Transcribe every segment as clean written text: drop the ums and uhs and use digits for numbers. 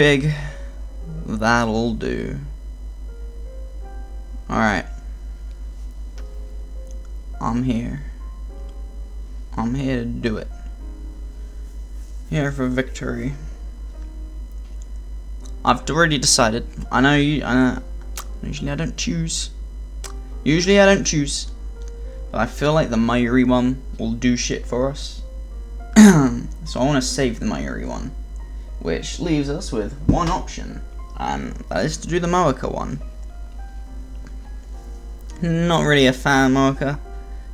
Big. That'll do. Alright. I'm here. I'm here to do it. Here for victory. I've already decided. I know usually I don't choose. But I feel like the Mayuri one will do shit for us. So I want to save the Mayuri one. Which leaves us with one option. And that is to do the Moeka one. Not really a fan of Moeka.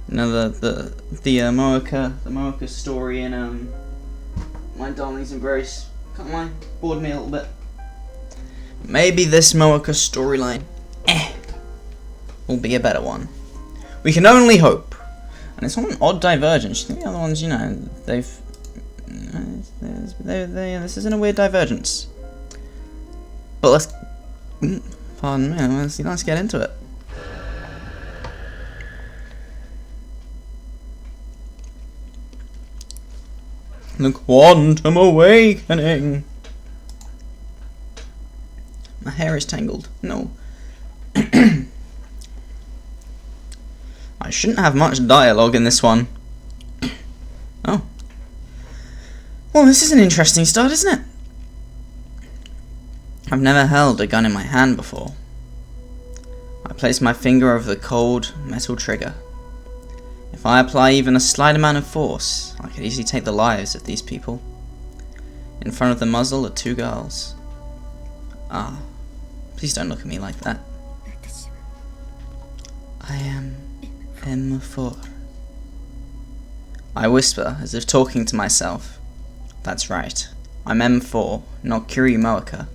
You know, the Moeka story in My Darling's Embrace. Come on, bored me a little bit. Maybe this Moeka storyline will be a better one. We can only hope. And it's not an odd divergence. The other ones, you know, this isn't a weird divergence. But let's, pardon me, let's get into it. The Quantum Awakening. My hair is tangled. No. I shouldn't have much dialogue in this one. Oh. Well, this is an interesting start, isn't it? I've never held a gun in my hand before. I place my finger over the cold metal trigger. If I apply even a slight amount of force, I could easily take the lives of these people. In front of the muzzle are two girls. Ah, please don't look at me like that. I am M4. I whisper, as if talking to myself. That's right. I'm M4, not Kiryu Moeka.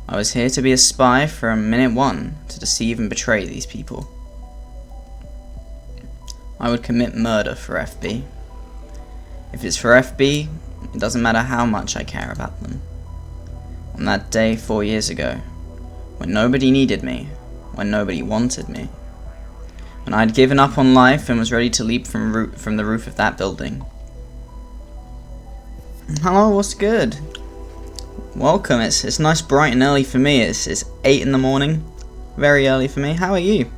I was here to be a spy from minute one, to deceive and betray these people. I would commit murder for FB. If it's for FB, it doesn't matter how much I care about them. On that day 4 years ago, when nobody needed me, when nobody wanted me, when I'd given up on life and was ready to leap from the roof of that building. Hello, what's good? Welcome. It's nice, bright and early for me. It's 8 in the morning, very early for me. How are you?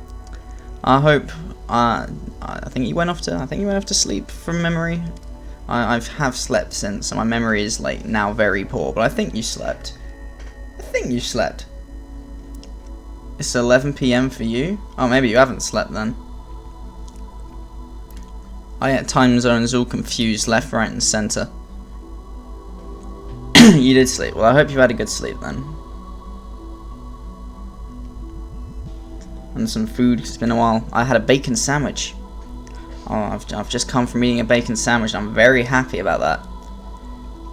I hope. I think you went off to sleep from memory. I have slept since, so my memory is like now very poor. But I think you slept. It's 11 PM for you? Oh, maybe you haven't slept then. I get time zones all confused, left, right, and center. You did sleep. Well, I hope you had a good sleep then. And some food, 'cause it's been a while. I had a bacon sandwich. Oh, I've just come from eating a bacon sandwich. I'm very happy about that.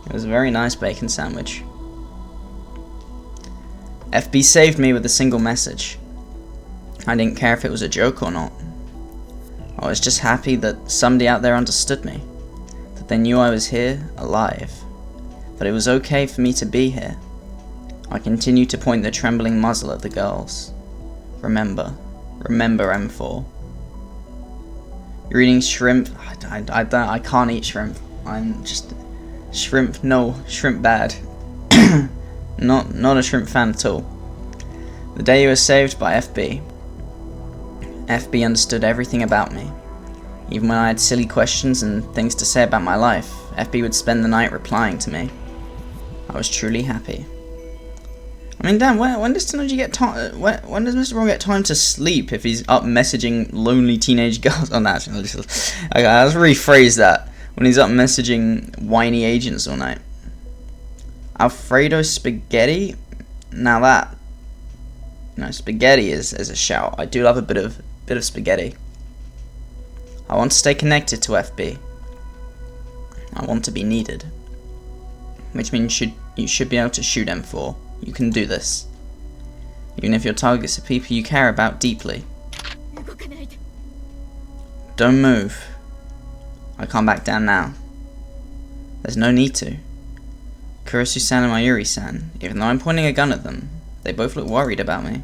It was a very nice bacon sandwich. FB saved me with a single message. I didn't care if it was a joke or not. I was just happy that somebody out there understood me. That they knew I was here, alive. That it was okay for me to be here. I continued to point the trembling muzzle at the girls. Remember M4. You're eating shrimp. I can't eat shrimp. I'm just shrimp. No, shrimp bad. Not a shrimp fan at all. The day you were saved by FB. FB understood everything about me. Even when I had silly questions and things to say about my life, FB would spend the night replying to me. I was truly happy. I mean, damn, when does Tenoji get time? When does Mr. Braun get time to sleep if he's up messaging lonely teenage girls? Oh, no, let's rephrase that. When he's up messaging whiny agents all night. Alfredo spaghetti? Now that, spaghetti is a shout. I do love a bit of spaghetti. I want to stay connected to FB. I want to be needed. Which means you should be able to shoot M4. You can do this. Even if your targets are people you care about deeply. Don't move. I can't back down now. There's no need to. Kurosu-san and Mayuri-san, even though I'm pointing a gun at them, they both look worried about me.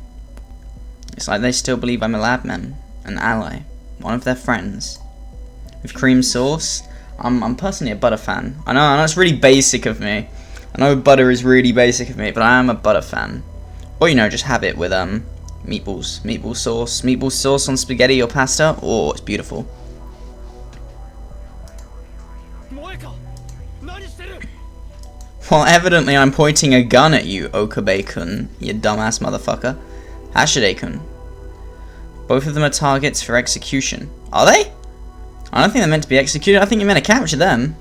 It's like they still believe I'm a lab mem, an ally, one of their friends. With cream sauce, I'm personally a butter fan. I know it's really basic of me, I know butter is really basic of me, but I am a butter fan. Or, you know, just have it with meatballs. Meatball sauce on spaghetti or pasta. Oh, it's beautiful. Well, evidently I'm pointing a gun at you, Okabe-kun, you dumbass motherfucker. Hashide-kun. Both of them are targets for execution. Are they? I don't think they're meant to be executed. I think you're meant to capture them.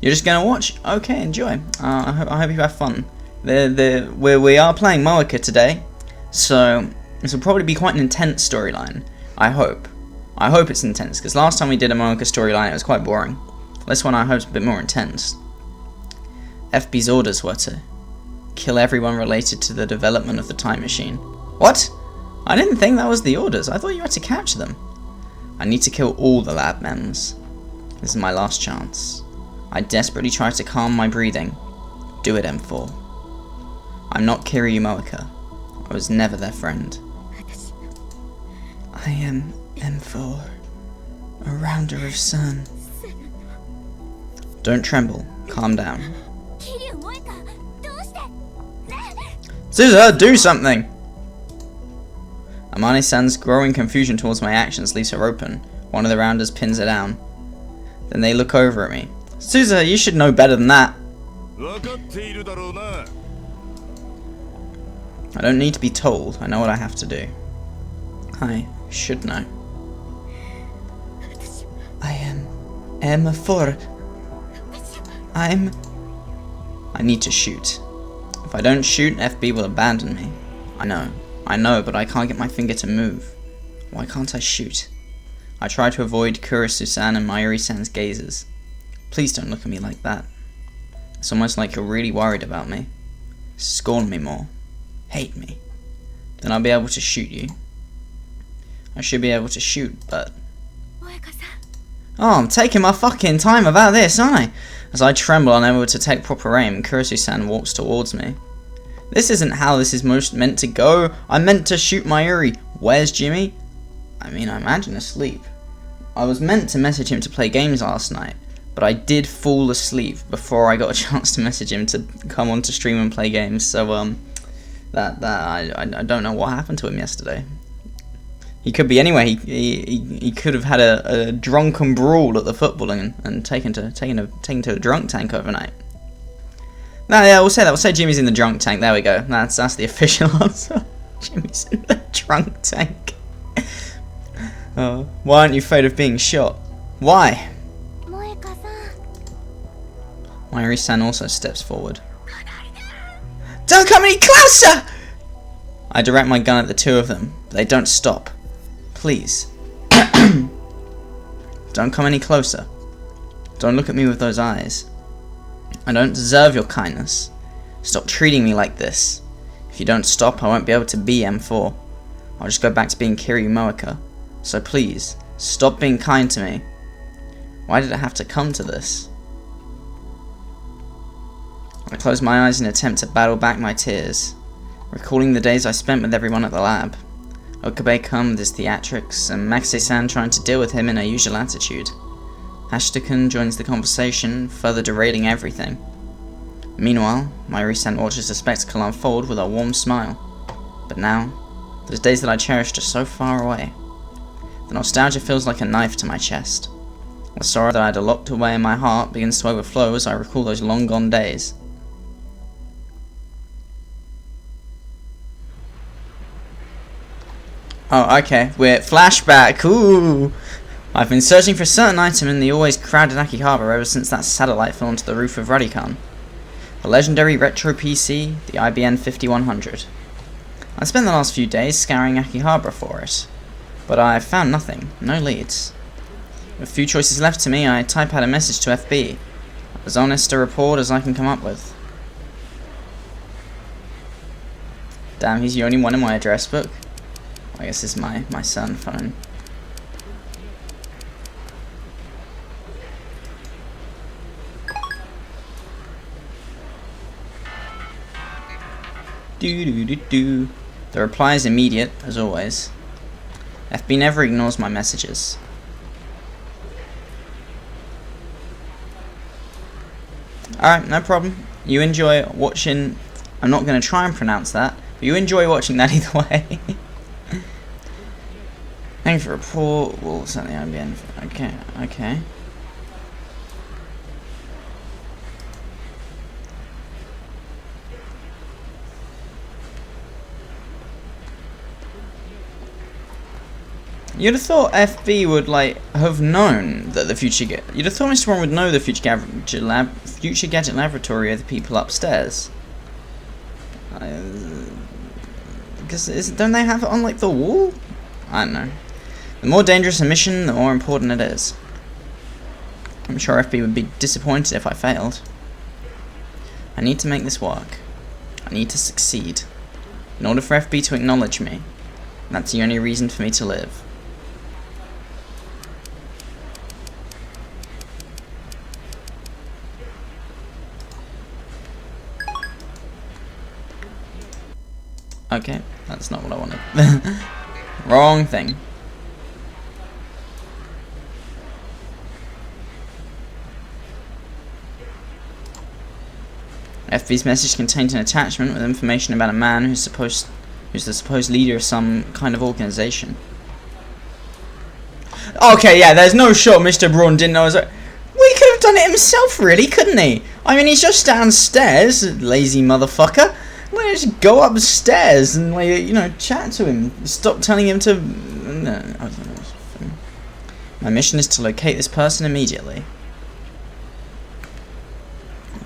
You're just gonna watch? Okay, enjoy. I hope you have fun. We are playing Moeka today, so this will probably be quite an intense storyline. I hope. I hope it's intense, because last time we did a Moeka storyline, it was quite boring. This one I hope is a bit more intense. FB's orders were to kill everyone related to the development of the time machine. What? I didn't think that was the orders. I thought you had to capture them. I need to kill all the lab members. This is my last chance. I desperately try to calm my breathing. Do it, M4. I'm not Kiryu Moeka. I was never their friend. I am M4, a rounder of sun. Don't tremble. Calm down. Suza, do something! Amane-san's growing confusion towards my actions leaves her open. One of the rounders pins her down. Then they look over at me. Suza, you should know better than that. I don't need to be told. I know what I have to do. I should know. I am M4. I need to shoot. If I don't shoot, FB will abandon me. I know, but I can't get my finger to move. Why can't I shoot? I try to avoid Kurisu-san and Mayuri-san's gazes. Please don't look at me like that. It's almost like you're really worried about me. Scorn me more. Hate me. Then I'll be able to shoot you. I should be able to shoot, but... Oh, I'm taking my fucking time about this, aren't I? As I tremble, unable to take proper aim, Kurisu-san walks towards me. This isn't how this is most meant to go. I meant to shoot Mayuri. Where's Jimmy? I mean, I imagine asleep. I was meant to message him to play games last night, but I did fall asleep before I got a chance to message him to come on to stream and play games. So I don't know what happened to him yesterday. He could be anywhere. He could have had a drunken brawl at the football and taken to a drunk tank overnight. No, yeah, we'll say that. We'll say Jimmy's in the drunk tank. There we go. That's the official answer. Jimmy's in the drunk tank. Oh, why aren't you afraid of being shot? Why? Mayuri-san also steps forward. Don't come any closer! I direct my gun at the two of them, but they don't stop. Please. Don't come any closer. Don't look at me with those eyes. I don't deserve your kindness. Stop treating me like this. If you don't stop, I won't be able to be M4. I'll just go back to being Kiryu Moeka. So please, stop being kind to me. Why did it have to come to this? I close my eyes in an attempt to battle back my tears, recalling the days I spent with everyone at the lab. Okabe-kun with his theatrics, and Maxie-san trying to deal with him in her usual attitude. Hashide-kun joins the conversation, further derailing everything. Meanwhile, Mayuri-san watches the spectacle unfold with a warm smile. But now, those days that I cherished are so far away. The nostalgia feels like a knife to my chest. The sorrow that I had locked away in my heart begins to overflow as I recall those long-gone days. Oh, okay. We're flashback. Ooh. I've been searching for a certain item in the always crowded Akihabara ever since that satellite fell onto the roof of Radican. A legendary retro PC, the IBN 5100. I spent the last few days scouring Akihabara for it, but I found nothing. No leads. With few choices left to me, I type out a message to FB. As honest a report as I can come up with. Damn, he's the only one in my address book. I guess this is my cell phone. Do. The reply is immediate, as always. FB never ignores my messages. Alright, no problem. you enjoy watching. I'm not going to try and pronounce that, but you enjoy watching that either way. Thanks for report. Well, something IBN. Okay, okay. You'd have thought FB would like have known that the future you'd have thought Mr. One would know the future gadget laboratory are the people upstairs. Because don't they have it on like the wall? I don't know. The more dangerous a mission, the more important it is. I'm sure FB would be disappointed if I failed. I need to make this work. I need to succeed. In order for FB to acknowledge me, that's the only reason for me to live. Okay, that's not what I wanted. Wrong thing. FB's message contained an attachment with information about a man who's the supposed leader of some kind of organization. Okay, yeah, there's no shot Mr. Braun didn't know. He could have done it himself, really, couldn't he? I mean, he's just downstairs, lazy motherfucker. Well, just go upstairs and, you know, chat to him. Stop telling him to. No, I don't know. My mission is to locate this person immediately.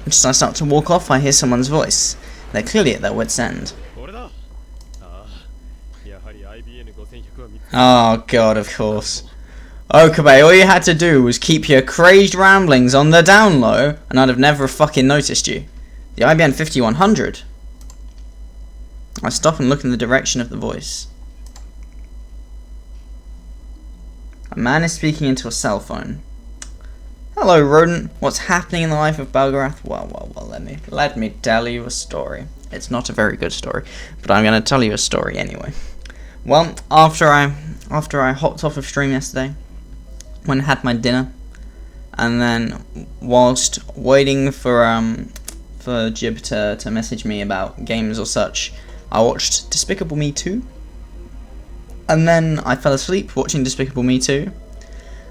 Just as I start to walk off, I hear someone's voice. They're clearly at their wits' end. Oh god, of course. Okabe, all you had to do was keep your crazed ramblings on the down low, and I'd have never fucking noticed you. The IBN 5100. I stop and look in the direction of the voice. A man is speaking into a cell phone. Hello, rodent. What's happening in the life of Belgarath? Well, let me tell you a story. It's not a very good story, but I'm going to tell you a story anyway. Well, after I hopped off of stream yesterday, went and had my dinner, and then whilst waiting for Jib to message me about games or such, I watched Despicable Me 2, and then I fell asleep watching Despicable Me 2,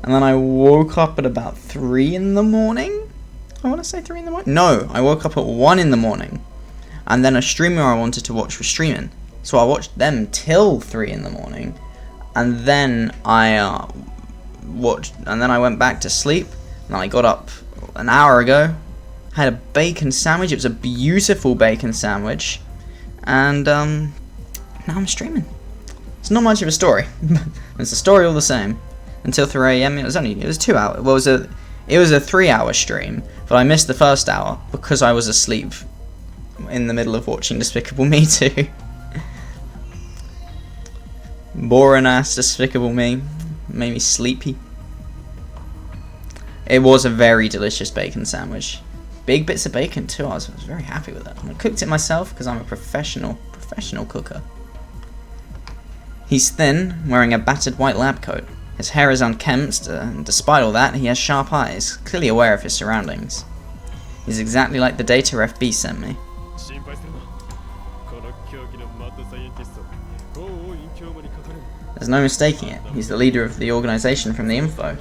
and then I woke up at about 3 in the morning. I want to say 3 in the morning? No, I woke up at 1 in the morning, and then a streamer I wanted to watch was streaming, so I watched them till 3 in the morning, and then I went back to sleep, and I got up an hour ago, had a bacon sandwich. It was a beautiful bacon sandwich. And now I'm streaming. It's not much of a story. It's a story all the same. Until 3 AM. It was 2 hours. Well, it was a 3-hour stream, but I missed the first hour because I was asleep in the middle of watching Despicable Me 2. Boring ass Despicable Me made me sleepy. It was a very delicious bacon sandwich. Big bits of bacon too. I was very happy with it. I cooked it myself because I'm a professional cooker. He's thin, wearing a battered white lab coat. His hair is unkempt, and despite all that, he has sharp eyes, clearly aware of his surroundings. He's exactly like the data FB sent me. There's no mistaking it. He's the leader of the organization from the info.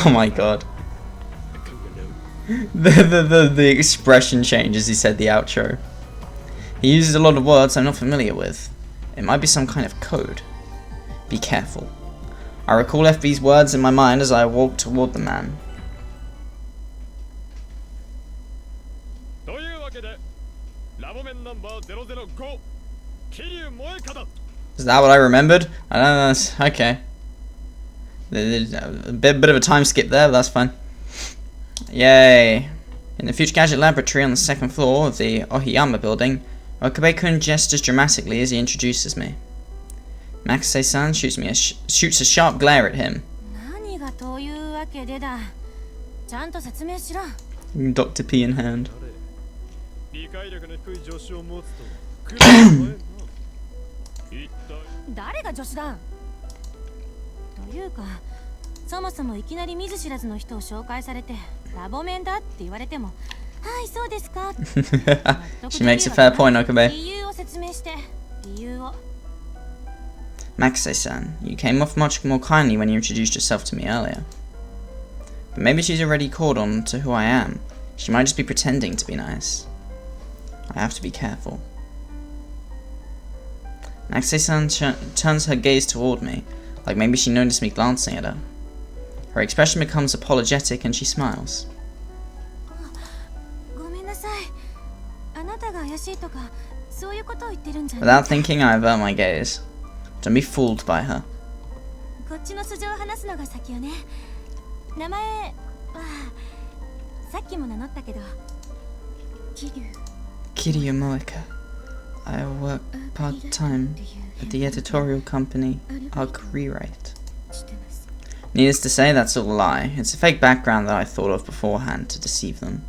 Oh my god. The expression changed as he said the outro. He uses a lot of words I'm not familiar with. It might be some kind of code. Be careful. I recall FB's words in my mind as I walk toward the man. Is that what I remembered? I don't know. Okay. A bit of a time skip there, but that's fine. Yay. In the Future Gadget Laboratory on the 2nd floor of the Ohiyama building, Okabe-kun gestures dramatically as he introduces me. Makase-san shoots a sharp glare at him. Dr. P in hand. そもそもいきなり見ず知らずの人を紹介されてラボメンだって言われても、はいそうですか。She makes a fair point, Okabe. 理由を説明して、理由を。Maxey-san, you came off much more kindly when you introduced yourself to me earlier. But maybe she's already caught on to who I am. She might just be pretending to be nice. I have to be careful. Maxey-san turns her gaze toward me, like maybe she noticed me glancing at her. Her expression becomes apologetic and she smiles. Without thinking, I avert my gaze. Don't be fooled by her. Kiryu Moeka. I work part-time at the editorial company Arc Rewrite. Needless to say, that's all a lie. It's a fake background that I thought of beforehand to deceive them.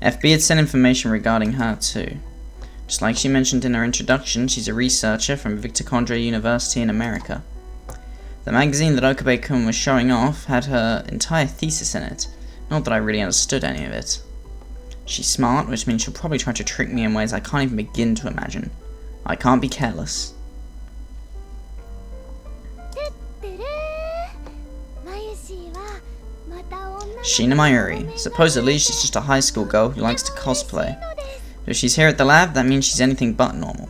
FB had sent information regarding her too. Just like she mentioned in her introduction, she's a researcher from Victor Condré University in America. The magazine that Okabe-kun was showing off had her entire thesis in it, not that I really understood any of it. She's smart, which means she'll probably try to trick me in ways I can't even begin to imagine. I can't be careless. Shina Mayuri. Supposedly, she's just a high school girl who likes to cosplay. But if she's here at the lab, that means she's anything but normal.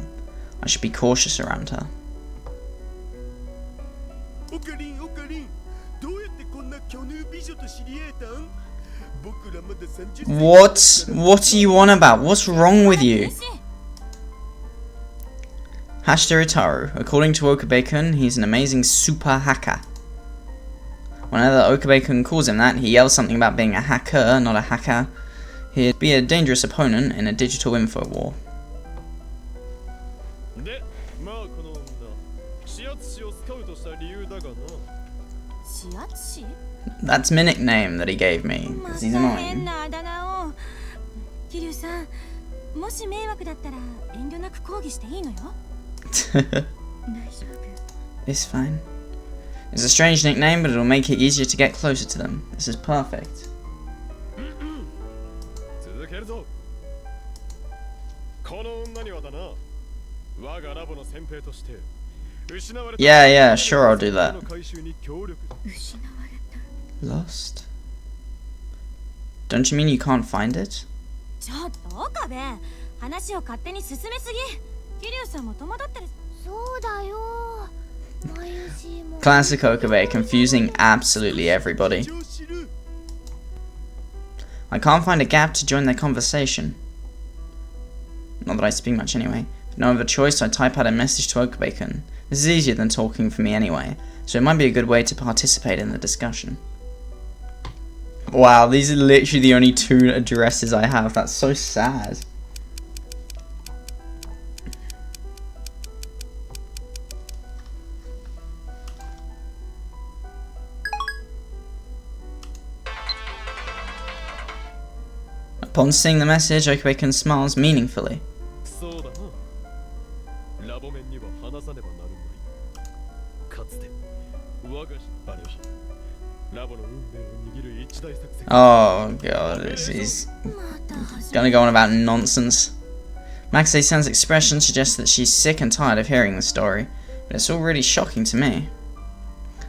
I should be cautious around her. What? What are you on about? What's wrong with you? Hashira Utaru. According to Okabe-kun, he's an amazing super hacker. Whenever Okabe-kun calls him that, he yells something about being a hacker, not a hacker. He'd be a dangerous opponent in a digital info war. That's my nickname that he gave me, because he's annoying. It's fine. It's a strange nickname, but it'll make it easier to get closer to them. This is perfect. Yeah, sure, I'll do that. Lost? Don't you mean you can't find it? Classic Okabe, confusing absolutely everybody. I can't find a gap to join their conversation. Not that I speak much anyway. With no other choice, I type out a message to Okabe-kun. This is easier than talking for me anyway, so it might be a good way to participate in the discussion. Wow, these are literally the only 2 addresses I have. That's so sad. Upon seeing the message, Okabe-kun smiles meaningfully. Oh god, he's gonna go on about nonsense. Maxey-san's expression suggests that she's sick and tired of hearing the story, but it's all really shocking to me.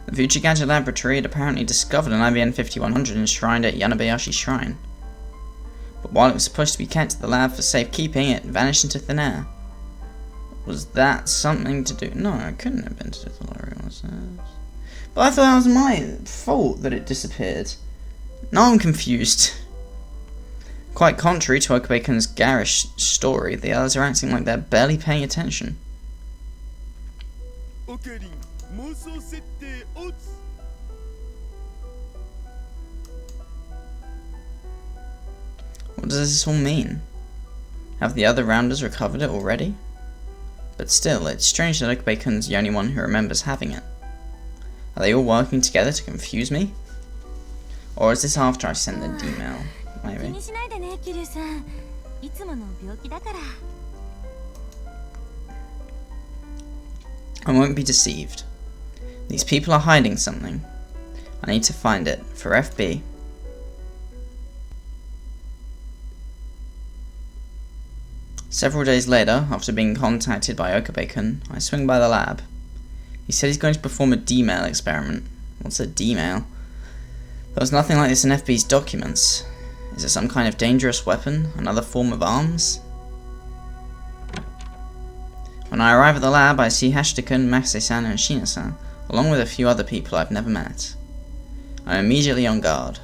The Future Gadget Laboratory had apparently discovered an IBN 5100 enshrined at Yanabayashi Shrine. But while it was supposed to be kept at the lab for safekeeping, it vanished into thin air. Was that something to do? No, it couldn't have been to do with the lorry, was it? But I thought that was my fault that it disappeared. Now I'm confused. Quite contrary to Okabe-kun's garish story, the others are acting like they're barely paying attention. What does this all mean? Have the other rounders recovered it already? But still, it's strange that Okabe-kun's the only one who remembers having it. Are they all working together to confuse me? Or is this after I send the email? Maybe. I won't be deceived. These people are hiding something. I need to find it for FB. Several days later, after being contacted by Okabe-kun, I swing by the lab. He said he's going to perform a D-mail experiment. What's a D-mail? There was nothing like this in FB's documents. Is it some kind of dangerous weapon? Another form of arms? When I arrive at the lab, I see Hashida-kun, Mase-san, and Shina-san, along with a few other people I've never met. I'm immediately on guard.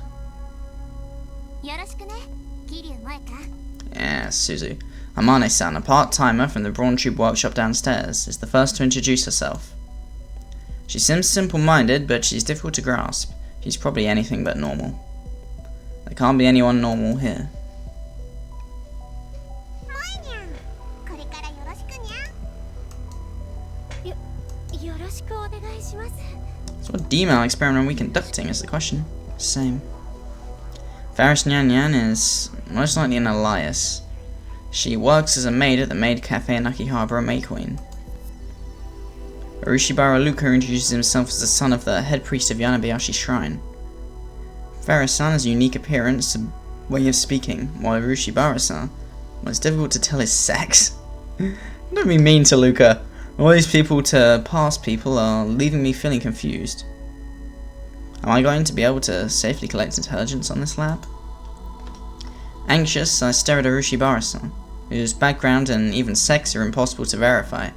Yes, Suzu. Amane-san, a part-timer from the Brawn Tube workshop downstairs, is the first to introduce herself. She seems simple-minded, but she's difficult to grasp. She's probably anything but normal. There can't be anyone normal here. So what D-mail experiment are we conducting is the question. Same. Ferris Nyan Nyan is most likely an alias. She works as a maid at the maid cafe in Akihabara, May Queen. Urushibara Luka introduces himself as the son of the head priest of Yanabayashi Shrine. Ferris-san has a unique appearance and way of speaking, while Urushibara-san, well, it's difficult to tell his sex. Don't be mean to Luka. All these people to past people are leaving me feeling confused. Am I going to be able to safely collect intelligence on this lab? Anxious, I stare at Urushibara-san, whose background and even sex are impossible to verify.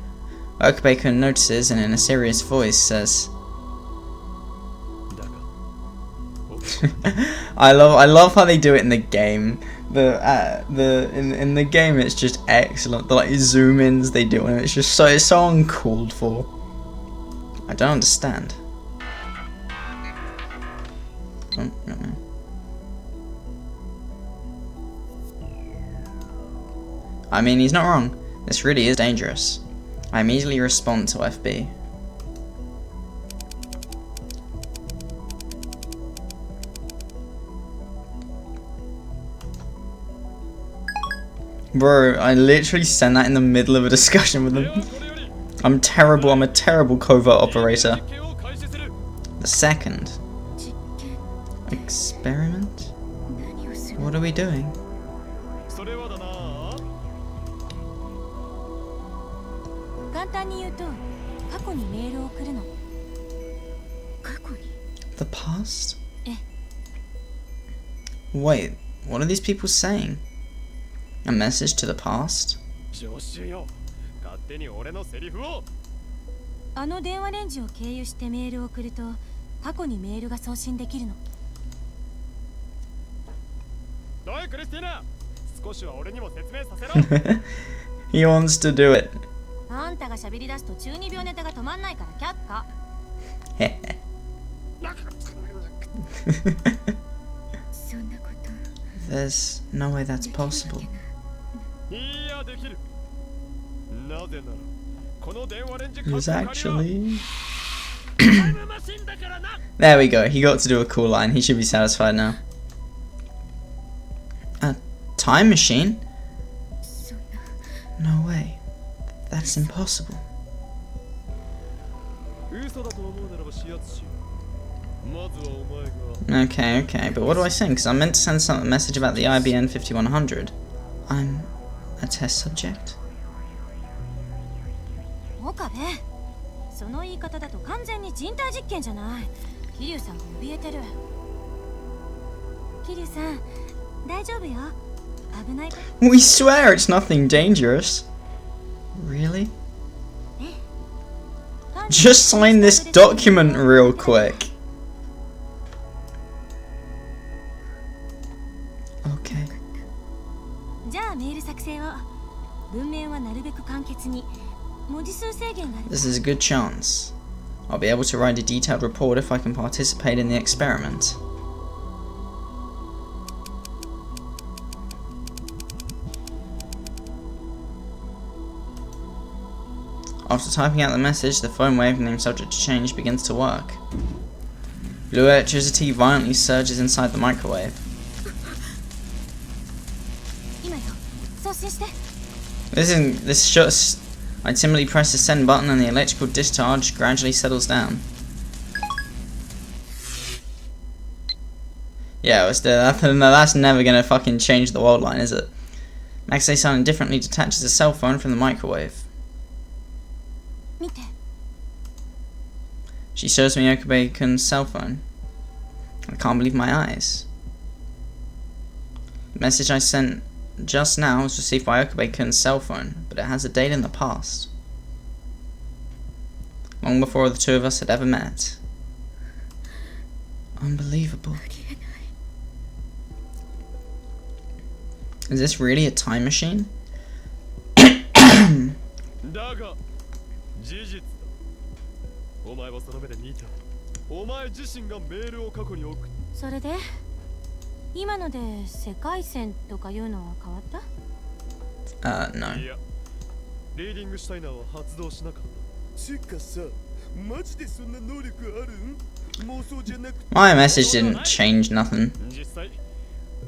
Okabe-kun notices and in a serious voice says, I love how they do it in the game. In the game it's just excellent. The like zoom ins they do and it's so uncalled for. I don't understand. Oh, no. I mean, he's not wrong. This really is dangerous. I immediately respond to FB. Bro, I literally sent that in the middle of a discussion with them. I'm terrible, I'm a terrible covert operator. The second. Experiment? What are we doing? The past? Wait, what are these people saying? A message to the past? He wants to do it. There's no way that's possible. It's actually... There we go, he got to do a cool line. He should be satisfied now. A time machine? No way. That's impossible. Okay, but what do I send? Because I'm meant to send a message about the IBN 5100. I'm a test subject? We swear it's nothing dangerous. Really? Just sign this document real quick. Okay. This is a good chance. I'll be able to write a detailed report if I can participate in the experiment. After typing out the message, the phone wave named subject to change begins to work. Blue electricity violently surges inside the microwave. This I timidly press the send button and the electrical discharge gradually settles down. Yeah, that's never gonna fucking change the world line, is it? Maxey-san indifferently detaches a cell phone from the microwave. She shows me Okabe-kun's cell phone. I can't believe my eyes. The message I sent just now was received by Okabe-kun's cell phone, but it has a date in the past. Long before the two of us had ever met. Unbelievable. Is this really a time machine? だが事実だ。お前はその目で見た。お前自身がメールを過去に送っ。それで今ので世界線とかいうのは変わった？ No. いや、リーディングシュタイナーは発動しなかった。つかさ、マジでそんな能力あるん？妄想じゃなくて。My message didn't change nothing. 実際、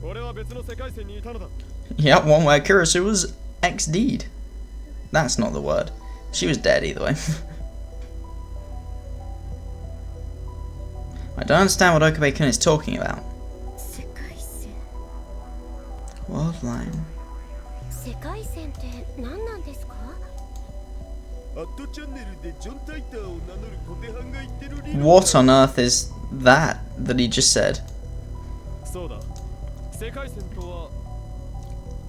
俺は別の世界線にいたのだ。 Yep, one where Kurisu was XD'd. That's not the word. She was dead either way. I don't understand what Okabe-kun is talking about. World line. What on earth is that he just said?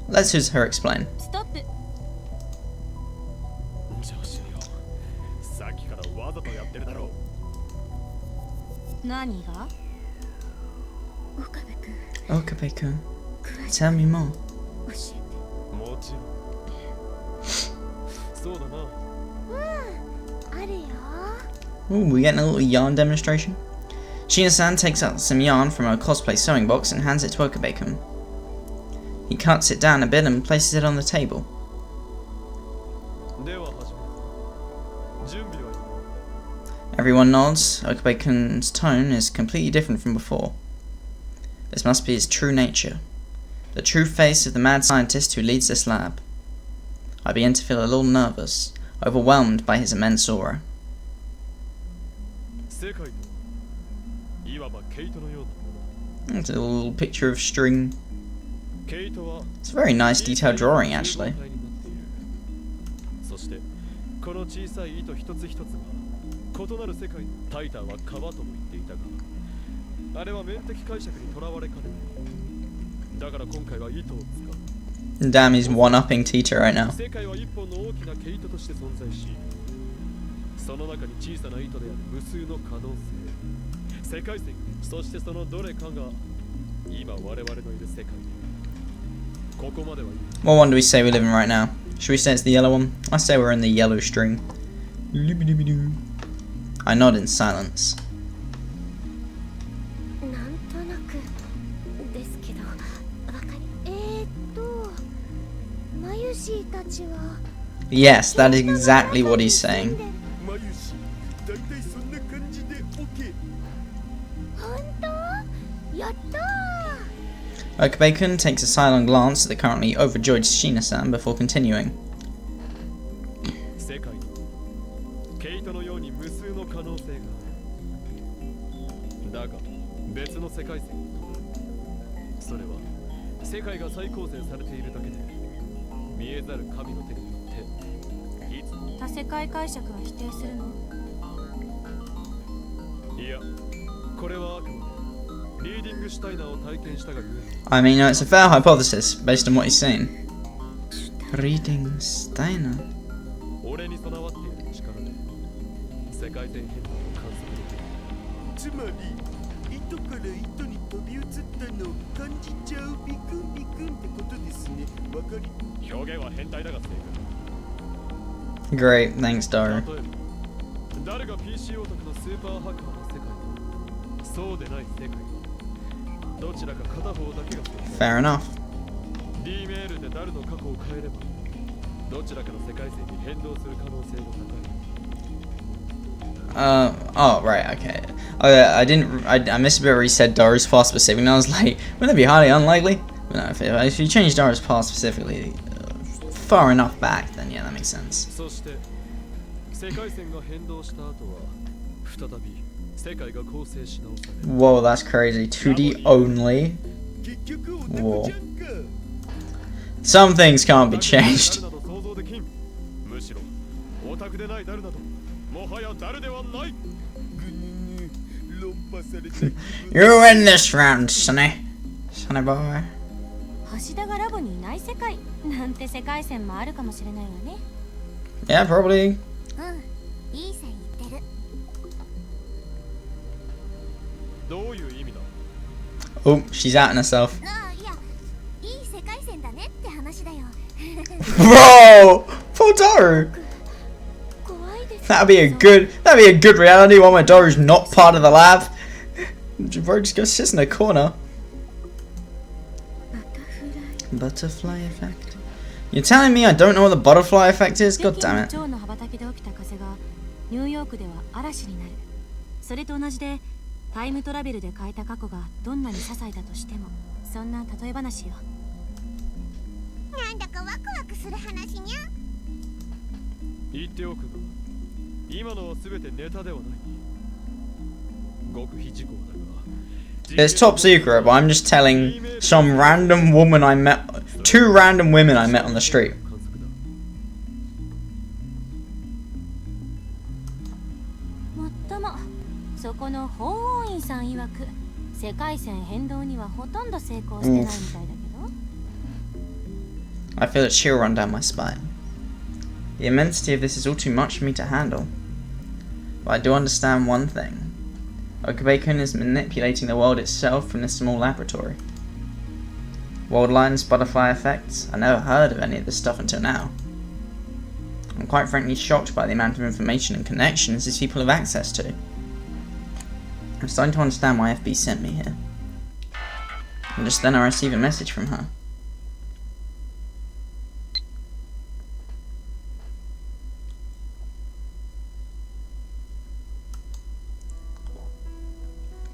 Let's use her explain. Stop it. さっきからわざとやってるだろう。何が？ Okabe-kun, tell me more. もちろん。そうだな。あるよ。 Ooh, we getting a little yarn demonstration. Shina-san takes out some yarn from her cosplay sewing box and hands it to Okabe-kun. He cuts it down a bit and places it on the table. では始める。準備はいい。 Everyone nods. Okabe-kun's tone is completely different from before. This must be his true nature. The true face of the mad scientist who leads this lab. I begin to feel a little nervous, overwhelmed by his immense aura. 世界といわばケイトのようなものだ。 It's a little picture of string. ケイトは It's a very nice detailed drawing, actually. そしてこの小さい糸一つ一つが異なる世界のタイターは川とも言っていたが、あれは面的解釈にとらわれかねない。だから今回は糸を使う。 Damn, he's one-upping Tita right now. 世界は一本の大きな毛糸として存在し、その中に小さな糸である無数の可能性、世界線、そしてそのどれかが今我々のいる世界。ここまではいい。 What one do we say we live in right now? Should we say it's the yellow one? I say we're in the yellow string. I nod in silence. Yes, that is exactly what he's saying. Okabe-kun takes a silent glance at the currently overjoyed Shina-san before continuing. 世界にケイトのように無数の可能性がある。だが別の世界線。それは世界が再構成されているだけで見えざる神の手によっていつ多世界解釈は否定するの？いや、これはあくまでリーディングシュタイナーを体験したがゆえ。 I mean, it's a fair hypothesis based on what he's seen. Reading Steiner. 俺に備わっている力で世界線変動を観測できる。つまり糸から糸に飛び移ったのを感じちゃうビクンビクンってことですね。わかり？表現は変態だが正解。 Great, thanks, Daru. 例えば誰が PC オタクのスーパーハッカーの世界とそうでない世界。どちらか片方だけが Fair enough. D メールで誰の過去を変えればどちらかの世界線に変動する可能性が高い。 Oh, right, okay. I missed a bit where he said Daru's path specific, and I was like, wouldn't it be highly unlikely? But no, if you change Daru's path specifically, far enough back, then yeah, that makes sense. そして世界線が変動した後は再び世界が構成し直され Whoa, that's crazy. 2D only. 結局オタ Whoa. クじゃんか Some things can't be changed. 誰など想像できんむしろオタクでない誰などもはや誰ではないぐぬぬ論破された You win this round, Sonny. Sonny boy. 橋田がラボにいない世界なんて世界線もあるかもしれないわね。 Yeah, probably. うん、いい線いってる。どういう意味だ Oh, she's outing herself. ああ、いや、いい世界線だねって話だよ。 Bro! Poor Daru. 怖いです。 That'd be a good reality one where Daru's not part of the lab. Bro just goes sits in a corner. Butterfly effect. You're telling me I don't know what the butterfly effect is? God damn it. 北京の蝶の羽ばたきで起きた風がニューヨークでは嵐になる。それと同じでタイムトラベルで変えた過去がどんなに些細だとしても、そんな例え話よ。なんだかワクワクする話にゃ。言っておくが今のは全てネタではない極秘事項だが It's top secret, but I'm just telling some random woman I met, 2 random women I met on the street. もっとも、そこの法王院さん曰く世界線変動にはほとんど成功してないみたいだけど。 I feel a chill run down my spine. The immensity of this is all too much for me to handle. But I do understand one thing. Okubei-kun is manipulating the world itself from this small laboratory. World lines, butterfly effects. I never heard of any of this stuff until now. I'm quite frankly shocked by the amount of information and connections these people have access to. I'm starting to understand why FB sent me here. And just then I receive a message from her.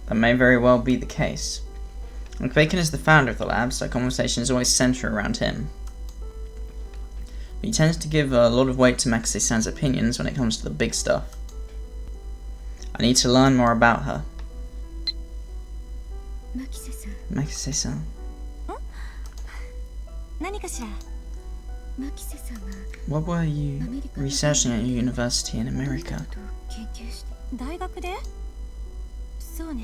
That may very well be the case. Bacon is the founder of the lab, so conversations always centre around him. But he tends to give a lot of weight to Makase-san's opinions when it comes to the big stuff. I need to learn more about her. Makase-san. What were you researching at your university in America? 大学で？そうね。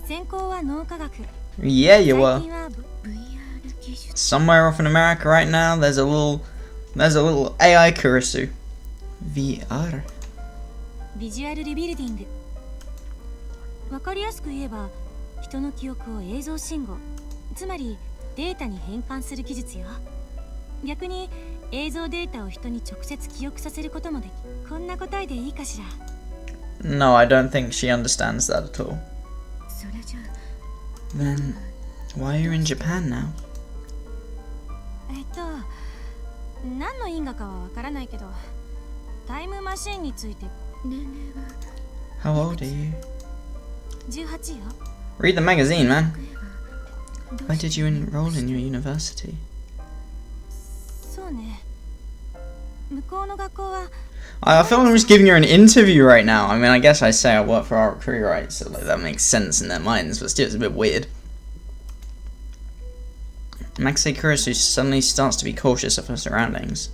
専攻は脳科学。 Yeah, you were. 最近は VR 技術。 Somewhere off in America right now, there's a little AI Kurisu. VR. ビジュアルリビルディング。わかりやすく言えば、人の記憶を映像信号、つまりデータに変換する技術よ。逆に映像データを人に直接記憶させることもでき、こんな答えでいいかしら。 No, I don't think she understands that at all. それじゃ。 Then, why are you in Japan now? 何の因果かはわからないけど、タイムマシーンについて年齢は How old are you? 18よ。 Read the magazine, man. Why did you enroll in your university? そうね。向こうの学校は I feel like I'm just giving her an interview right now. I mean, I guess I say I work for Art Copyright, so like that makes sense in their minds, but still it's a bit weird. Makase Kurisu suddenly starts to be cautious of her surroundings.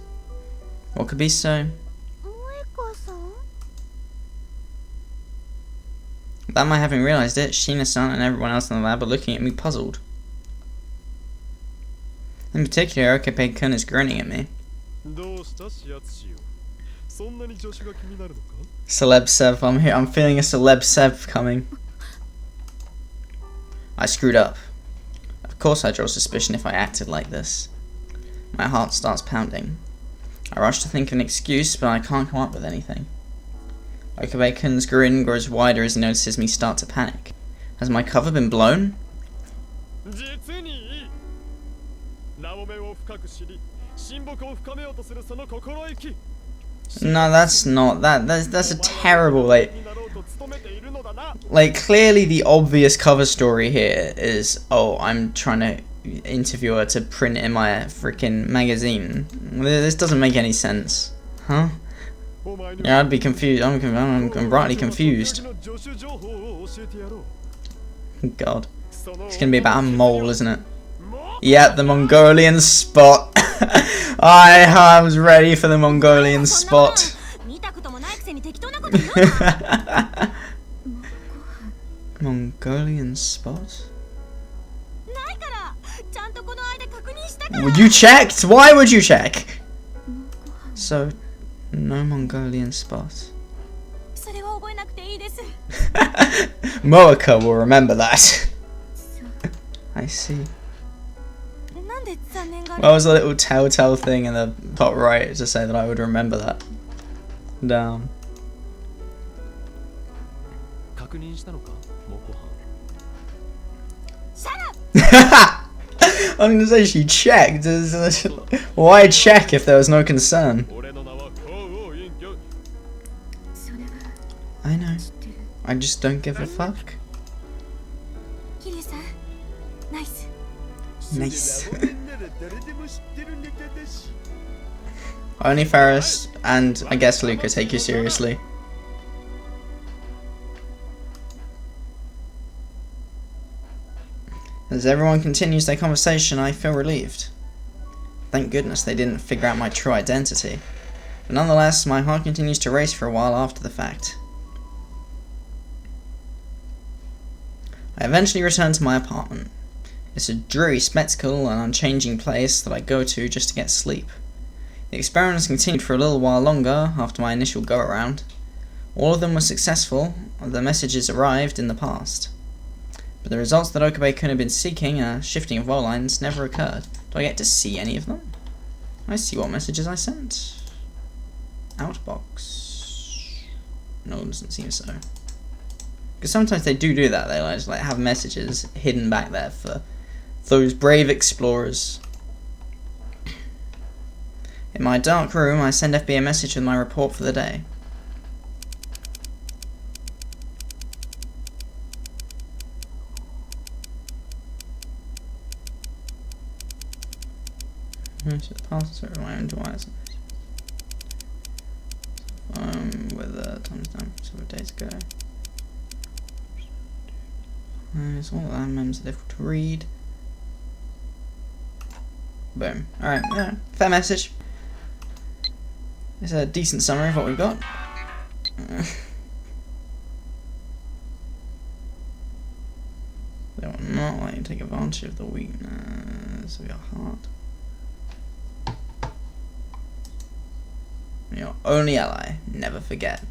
What could be so? Without my having realised it, Shina-san and everyone else in the lab are looking at me puzzled. In particular, Okubei-kun is grinning at me. どうしたしやつしよそんなに助手が気になるのか Celeb Sev, I'm here. I'm feeling a Celeb Sev coming. I screwed up. Of course I draw suspicion if I acted like this. My heart starts pounding. I rush to think of an excuse, but I can't come up with anything. Okubei-kun's grin grows wider as he notices me start to panic. Has my cover been blown? 実にいいラボ面を深く知り親睦を深めようとするその心意気 No, that's not. That's a terrible, like clearly the obvious cover story here is, oh, I'm trying to interviewer to print in my freaking magazine. This doesn't make any sense. Huh? Yeah, I'd be confused. I'm rightly confused. God. It's gonna be about a mole, isn't it? Yep, the Mongolian spot. I was ready for the Mongolian spot. Mongolian spot? Would you checked? Why would you check? So, no Mongolian spot. Moeka will remember that. I see. What was the little telltale thing in the top right to say that I would remember that? Down. I'm gonna say she checked. Why check if there was no concern? I know. I just don't give a fuck. Nice. Only Ferris and I guess Luca take you seriously. As everyone continues their conversation, I feel relieved. Thank goodness they didn't figure out my true identity. But nonetheless, my heart continues to race for a while after the fact. I eventually return to my apartment. It's a dreary spectacle and unchanging place that I go to just to get sleep. The experiments continued for a little while longer after my initial go-around. All of them were successful, the messages arrived in the past. But the results that Okabe couldn't have been seeking, a shifting of roll lines, never occurred. Do I get to see any of them? I see what messages I sent. Outbox. No, it doesn't seem so. Because sometimes they do that, they just like have messages hidden back there for those brave explorers. In my dark room, I send FB a message with my report for the day. Password my own device. With a timestamp several days ago. It's all that memes are difficult to read. Boom. Alright, yeah, fair message. It's a decent summary of what we've got. They will not let you take advantage of the weakness of your heart. Your only ally. Never forget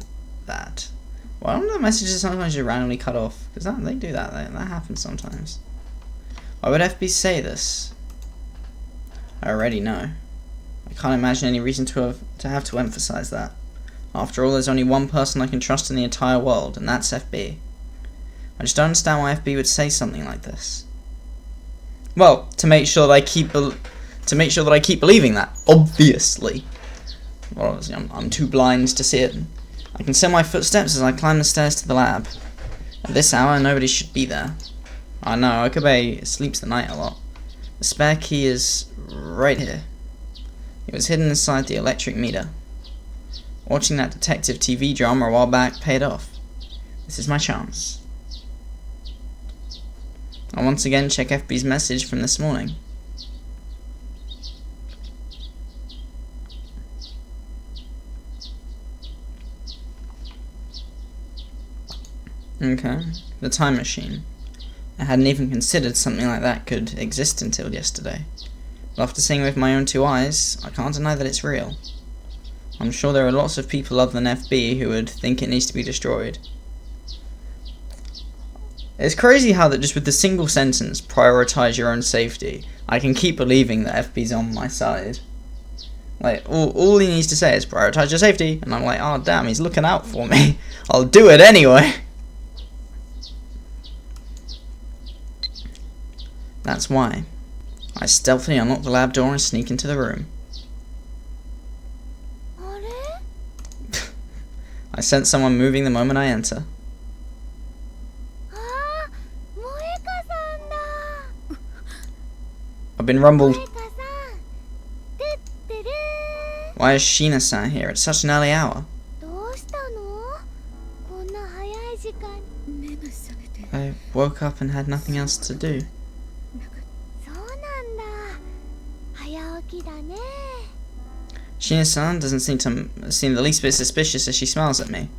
that. Why don't the messages sometimes just randomly cut off? Because they do that. That happens sometimes. Why would FB say this? I already know. I can't imagine any reason to have to emphasize that. After all, there's only one person I can trust in the entire world, and that's FB. I just don't understand why FB would say something like this. Well, to make sure that I keep believing that, obviously. Well, obviously, I'm too blind to see it. I can see my footsteps as I climb the stairs to the lab. At this hour, nobody should be there. I know, Okabe sleeps the night a lot. The spare key is right here. It was hidden inside the electric meter. Watching that detective TV drama a while back paid off. This is my chance. I once again check FB's message from this morning. Okay, the time machine. I hadn't even considered something like that could exist until yesterday. But after seeing it with my own two eyes, I can't deny that it's real. I'm sure there are lots of people other than FB who would think it needs to be destroyed. It's crazy how that just with the single sentence, prioritize your own safety, I can keep believing that FB's on my side. Like, all he needs to say is prioritize your safety, and I'm like, oh damn, he's looking out for me. I'll do it anyway. That's why. I stealthily unlock the lab door and sneak into the room. I sense someone moving the moment I enter. I've been rumbled. 萌香さん、てってる Why is Sheena-san here at such an early hour? どうしたのこんな早い時間。目が覚めて。 I woke up and had nothing else to do. そうなんだ。早起きだね。 Sheena-san doesn't seem the least bit suspicious as she smiles at me.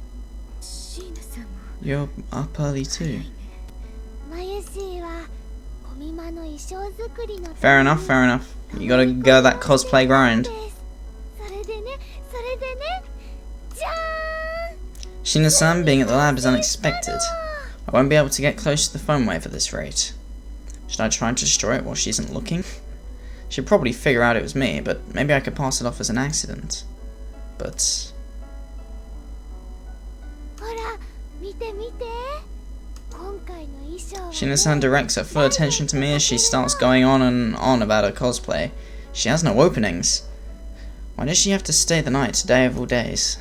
シーナさんも。 You're up early too. マユシーはコミマの衣装作りの。 Fair enough, fair enough. You gotta go that cosplay grind. それでね、じゃーん。 Sheena-san being at the lab is unexpected. I won't be able to get close to the phone wave at this rate. Should I try to destroy it while she isn't looking? She'd probably figure out it was me, but maybe I could pass it off as an accident. But... ほら、見て見て。今回の衣装はね。 Sheena-san directs her full attention to me as she starts going on and on about her cosplay. She has no openings. Why does she have to stay the night today of all days?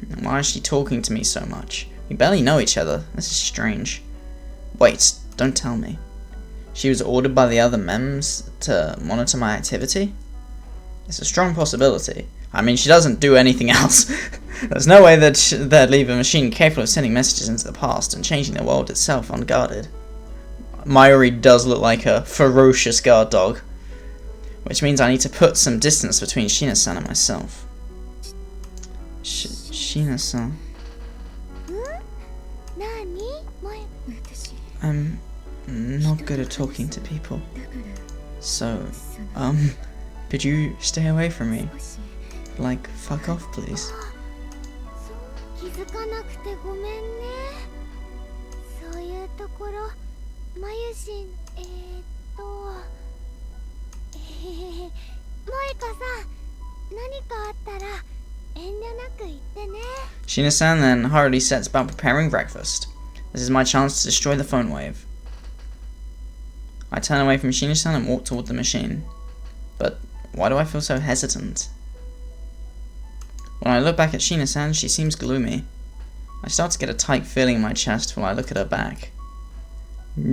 And why is she talking to me so much? We barely know each other. This is strange. Wait, don't tell me. She was ordered by the other MEMS to monitor my activity? It's a strong possibility. I mean, she doesn't do anything else. There's no way that they'd leave a machine capable of sending messages into the past and changing the world itself unguarded. Mayuri does look like a ferocious guard dog, which means I need to put some distance between Sheena-san and myself. Sheena-san. I'm not good at talking to people. So, could you stay away from me? Like, fuck off, please. 気づかなくてごめんね。そういうところ、まゆしん、萌香さん、何かあったら遠慮なく言ってね。 Sheena-san then hurriedly sets about preparing breakfast. This is my chance to destroy the phone wave. I turn away from Sheena-san and walk toward the machine. But why do I feel so hesitant? When I look back at Sheena-san, she seems gloomy. I start to get a tight feeling in my chest while I look at her back.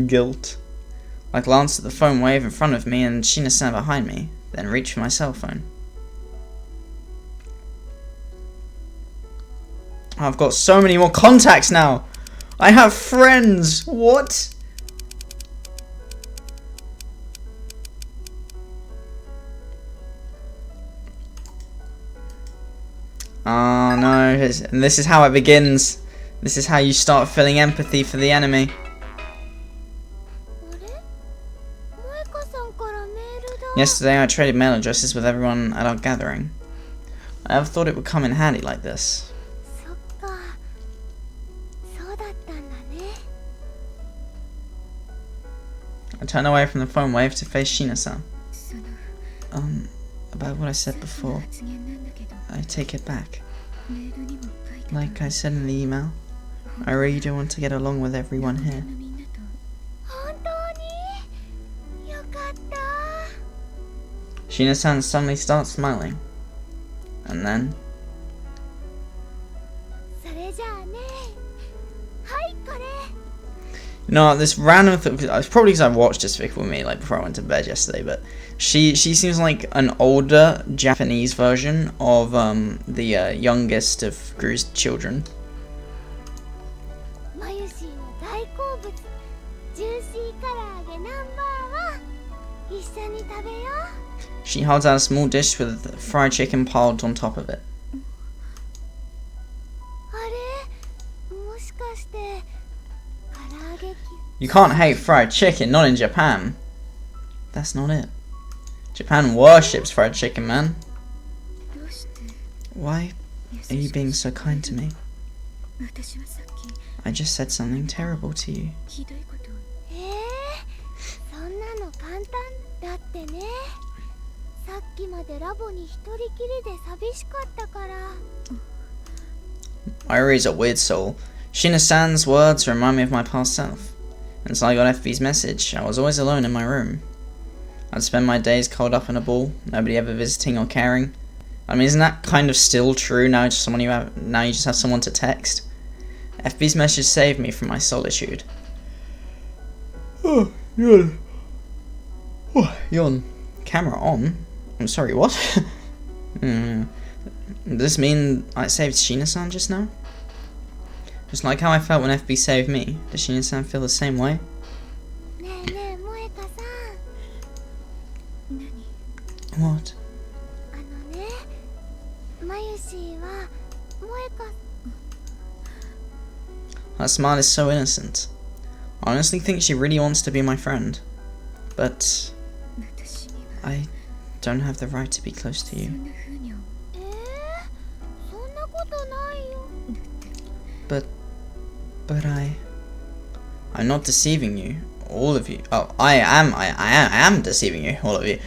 Guilt. I glance at the phone wave in front of me and Sheena-san behind me, then reach for my cell phone. I've got so many more contacts now! I have friends! What? Oh no, and this is how it begins. This is how you start feeling empathy for the enemy. Yesterday I traded mail addresses with everyone at our gathering. I never thought it would come in handy like this. I turn away from the phone wave to face Sheena-san. About what I said before, I take it back. Like I said in the email, I really do want to get along with everyone here. Sheena-san suddenly starts smiling. And then... You know, this random it's probably because I watched Despicable Me like before I went to bed yesterday, but she seems like an older Japanese version of the youngest of Gru's children. She holds out a small dish with fried chicken piled on top of it. You can't hate fried chicken, not in Japan. That's not it. Japan worships fried chicken, man. Why are you being so kind to me? I just said something terrible to you. Mayuri's a weird soul. Sheena-san's words remind me of my past self. Until I got FB's message, I was always alone in my room. I'd spend my days curled up in a ball, nobody ever visiting or caring. I mean, isn't that kind of still true now? Now you just have someone to text. FB's message saved me from my solitude. Oh, yawn. Oh, yawn. Camera on? I'm sorry, what? Does this mean I saved Shina-san just now? Just like how I felt when FB saved me. Does Shina-san feel the same way? What? Her smile is so innocent. I honestly think she really wants to be my friend. But I don't have the right to be close to you. But I'm not deceiving you, all of you. Oh, I am deceiving you, all of you.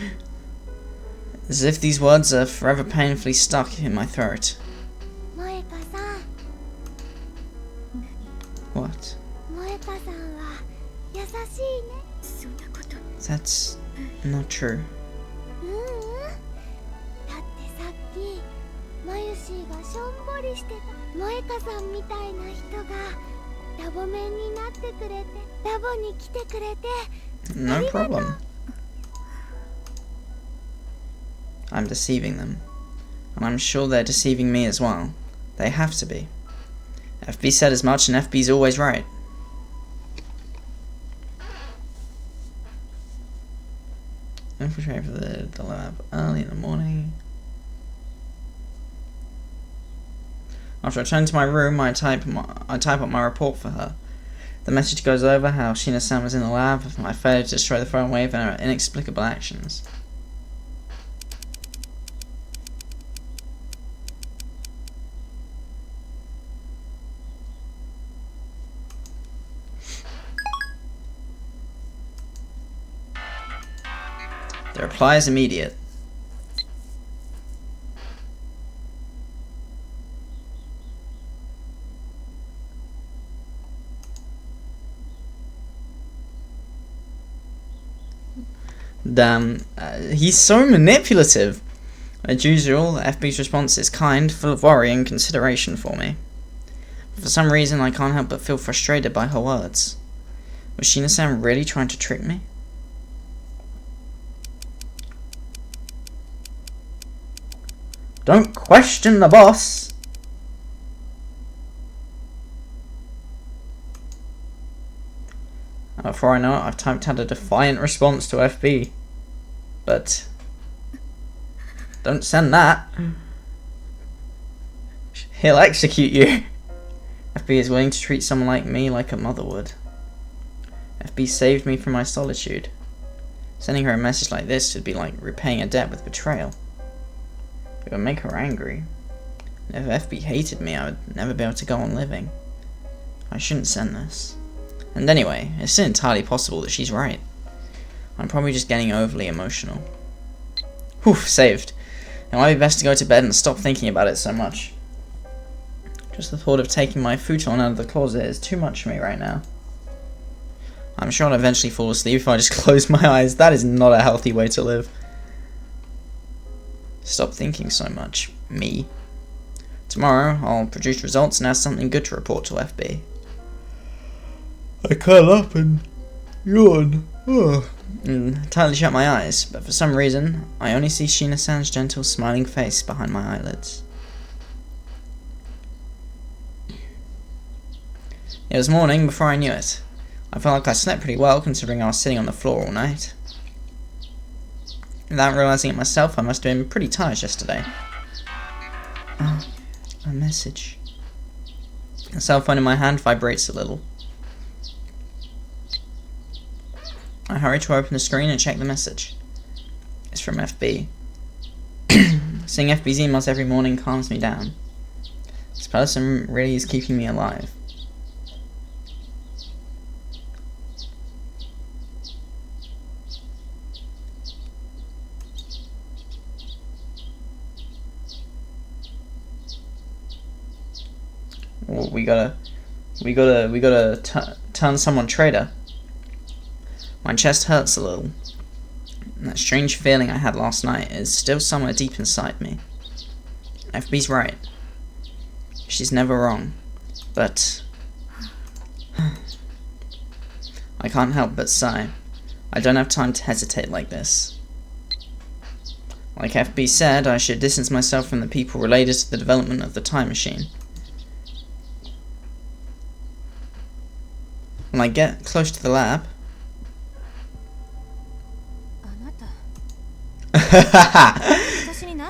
As if these words are forever painfully stuck in my throat. What? That's not true. No problem. I'm deceiving them. And I'm sure they're deceiving me as well. They have to be. FB said as much, and FB's always right. Infiltrate for the lab early in the morning. After I return to my room, I type up my report for her. The message goes over how Shina-san was in the lab, my failure to destroy the phone wave, and her inexplicable actions. The reply is immediate. Damn, he's so manipulative. As usual, FB's response is kind, full of worry and consideration for me. For some reason, I can't help but feel frustrated by her words. Was Shina-san really trying to trick me? Don't question the boss! And before I know it, I've typed out a defiant response to FB. But don't send that. He'll execute you. FB is willing to treat someone like me like a mother would. FB saved me from my solitude. Sending her a message like this would be like repaying a debt with betrayal. It would make her angry. And if FB hated me, I would never be able to go on living. I shouldn't send this. And anyway, it's still entirely possible that she's right. I'm probably just getting overly emotional. Whew, saved. It might be best to go to bed and stop thinking about it so much. Just the thought of taking my futon out of the closet is too much for me right now. I'm sure I'll eventually fall asleep if I just close my eyes. That is not a healthy way to live. Stop thinking so much. Me. Tomorrow, I'll produce results and have something good to report to FB. I curl up and yawn. And tightly shut my eyes, but for some reason, I only see Shina-san's gentle, smiling face behind my eyelids. It was morning before I knew it. I felt like I slept pretty well considering I was sitting on the floor all night. Without realizing it myself, I must have been pretty tired yesterday. Oh, a message. The cell phone in my hand vibrates a little. I hurry to open the screen and check the message. It's from FB. Seeing FB's emails every morning calms me down. This person really is keeping me alive. Well, we gotta turn someone traitor. My chest hurts a little. And that strange feeling I had last night is still somewhere deep inside me. FB's right. She's never wrong. But I can't help but sigh. I don't have time to hesitate like this. Like FB said, I should distance myself from the people related to the development of the time machine. When I get close to the lab...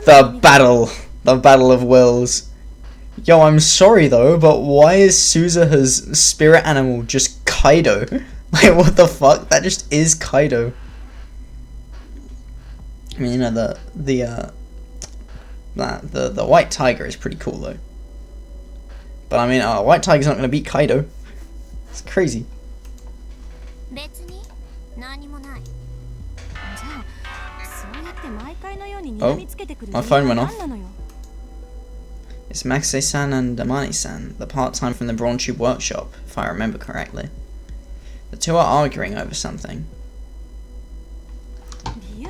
The battle of wills. Yo, I'm sorry though, but why is Suzuha's spirit animal just Kaido? Like, what the fuck? That just is Kaido. I mean, you know, the white tiger is pretty cool though. But I mean, white tiger's not gonna beat Kaido. It's crazy. Oh, my phone went off. It's Maxey-san and Amani-san, the part-time from the Brawn Tube workshop, if I remember correctly. The two are arguing over something.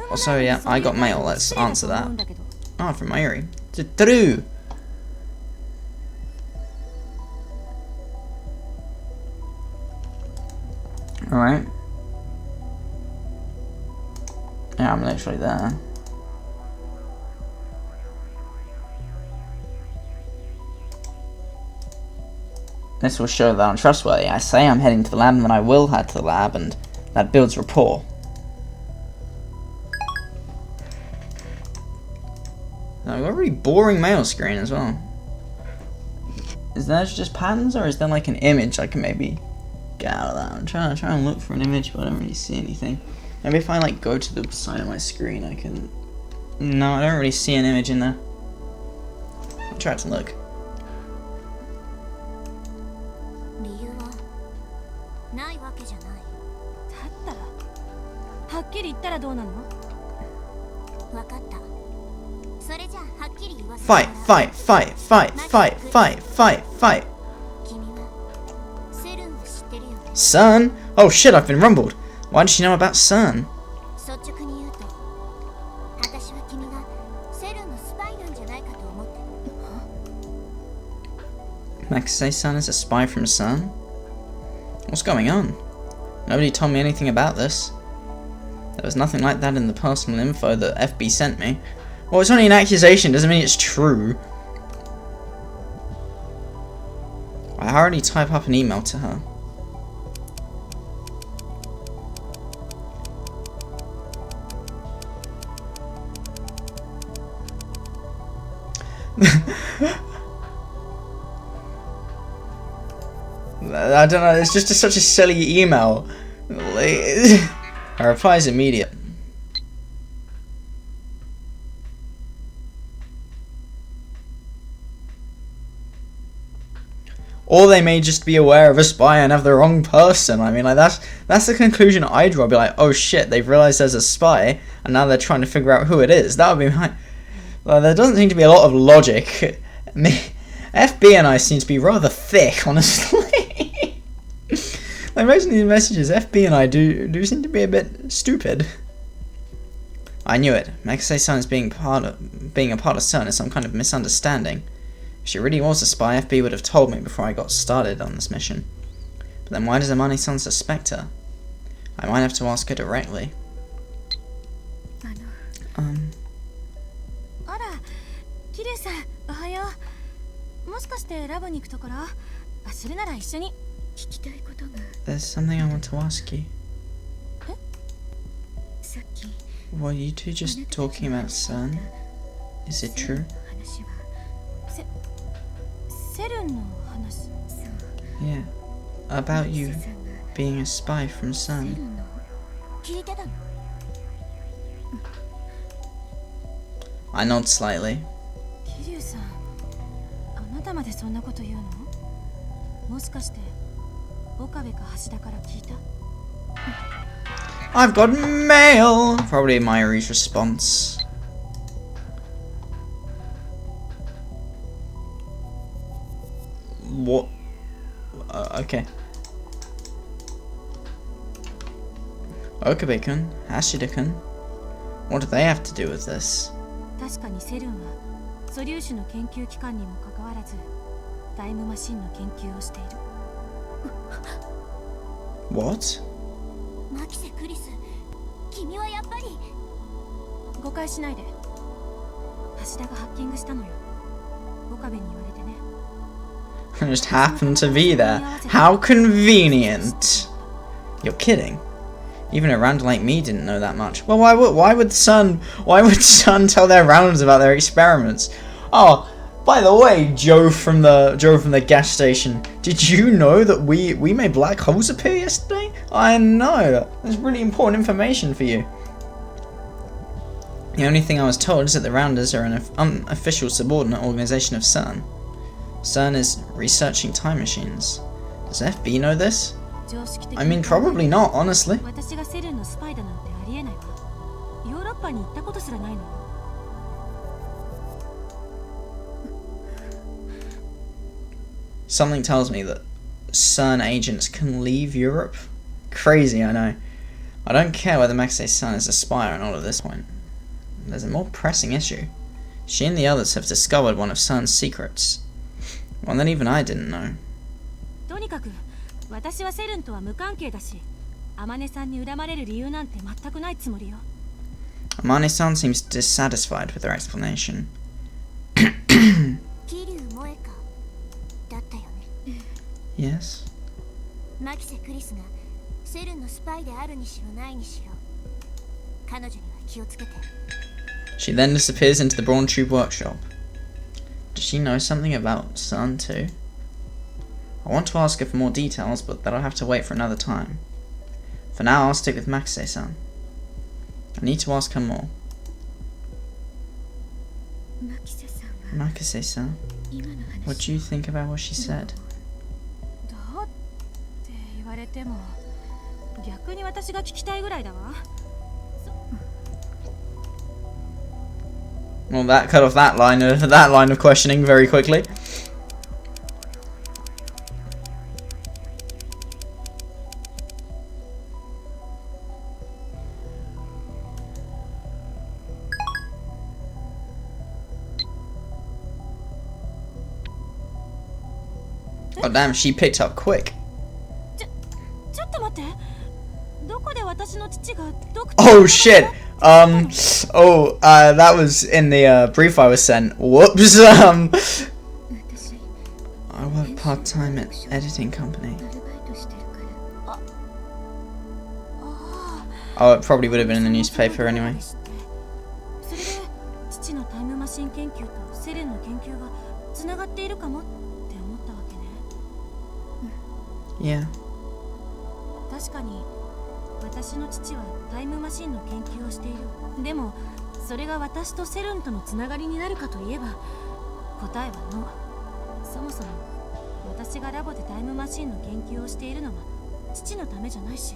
Also, yeah, I got mail, let's answer that. Oh, from Mayuri. True! Alright. Yeah, I'm literally there. This will show that I'm trustworthy. I say I'm heading to the lab, and then I will head to the lab, and that builds rapport. Now, we've got a really boring mail screen as well. Is that just patterns, or is there like an image I can maybe get out of that? I'm trying to look for an image, but I don't really see anything. Maybe if I like go to the side of my screen, I can... No, I don't really see an image in there. I'll try to look. Fight, fight, fight, fight, fight, fight, fight, fight. Sun? Oh shit, I've been rumbled. Why did she know about Sun? Maxey-san is a spy from Sun? What's going on? Nobody told me anything about this. There was nothing like that in the personal info that FB sent me. Well, it's only an accusation, doesn't mean it's true. I already type up an email to her. I don't know, it's just such a silly email. Her reply is immediate. Or they may just be aware of a spy and have the wrong person. I mean, like, that's the conclusion I draw. I'd be like, oh shit, they've realized there's a spy, and now they're trying to figure out who it is. That would be my... Well, there doesn't seem to be a lot of logic. FB and I seem to be rather thick, honestly. Like, most of these messages, FB and I do seem to be a bit stupid. I knew it. Maxey-san is being a part of CERN is some kind of misunderstanding. If she really was a spy, FB would have told me before I got started on this mission. But then why does Amani-san suspect her? I might have to ask her directly. There's something I want to ask you. Were you two just talking about CERN? Is it true? Yeah, about you being a spy from CERN. I nod slightly. I've got mail! Probably Mayuri's response. What? Okay. Okabe-kun, Hashida-kun. What do they have to do with this? What? 誤解しないで。橋田がハッキングしたのよ。岡部に言われてね。 I just happened to be there. How convenient. You're kidding. Even a rounder like me didn't know that much. Well, why would Sun tell their rounders about their experiments? Oh, by the way, Joe from the gas station, did you know that we made black holes appear yesterday? I know. That's really important information for you. The only thing I was told is that the rounders are an unofficial subordinate organization of CERN. CERN is researching time machines. Does FB know this? I mean, probably not, honestly. 私がセルンのスパイだなんてありえないわ。ヨーロッパに行ったことすらないの。 Something tells me that CERN agents can leave Europe. Crazy, I know. I don't care whether Maxey-san is a spy or not at this point. There's a more pressing issue. She and the others have discovered one of CERN's secrets. One that even I didn't know. とにかく私はセルンとは無関係だし、天音さんに恨まれる理由なんて全くないつもりよ。 Amane-san seems dissatisfied with her explanation. 桐生萌かだったよね。 Yes? マキセ・クリスがセルンのスパイであるにしろないにしろ、彼女には気をつけて。 She then disappears into the Brawn Tube workshop. Does she know something about CERN too? I want to ask her for more details, but that'll have to wait for another time. For now, I'll stick with Maxey-san. I need to ask her more. マキセさんは Maxey-san, 今の what 話 do you think about what she said? だって言われても逆に私が聞きたいぐらいだわ。 Well, that cut off that line of questioning very quickly. Oh damn, she picked up quick. ちょっと待って。どこで私の父がドク Oh shit. That was in the brief I was sent. Whoops. 私 I work part-time at editing company. アルバイトしてるから。 Oh, it probably would have been in the newspaper anyway. それで父のタイムマシン研究とセレンの研究がつながっているかもって思ったわけね。 Yeah. 確かに私の父はタイムマシンの研究をしている。でもそれが私とセルンとのつながりになるかといえば答えはノー。そもそも私がラボでタイムマシンの研究をしているのは父のためじゃないし、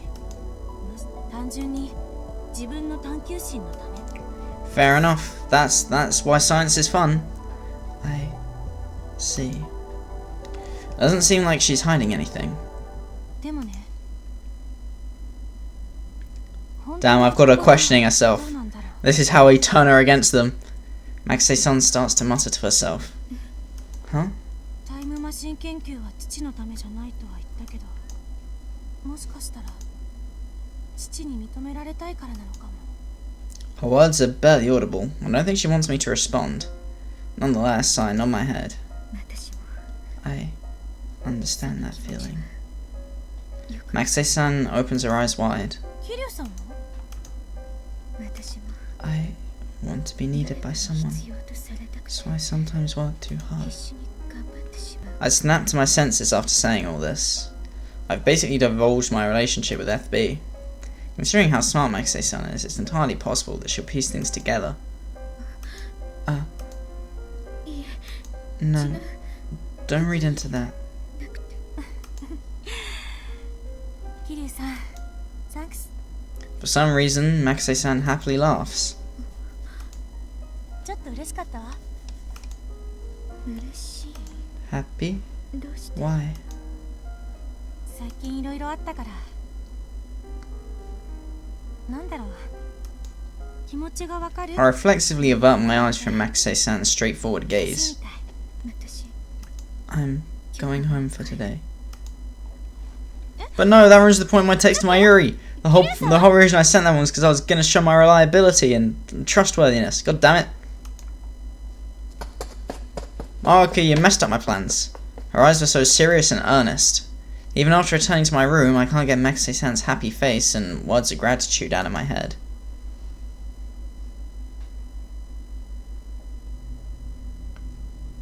単純に自分の探求心のため。 Fair enough. That's why science is fun. I see. Doesn't seem like she's hiding anything. でもね。 Damn, I've got her questioning herself. どうなんだろう。 This is how we turn her against them. Maxey-san starts to mutter to herself. Huh? タイムマシン研究は父のためじゃないとは言ったけど、もしかしたら父に認められたいからなのかも。 Her words are barely audible. I don't think she wants me to respond. Nonetheless, I nod my head. 私も I understand that feeling. Maxey-san opens her eyes wide. 桐生さんも？私も I want to be needed by someone, 必要とされたくて so I sometimes work too hard. 必死に頑張ってしまう。 I snapped to my senses after saying all this. I've basically divulged my relationship with FB. Considering how smart Maxey-san is, it's entirely possible that she'll piece things together. いえ、 No, 違う don't read into that. なくて。桐生さん、サンクス。 For some reason, Maxey-san happily laughs. ちょっと嬉しかったわ。嬉しい。 Happy? どうして Why? 最近いろいろあったから。なんだろう。気持ちがわかる。 I reflexively avert my eyes from Maxey-san's straightforward gaze. 私 I'm going home for today. But no, that ruins the point of my text to my Yuri. The whole reason I sent that one was because I was going to show my reliability and trustworthiness. God damn it. Maruka, you messed up my plans. Her eyes were so serious and earnest. Even after returning to my room, I can't get Maxi-san's happy face and words of gratitude out of my head.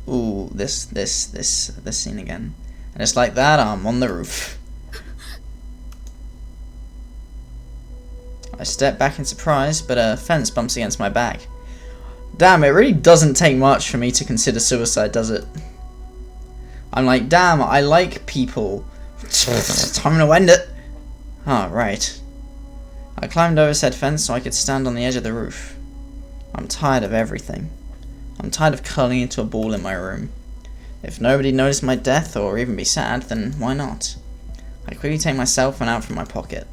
Ooh, this scene again. And just like that, I'm on the roof. I step back in surprise, but a fence bumps against my back. Damn, it really doesn't take much for me to consider suicide, does it? I'm like, damn, I like people. Time to end it. Ah, right. I climbed over said fence so I could stand on the edge of the roof. I'm tired of everything. I'm tired of curling into a ball in my room. If nobody noticed my death or even be sad, then why not? I quickly take my cell phone out from my pocket.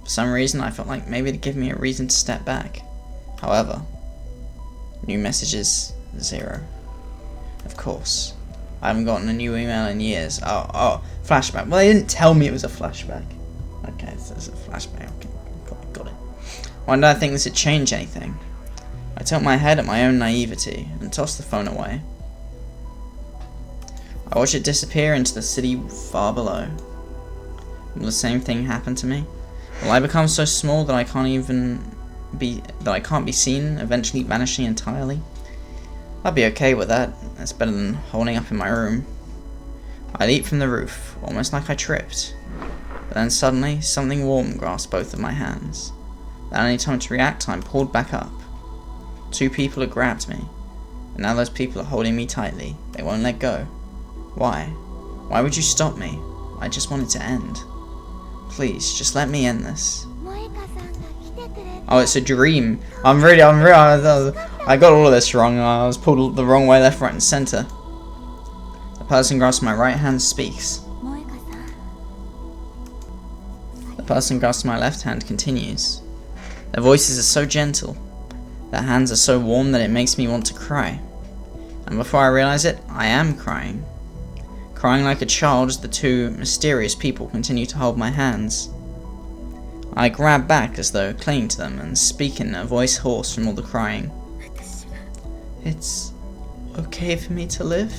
For some reason, I felt like maybe it'd give me a reason to step back. However, new messages, 0. Of course. I haven't gotten a new email in years. Oh, flashback. Well, they didn't tell me it was a flashback. Okay, so it's a flashback. Okay, got it. Why did I think this would change anything? I tilt my head at my own naivety and toss the phone away. I watch it disappear into the city far below. Will the same thing happen to me? Will I become so small that I can't be seen, eventually vanishing entirely? I'd be okay with that. That's better than holding up in my room. I leap from the roof, almost like I tripped. But then suddenly, something warm grasped both of my hands. Without any time to react, I'm pulled back up. 2 people have grabbed me, and now those people are holding me tightly. They won't let go. Why? Why would you stop me? I just want it to end. Please, just let me end this. Oh, it's a dream. I got all of this wrong. I was pulled the wrong way, left, right, and center. The person grasping my right hand speaks. The person grasping my left hand continues. Their voices are so gentle. Their hands are so warm that it makes me want to cry. And before I realize it, I am crying. Crying like a child as the 2 mysterious people continue to hold my hands. I grab back as though clinging to them and speak in a voice hoarse from all the crying. It's okay for me to live.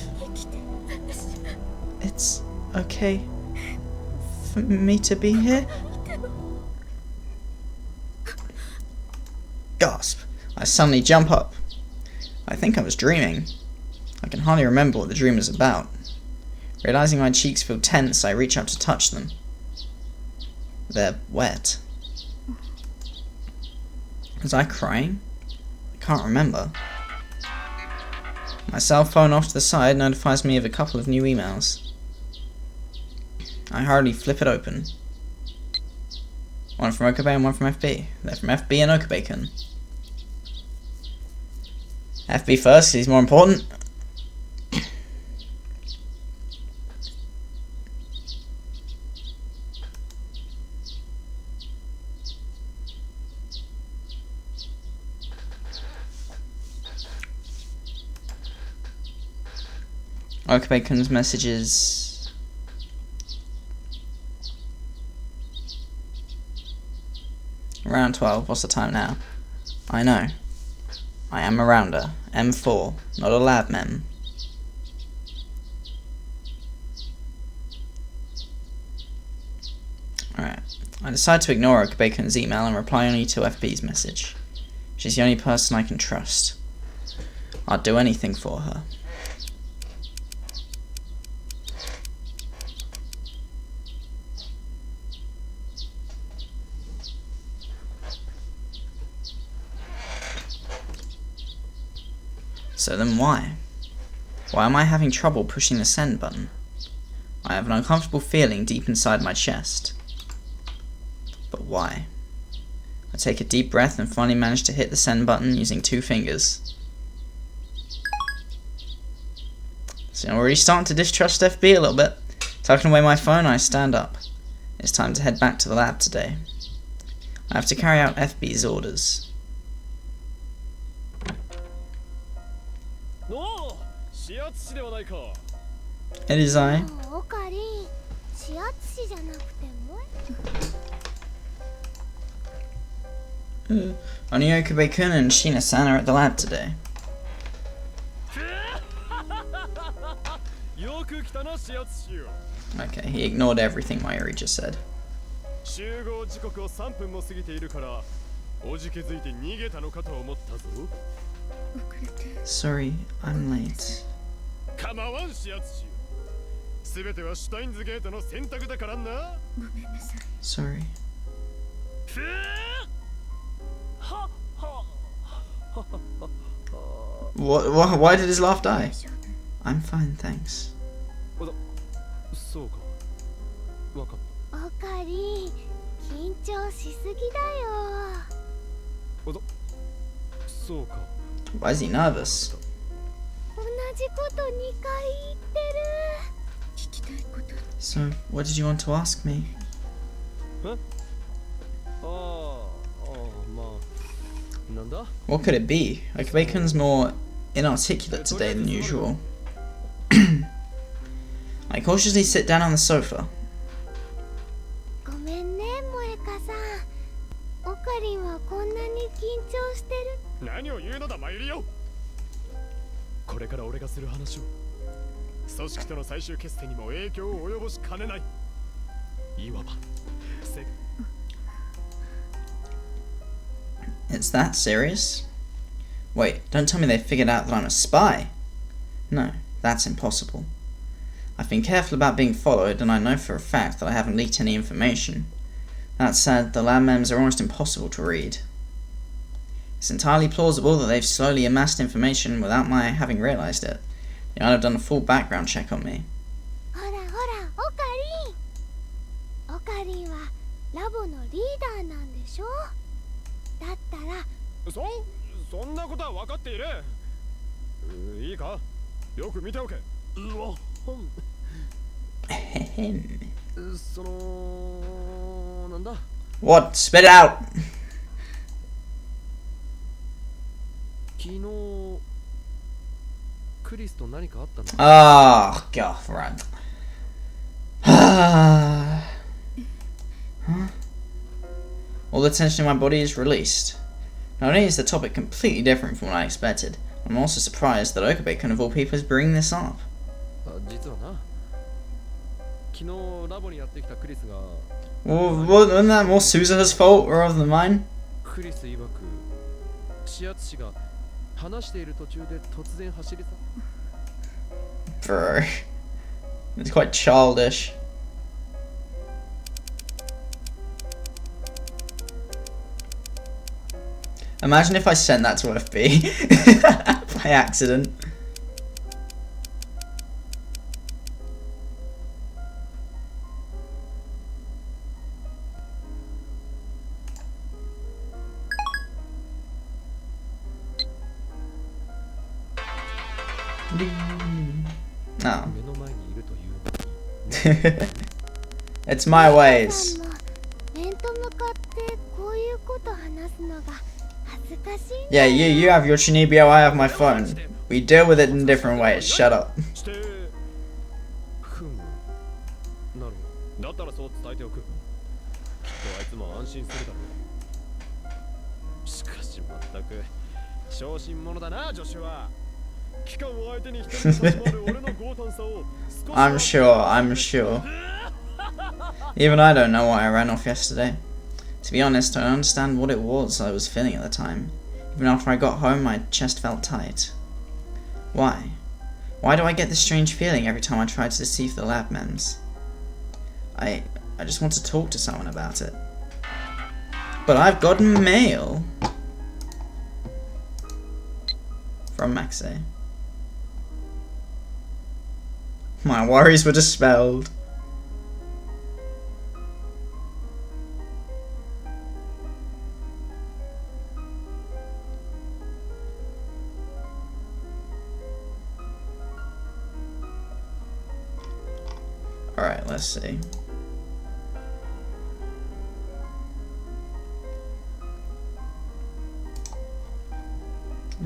It's okay for me to be here. Gasp. I suddenly jump up. I think I was dreaming. I can hardly remember what the dream was about. Realizing my cheeks feel tense, I reach up to touch them. They're wet. Was I crying? I can't remember. My cell phone off to the side notifies me of a couple of new emails. I hurriedly flip it open. One from Okabe and one from FB. They're from FB and Okabe-kun. FB first, he's more important. Okabe-kun's messages. Around 12. What's the time now? I know. I am a rounder. M4, not a lab mem. Alright. I decide to ignore Okabe-kun's email and reply only to FB's message. She's the only person I can trust. I'd do anything for her. So then why? Why am I having trouble pushing the send button? I have an uncomfortable feeling deep inside my chest. But why? I take a deep breath and finally manage to hit the send button using 2 fingers. So I'm already starting to distrust FB a little bit. Tucking away my phone, I stand up. It's time to head back to the lab today. I have to carry out FB's orders. It is I. Only Okabe-kun and Shina-san are at the lab today. く来たな視圧しよ Okay, he ignored everything Mayuri just said. 集合時刻を3分も過ぎているからおじけづいて逃げたのかと思ったぞ Sorry, I'm late. 構わん視圧しよすべてはシュタインズゲートの選択だからな Sorry. ふぅはは Why did his laugh die? I'm fine, thanks. そうかわかっオカリン緊張しすぎだよたそうか Why is he nervous? 同じこと2回言ってる聞きたいこと So, what did you want to ask me? まあなんだ What could it be? Okubakun's more inarticulate today than usual. I cautiously sit down on the sofa. ごめんね萌香さんオカリンはこんなに緊張してる何を言うのだマユリよこれから俺がする話を組織との最終決戦にも影響を及ぼしかねないいわば It's that serious? Wait, don't tell me they figured out that I'm a spy. No, that's impossible. I've been careful about being followed, and I know for a fact that I haven't leaked any information. That said, the lab mems are almost impossible to read. It's entirely plausible that they've slowly amassed information without my having realised it. They might have done a full background check on me. ほらほらオカリンはラボのリーダーなんでしょだったらそんなことは分かっているいいかよく見ておけうわそのなんだ What? Spit it out! 昨日クリスと何かあったの Oh, God, right. Huh? All the tension in my body is released. Not only is the topic completely different from what I expected, I'm also surprised that Okubekun of all people is bringing this up. 実はな昨日ラボにやってきたクリスが Wasn't that more Suzuha's fault rather than mine? クリス曰く視圧師が話している途中で突然走り去 Bro. It's quite childish. Imagine if I sent that to FB by accident. Oh. 目の前にいるというのに It's my ways. 面と向かってこういうこと話すのが恥ずかしい Yeah, you have your Chinibio, I have my phone. We deal with it in different ways. Shut up. してふむなるほどだったらそう伝えておくきっとあいつも安心するだろうしかしまったく小心者だなジョシュは期間を相手に一人で立ち回る俺の強胆さを少し I'm sure. Even I don't know why I ran off yesterday. To be honest, I don't understand what it was I was feeling at the time. Even after I got home, my chest felt tight. Why? Why do I get this strange feeling every time I try to deceive the lab mems? I just want to talk to someone about it. But I've gotten mail from Maxe. My worries were dispelled. Alright, let's see.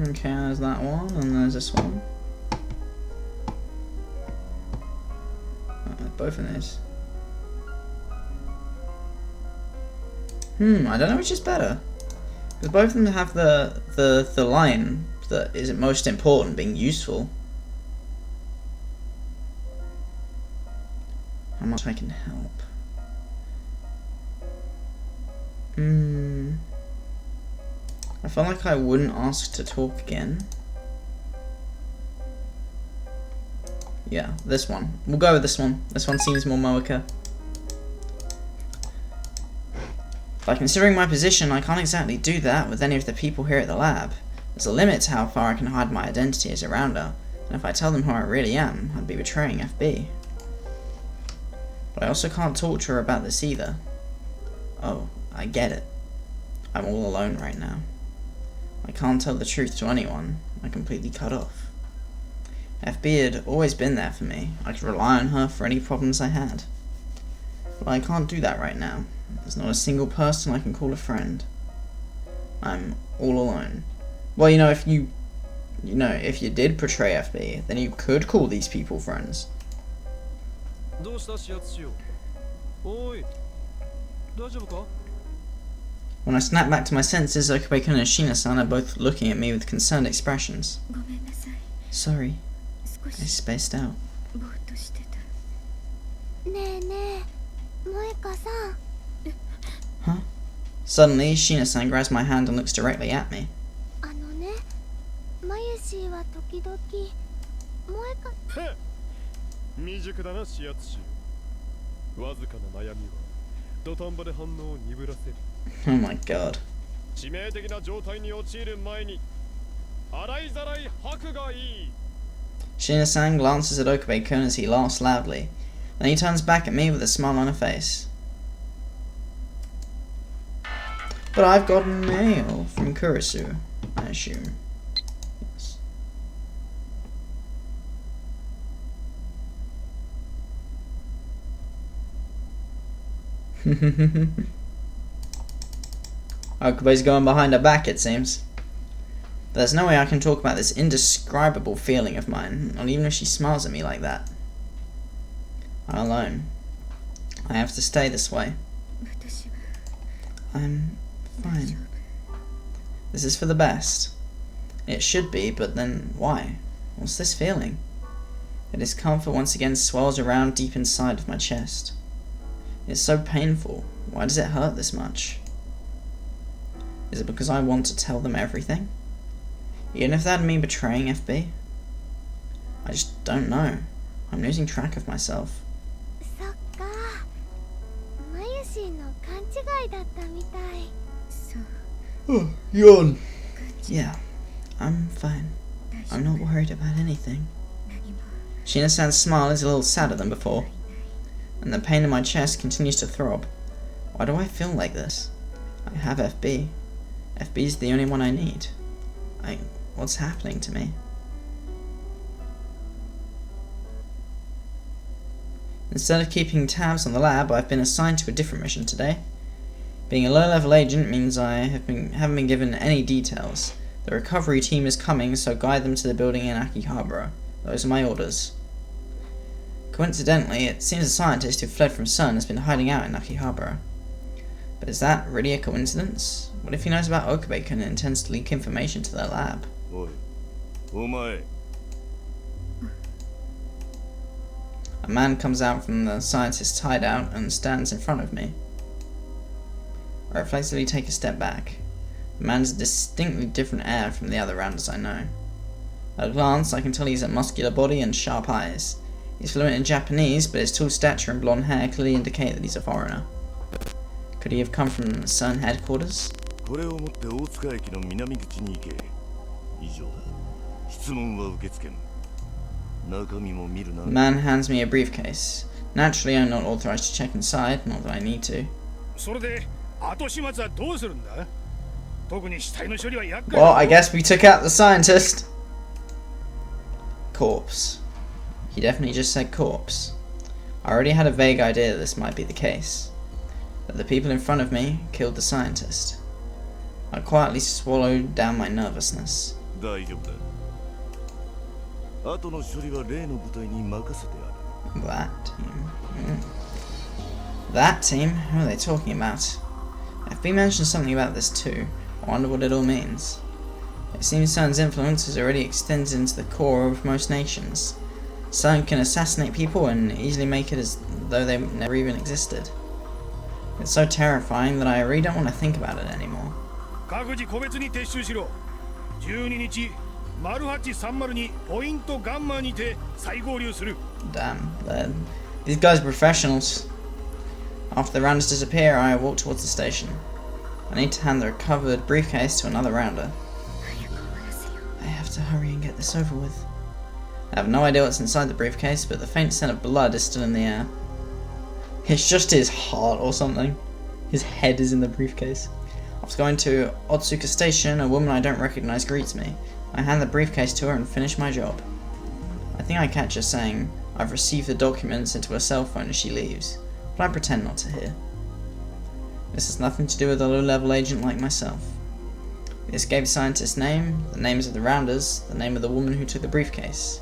Okay, there's that one, and there's this one. Both of these. I don't know which is better. Because both of them have the line that is most important being useful. much I can help. I felt like I wouldn't ask to talk again. Yeah, this one. We'll go with this one. This one seems more Moeka. By considering my position, I can't exactly do that with any of the people here at the lab. There's a limit to how far I can hide my identity as a rounder, and if I tell them who I really am, I'd be betraying FB. But I also can't talk to her about this either. Oh, I get it. I'm all alone right now. I can't tell the truth to anyone. I'm completely cut off. FB had always been there for me. I could rely on her for any problems I had. But I can't do that right now. There's not a single person I can call a friend. I'm all alone. Well, if you did betray FB, then you could call these people friends. When I snap back to my senses, Okubei-kun and Shina-san are both looking at me with concerned expressions. Sorry, I spaced out. Huh? Suddenly, Shina-san grabs my hand and looks directly at me. Oh my god. Shina-san glances at Okubei-kun as he laughs loudly. Then he turns back at me with a smile on her face. But I've got mail from Kurisu, I assume. Yes. Okubei's going behind her back, it seems. There's no way I can talk about this indescribable feeling of mine, not even if she smiles at me like that. I'm alone. I have to stay this way. I'm fine. This is for the best. It should be, but then why? What's this feeling? A discomfort once again swells around deep inside of my chest. It's so painful. Why does it hurt this much? Is it because I want to tell them everything? Even if that had me betraying FB? I just don't know. I'm losing track of myself. Oh, yawn. Yeah, I'm fine. I'm not worried about anything. Shina-san's smile is a little sadder than before, and the pain in my chest continues to throb. Why do I feel like this? I have FB. FB's the only one I need. What's happening to me? Instead of keeping tabs on the lab, I've been assigned to a different mission today. Being a low-level agent means I haven't been given any details. The recovery team is coming, so guide them to the building in Akihabara. Those are my orders. Coincidentally, it seems a scientist who fled from CERN has been hiding out in Akihabara. But is that really a coincidence? What if he knows about Okubei-kun and intends to leak information to their lab? A man comes out from the scientist's hideout and stands in front of me. I reflexively take a step back. The man has a distinctly different air from the other rounders I know. At a glance, I can tell he's a muscular body and sharp eyes. He's fluent in Japanese, but his tall stature and blonde hair clearly indicate that he's a foreigner. Could he have come from CERN headquarters? The man hands me a briefcase. Naturally, I'm not authorized to check inside, not that I need to. Well, I guess we took out the scientist. Corpse. He definitely just said corpse. I already had a vague idea this might be the case. That the people in front of me killed the scientist. I quietly swallowed down my nervousness. That team. That team? Who are they talking about? FB mentioned something about this too. I wonder what it all means. It seems CERN's influence has already extended into the core of most nations. Someone can assassinate people and easily make it as though they never even existed. It's so terrifying that I really don't want to think about it anymore. 各自個別に撤収しろ。12日、0830ポイントガンマにて再合流する。 Damn, these guys are professionals. After the rounders disappear, I walk towards the station. I need to hand the recovered briefcase to another rounder. I have to hurry and get this over with. I have no idea what's inside the briefcase, but the faint scent of blood is still in the air. It's just his heart or something. His head is in the briefcase. After going to Otsuka Station, a woman I don't recognize greets me. I hand the briefcase to her and finish my job. I think I catch her saying, "I've received the documents," into her cell phone as she leaves, but I pretend not to hear. This has nothing to do with a low-level agent like myself. The escaped scientist's name, the names of the rounders, the name of the woman who took the briefcase.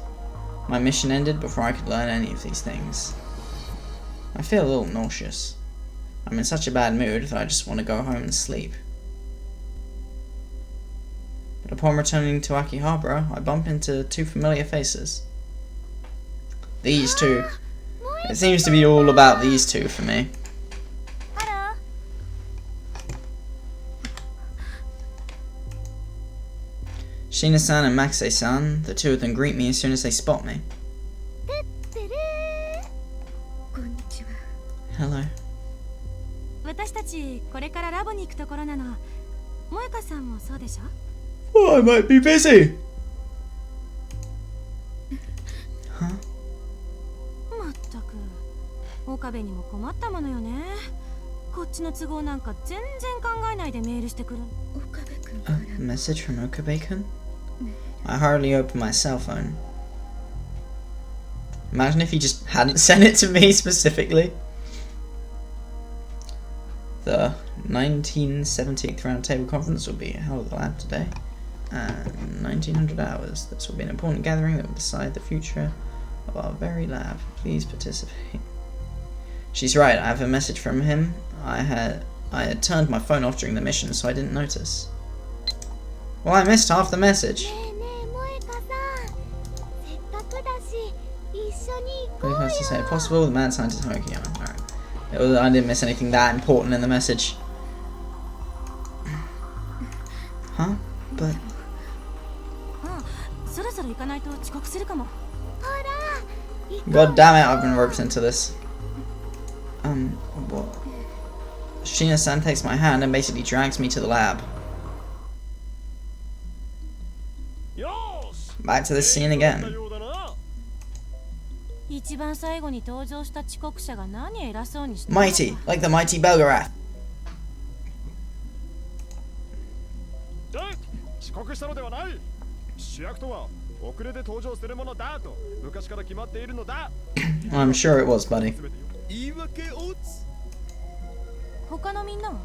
My mission ended before I could learn any of these things. I feel a little nauseous. I'm in such a bad mood that I just want to go home and sleep. But upon returning to Akihabara, I bump into two familiar faces. These two. It seems to be all about these two for me. Hello. Shina-san and Maxey-san, the two of them greet me as soon as they spot me. Hello. 私たちこれからラボに行くところなの。萌香さんもそうでしょ？ Oh, I might be busy. Huh? まったく岡部にも困ったものよね。こっちの都合なんか全然考えないでメールしてくる。 A message from Okabe-kun? I hardly open my cell phone. Imagine if he just hadn't sent it to me specifically. The 1978th Round Table Conference will be held at the lab today at 1900 hours. This will be an important gathering that will decide the future of our very lab. Please participate. She's right, I have a message from him. I had turned my phone off during the mission, so I didn't notice. Well, I missed half the message. Very close to say it possible, the mad scientist Hokiyama. Alright. I didn't miss anything that important in the message. Huh? But... God damn it, I've been roped into this. What? Shina-san takes my hand and basically drags me to the lab. Back to this scene again. Mighty, like the mighty Belgarath. 遅刻したのではない。主役とは遅れて登場するものだと昔から決まっているのだ。I'm sure it was, buddy. 言い訳をつ。他のみんなは？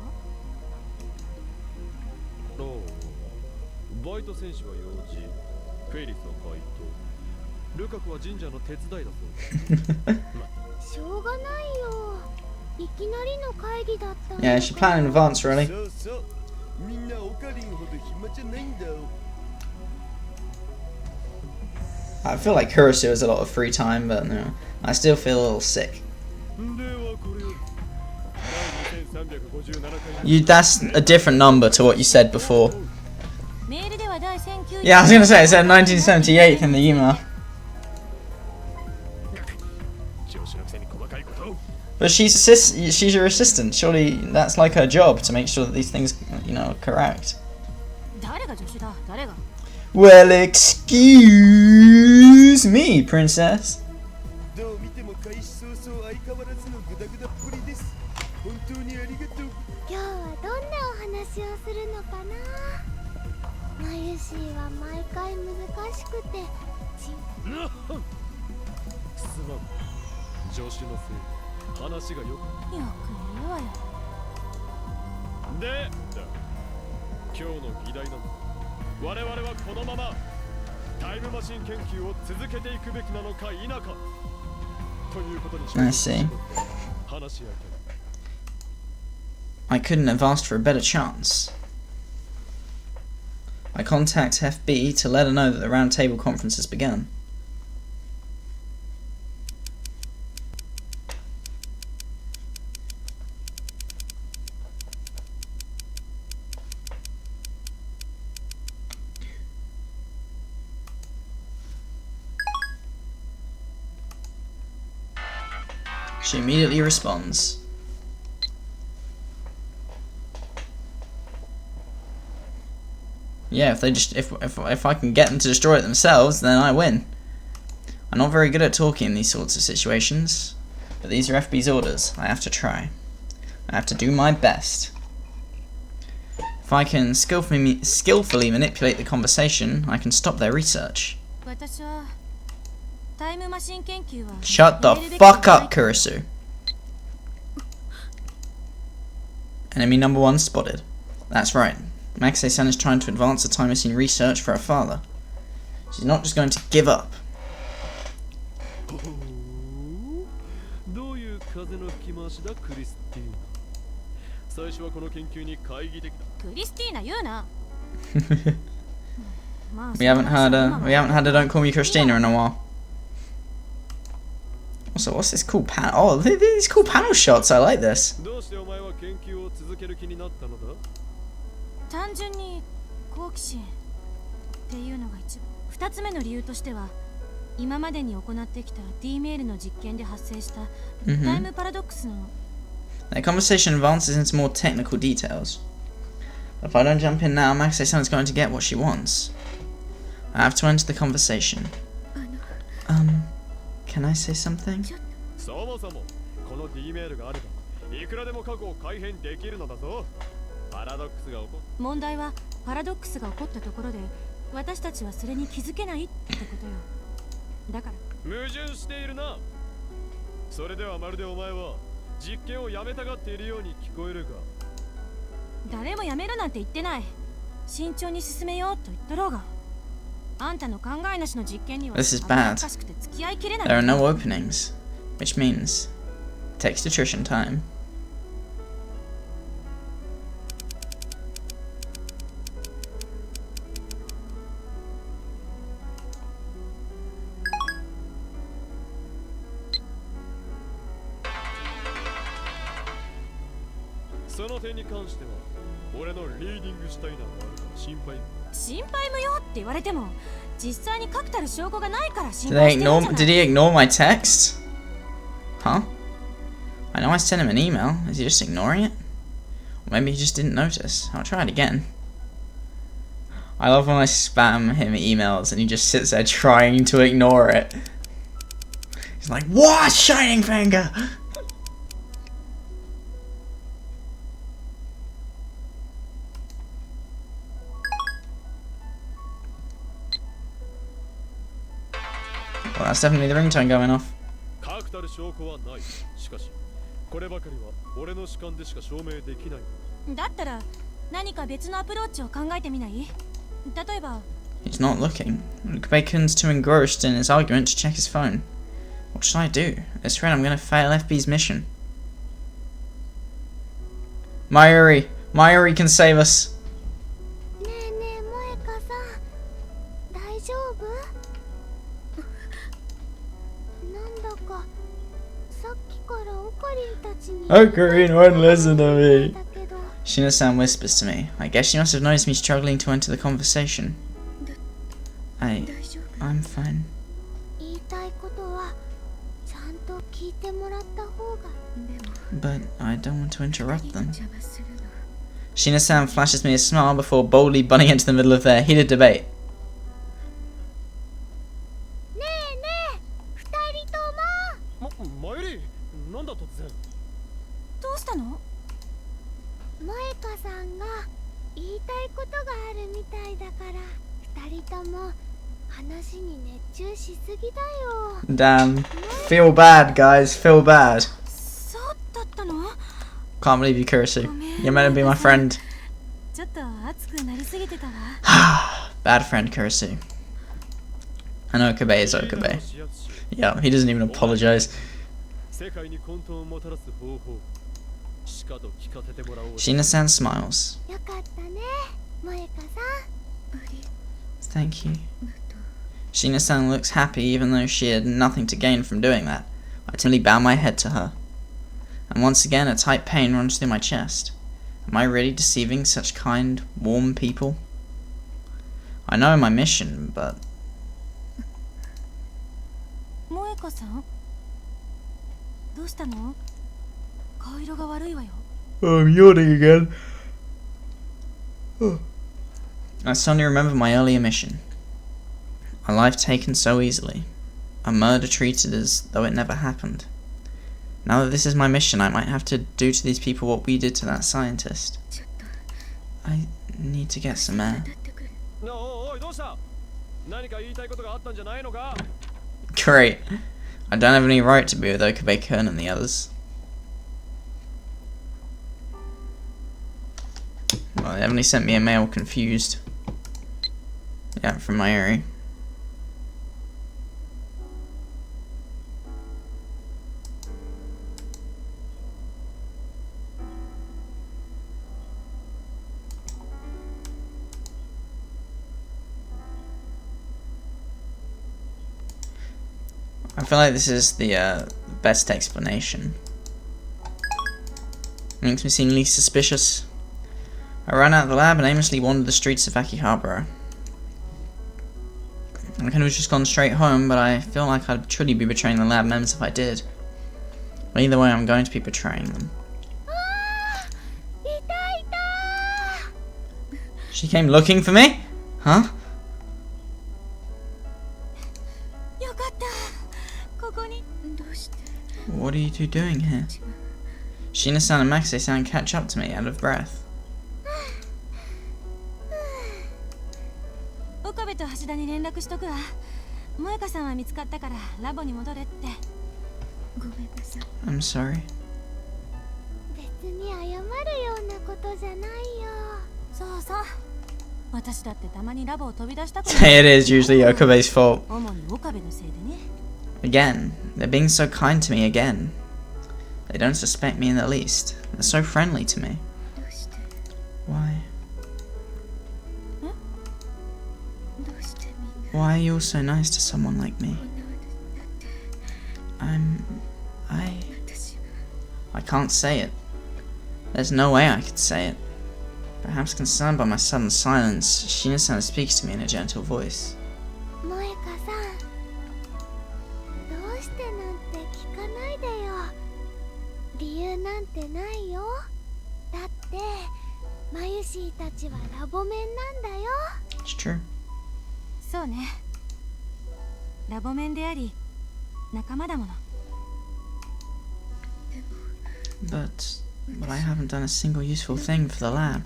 バイト選手は用事、フェリスはバイト、ルカクは神社の手伝いだそう。しょうがないよ。いきなりの会議だった。Yeah, she planned in advance, really. そうそう。みんなオカリンほど暇じゃないんだ。 I feel like Kurosu has a lot of free time, but no, I still feel a little sick. That's a different number to what you said before. Yeah, I was gonna say, it said 1978 in the email. But she's your assistant, surely that's like her job to make sure that these things, you know, are correct. Well, excuse me, princess. I see. I couldn't have asked for a better chance. I contact FB to let her know that the round table conference has begun. She immediately responds. Yeah, if I can get them to destroy it themselves, then I win. I'm not very good at talking in these sorts of situations, but these are FB's orders. I have to try. I have to do my best. If I can skillfully manipulate the conversation, I can stop their research. Shut the fuck up, Kurisu. Enemy number 1 spotted. That's right. Maxei-san is trying to advance the time machine research for her father. She's not just going to give up. どういう風の吹き回しだクリスティーナ。最初はこの研究に懐疑的だ。クリスティーナ言うな。We haven't had a Don't Call Me Christina in a while. Also, what's this cool panel? Oh, these cool panel shots. I like this. どうしてお前は研究を続ける気になったのだ？単純に好奇心っていうのが一番。2つ目の理由としては、今までに行ってきた D メールの実験で発生したタイムパラドックスの。The conversation advances into more technical details. If I don't jump in now, Maxei-san is going to get what she wants. I have to enter the conversation. Can I say something? そもそもこの D メールがあればいくらでも過去を改変できるのだぞ。パラドックスが起こる。問題はパラドックスが起こったところで私たちはそれに気づけないってことよ。だから矛盾しているな。それではまるでお前は実験をやめたがっているように聞こえるが。誰もやめるなんて言ってない。慎重に進めようと言ったろうが。あんたの考えなしの実験には This is bad. しくて付き合いきれない。 There are no openings, which means text attrition time. Did he ignore my text? Huh? I know I sent him an email. Is he just ignoring it? Or maybe he just didn't notice. I'll try it again. I love when I spam him emails and he just sits there trying to ignore it. He's like, what? Shining finger! Well, that's definitely the ringtone going off. 確たる証拠はない。しかし、こればかりは俺の主観でしか証明できない。だったら何か別のアプローチを考えてみない？例えば。He's not looking. Bacon's too engrossed in his argument to check his phone. What should I do? At this rate, I'm going to fail FB's mission. Mayuri can save us. ねえねえ、萌香さん、大丈夫？なんだかさっきからオカリンたちに。Ocarina won't listen to me. Shina-san whispers to me. I guess she must have noticed me struggling to enter the conversation. I'm fine. 言いたいことはちゃんと聞いてもらった方が。But I don't want to interrupt them. Shina-san flashes me a smile before boldly butting into the middle of their heated debate. ねえねえ、二人とも。マユリ、なんだ突然。どうしたの？萌香さんが言いたいことがあるみたいだから、二人とも話に熱中しすぎだよ。Damn. Feel bad, guys. Feel bad. そうだったの？ Can't believe you, Kurisu. You're meant to be my friend. ちょっと熱くなりすぎてたわ。Bad friend, Kurisu. And Okabe is Okabe. Yeah, he doesn't even apologize. Shina-san smiles. よかったね、萌香さん。Thank you. Shina-san looks happy even though she had nothing to gain from doing that. I timidly bow my head to her. And once again a tight pain runs through my chest. Am I really deceiving such kind, warm people? I know my mission, but... 萌香さん？どうしたの？顔色が悪いわよ。 Oh, I'm yawning again. I suddenly remember my earlier mission. A life taken so easily. A murder treated as though it never happened. Now that this is my mission, I might have to do to these people what we did to that scientist. I need to get some air. なおおいどうした？何か言いたいことがあったんじゃないのか？ Great. I don't have any right to be with Okabe-kun and the others. Well, they definitely sent me a mail confused. Yeah, from Mayuri. I feel like this is the best explanation. It makes me seem least suspicious. I ran out of the lab and aimlessly wandered the streets of Akihabara. I could have just gone straight home, but I feel like I'd truly be betraying the lab members if I did. But either way, I'm going to be betraying them. She came looking for me? Huh? よかった。ここに。どうして？ What are you two doing here? Shina-san and Makise-san catch up to me, out of breath. 岡部と橋田に連絡しとくわ。萌香さんは見つかったからラボに戻れって。ごめんなさい。I'm sorry. 別に謝るようなことじゃないよ。そうそう。私だってたまにラボを飛び出したく It is usually Okabe's fault. 主に岡部のせいでね。Again, they're being so kind to me again. They don't suspect me in the least. They're so friendly to me. どうして？ Why? どうしてみんな Why are you all so nice to someone like me? こんな私だって。 私は I can't say it. There's no way I could say it. Perhaps concerned by my sudden silence, Shina-san speaks to me in a gentle voice. 萌香さん、どうしてなんて聞かないでよ。理由なんてないよ。だってマユシーたちはラボメンなんだよ。 It's true. そうね。ラボメンであり仲間だもの。 But I haven't done a single useful thing for the lab.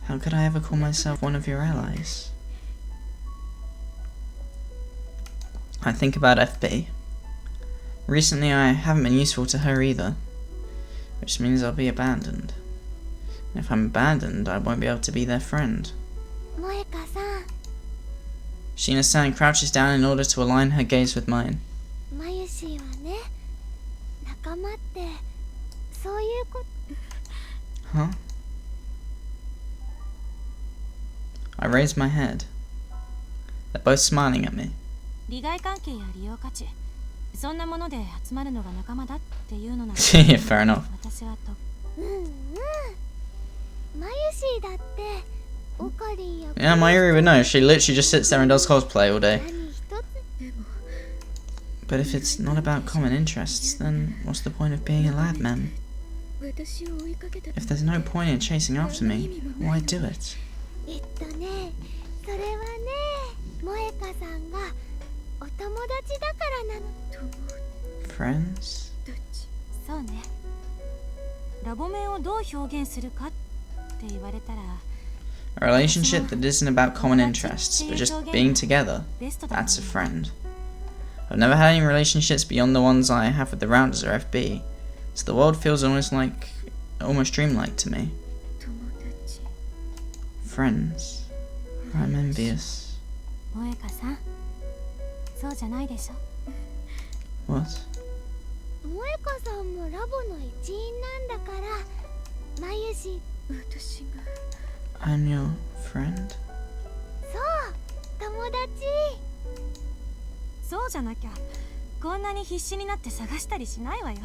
How could I ever call myself one of your allies? I think about FB. Recently I haven't been useful to her either, which means I'll be abandoned. And if I'm abandoned, I won't be able to be their friend. 萌香さん、 Shina-san crouches down in order to align her gaze with mine. マユシーはね、仲間ってそういうこと。 Huh? I raise my head. They're both smiling at me. 利害関係や利用価値、そんなもので集まるのが仲間だっていうのなら Yeah, fair enough. 私はと。マユシーだってオカリンや Yeah, Mayuri would know. She literally just sits there and does cosplay all day. 何一つ。 But if it's not about common interests, then what's the point of being a lab man? If there's no point in chasing after me, why do it? それはね、萌香さんがお友達だからなの。 Friends? そうね。ラボメンをどう表現するかって言われたら、 A relationship that isn't about common interests, but just being together, ベストだと that's a 思う。 friend. I've never had any relationships beyond the ones I have with the Rounders or FB, so the world feels almost dreamlike to me. 友達。 Friends. I'm envious. 萌香さん、そうじゃないでしょ。 What? 萌香さんもラボの一員なんだから、マユシ。私が。 I'm your friend? そう、友達。そうじゃなきゃこんなに必死になって探したりしないわよ。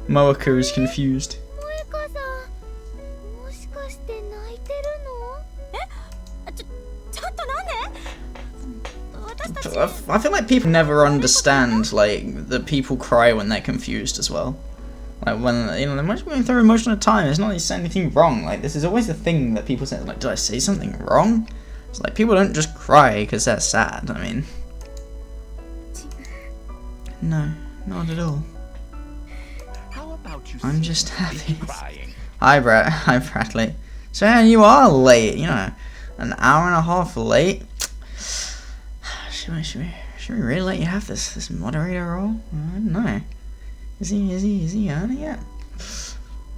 Moaku is confused. 萌香さん、もしかして泣いてるの？ちょっとなんで？私たち。I feel like people never understand, like, that people cry when they're confused as well. Like, when, you know, they're going through emotional time, it's not like you say anything wrong. Like, this is always the thing that people say, like, did I say something wrong? It's like, people don't just cry because they're sad, I mean. No, not at all. I'm just happy. Hi, Hi, Bradley. So, yeah, you are late, you know. An hour and a half late. Should we really let you have this moderator role? I don't know. Is he earning it?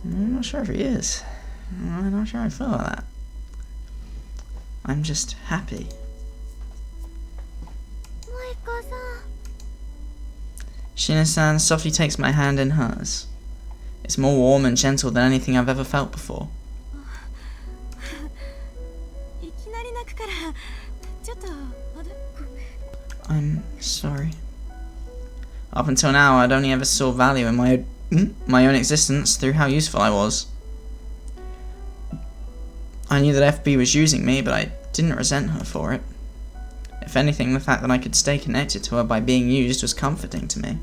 I'm not sure if he is. I'm not sure how I feel about that. I'm just happy. Shina-san softly takes my hand in hers. It's more warm and gentle than anything I've ever felt before. I'm sorry. Up until now, I'd only ever saw value in my own existence through how useful I was. I knew that FB was using me, but I didn't resent her for it. If anything, the fact that I could stay connected to her by being used was comforting to me.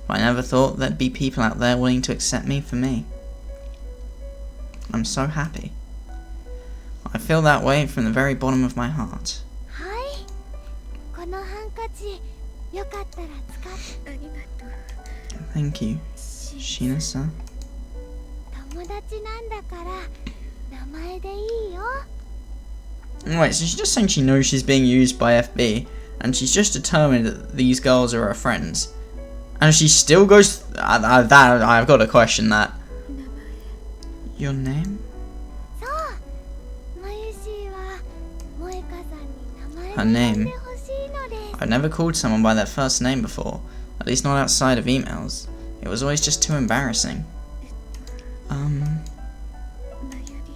But I never thought there'd be people out there willing to accept me for me. I'm so happy. I feel that way from the very bottom of my heart. Thank you, Shina-san. Wait, so she's just saying she knows she's being used by FB, and she's just determined that these girls are her friends. And she still goes... I've got to question that. Your name? Her name. I've never called someone by their first name before, at least not outside of emails. It was always just too embarrassing.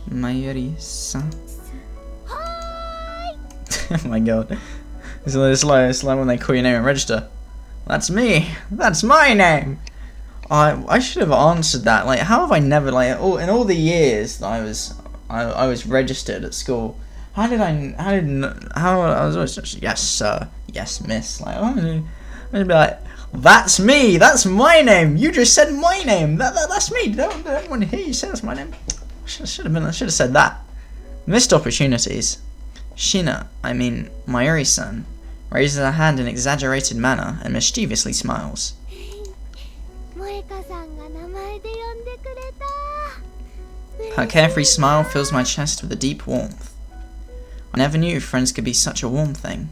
Mayuri-san. Oh my god. It's like when they call your name and register. That's me. That's my name. I should have answered that. Like, how have I never, like, in all the years that I was registered at school, how I was always just, yes sir, yes miss. Like, I'd be like, that's me. That's my name. You just said my name. That's me. Don't want to hear you say that's my name. I should have said that. Missed opportunities. Shina, Mayuri-san, raises her hand in an exaggerated manner and mischievously smiles. Her carefree smile fills my chest with a deep warmth. I never knew friends could be such a warm thing.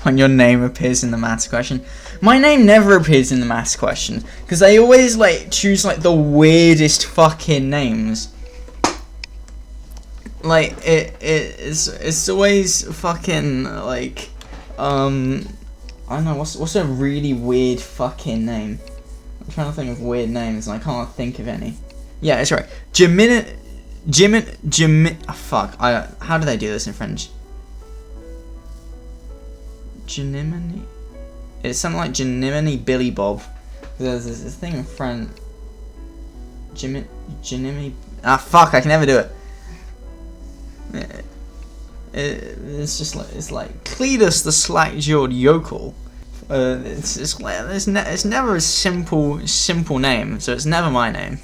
When your name appears in the maths question. My name never appears in the maths question, because they always like choose like the weirdest fucking names. Like it's always fucking like I don't know, what's a really weird fucking name? I'm trying to think of weird names and I can't think of any. Yeah, it's right. How do they do this in French? Jiminy? It's something like Jiminy Billy Bob. There's this thing in French. Jiminy. Ah, fuck! I can never do it. It's just like Cletus the slack-jawed yokel. It's never a simple name, so it's never my name.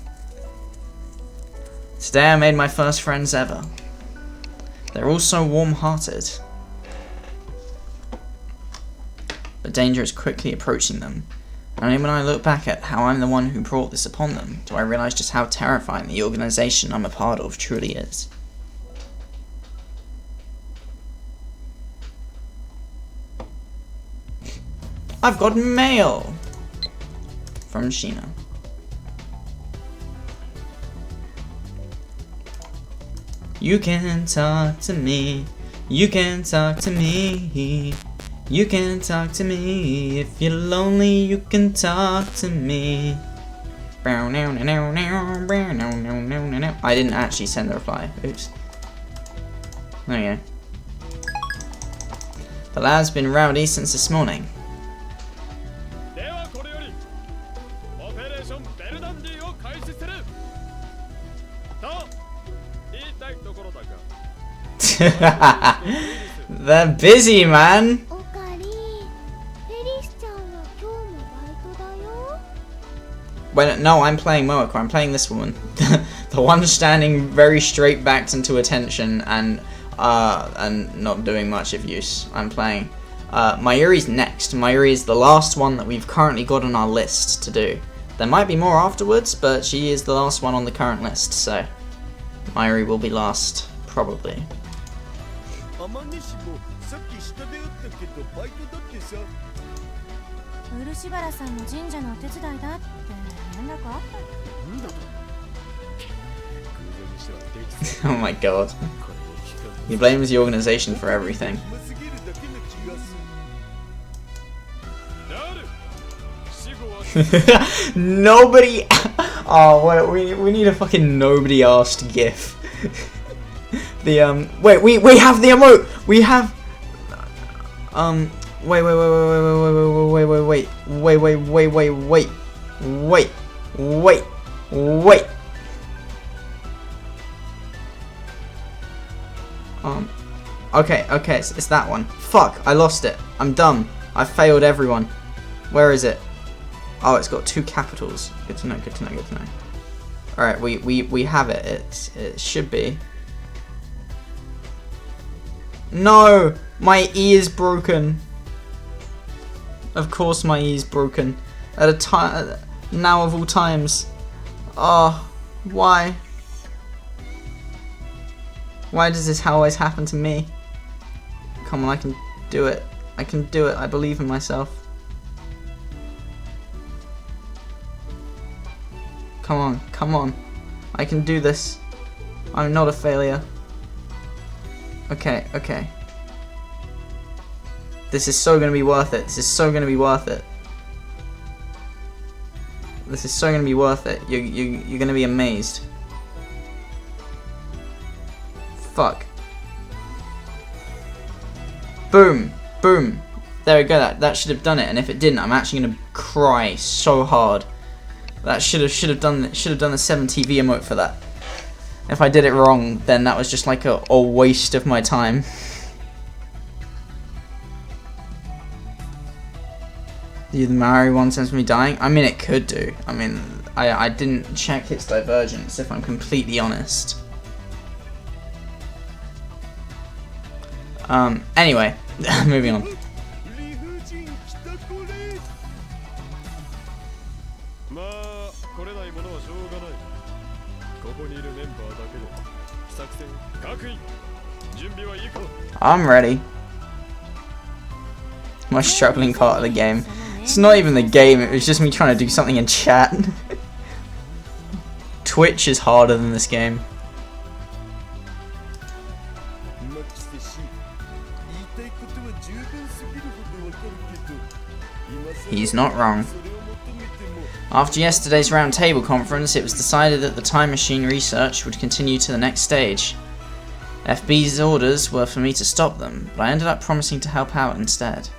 Today I made my first friends ever. They're all so warm-hearted. But danger is quickly approaching them. Only when I look back at how I'm the one who brought this upon them, do I realise just how terrifying the organisation I'm a part of truly is. I've got mail! From Shina. You can talk to me. You can talk to me. You can talk to me. If you're lonely, you can talk to me. I didn't actually send the reply. Oops. There you go. The lad's been rowdy since this morning. They're busy, man. おかり、フェリスちゃんは今日もバイトだよ。 When no, I'm playing Moako. I'm playing this woman, the one standing very straight backed into attention and not doing much of use. I'm playing. Mayuri's next. Mayuri is the last one that we've currently got on our list to do. There might be more afterwards, but she is the last one on the current list, so Mayuri will be last, probably. 天音氏もさっき下で会ったけどバイトだってさ。漆原さんの神社のお手伝いだって連絡あった。なんだと。偶然にしてはできそう。 Oh my god. He blames the organization for everything. 暇すぎるだけな気がする。なる。死後は Nobody. Oh, wait, we need a fucking nobody asked GIF. The wait, we have the emote. We have wait. Okay, it's that one. Fuck, I lost it. I'm dumb. I failed everyone. Where is it? Oh, it's got 2 capitals. Good to know. All right, we have it. It should be. No, my E is broken. Of course, my E is broken. At a time now of all times. Oh, why? Why does this always happen to me? Come on, I can do it. I can do it. I believe in myself. Come on. I can do this. I'm not a failure. Okay. This is so gonna be worth it. This is so gonna be worth it. You're gonna be amazed. Fuck. Boom. There we go. That should have done it. And if it didn't, I'm actually gonna cry so hard. That should have done the 7TV emote for that. If I did it wrong, then that was just like a waste of my time. The Maori one sends me dying. I mean, it could do. I mean, I didn't check its divergence, if I'm completely honest. Anyway, moving on. まあ来れないものはしょうがない。ここにいるメンバーだけで作戦各員準備はいいか。 I'm ready. Most struggling part of the game. It's not even the game, it was just me trying to do something in chat. Twitch is harder than this game. He's not wrong. After yesterday's roundtable conference, it was decided that the time machine research would continue to the next stage. FB's orders were for me to stop them, but I ended up promising to help out instead.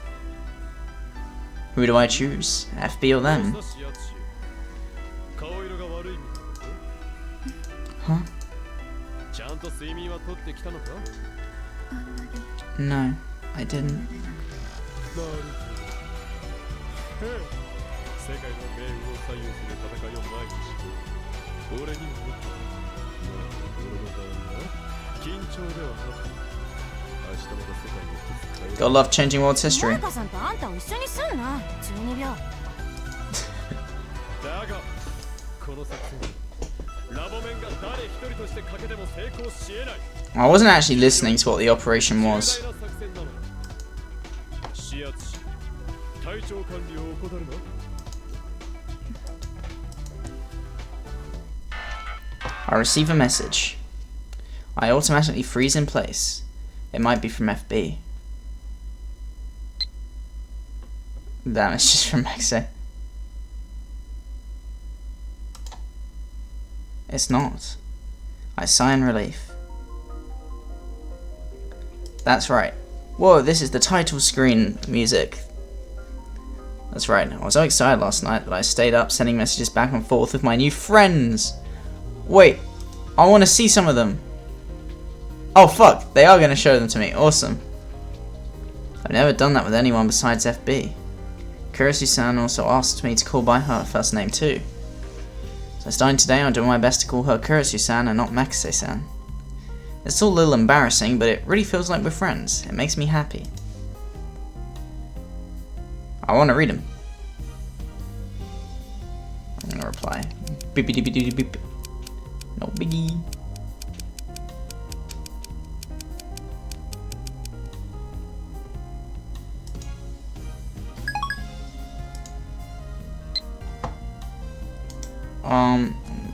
Who do I choose? FB or them? Huh? No, I didn't. Gotta love changing world's history. I wasn't actually listening to what the operation was. I receive a message. I automatically freeze in place. It might be from FB. Damn, it's just from Mexe. It's not. I sigh in relief. That's right. Whoa, this is the title screen music. That's right. I was so excited last night that I stayed up sending messages back and forth with my new friends. Wait, I want to see some of them. Oh fuck, they are going to show them to me. Awesome. I've never done that with anyone besides FB. Kurisu-san also asked me to call by her first name too. So starting today, I'll do my best to call her Kurisu-san and not Makase-san. It's all a little embarrassing, but it really feels like we're friends. It makes me happy. I want to read them. I'm going to reply. Beep beep beep beep beep. No biggie.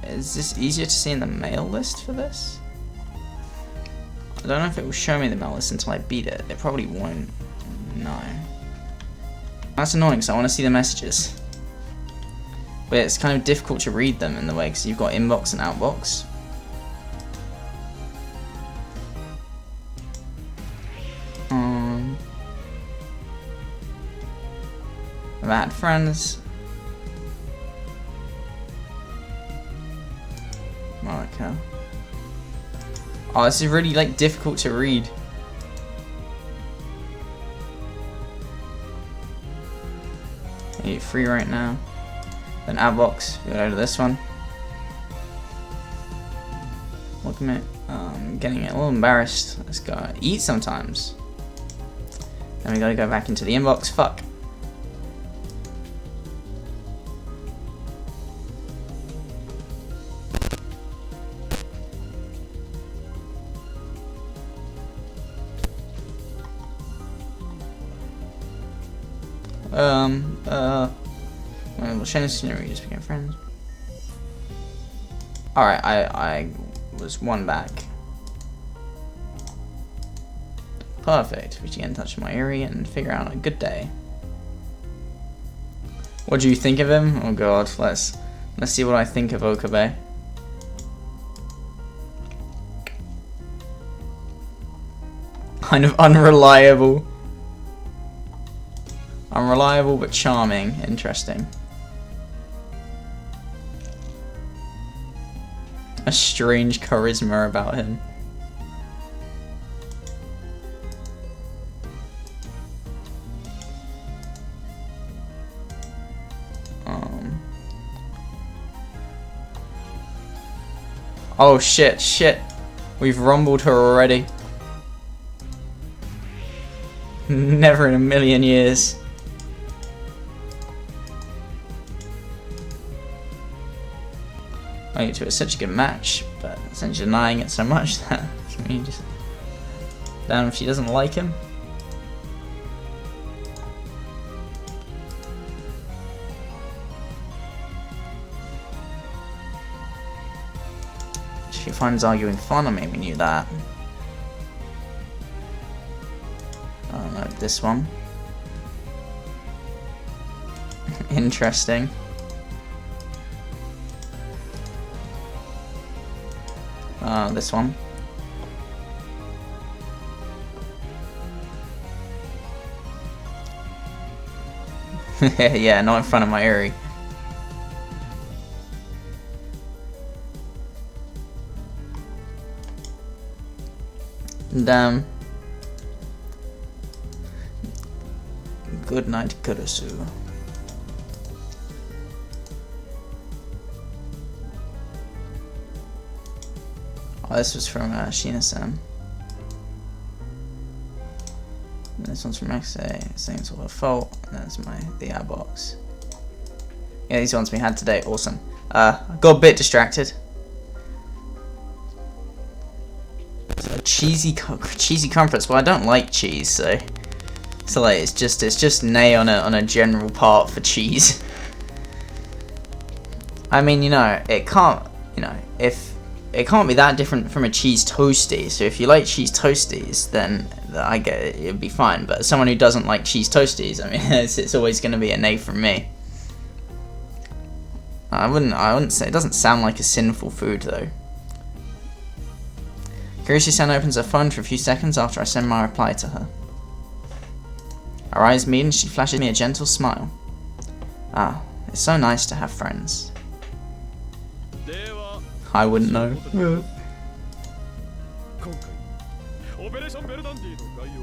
Is this easier to see in the mail list for this? I don't know if it will show me the mail list until I beat it. It probably won't. No. That's annoying because I want to see the messages. But it's kind of difficult to read them in the way because you've got inbox and outbox. I've had friends. Okay. Oh, this is really like difficult to read. I need it free right now. Then outbox, we go to this one. Look at it. I'm getting a little embarrassed. Let's go eat sometimes. Then we gotta go back into the inbox. Fuck. Well, Shannon Scenery just became friends. Alright, I was one back. Perfect. We should get in touch with my Eri and figure out a good day. What do you think of him? Oh god, let's see what I think of Okabe. Kind of unreliable. Unreliable but charming. Interesting. A strange charisma about him. Oh shit. We've rumbled her already. Never in a million years. You two are such a good match, but essentially denying it so much that I mean, just damn if she doesn't like him. She finds arguing fun. I mean, we knew that. I don't know this one. Interesting. This one. Yeah, not in front of my Eri. Damn. Good night, Kurisu. Oh, this was from Shina-san. This one's from Makase, saying it's all her fault. And that's the outbox. Yeah, these ones we had today, awesome. Got a bit distracted. So cheesy comforts. Well, I don't like cheese, so like it's just nay on a general part for cheese. I mean, it can't, if it can't be that different from a cheese toasty. So if you like cheese toasties, then I get it, it'd be fine. But as someone who doesn't like cheese toasties, I mean, it's always going to be a nay from me. I wouldn't say it doesn't sound like a sinful food though. Kurisu-san opens her phone for a few seconds after I send my reply to her. Our eyes meet and she flashes me a gentle smile. Ah, it's so nice to have friends. I wouldn't know. オペレーションベルダンディの概要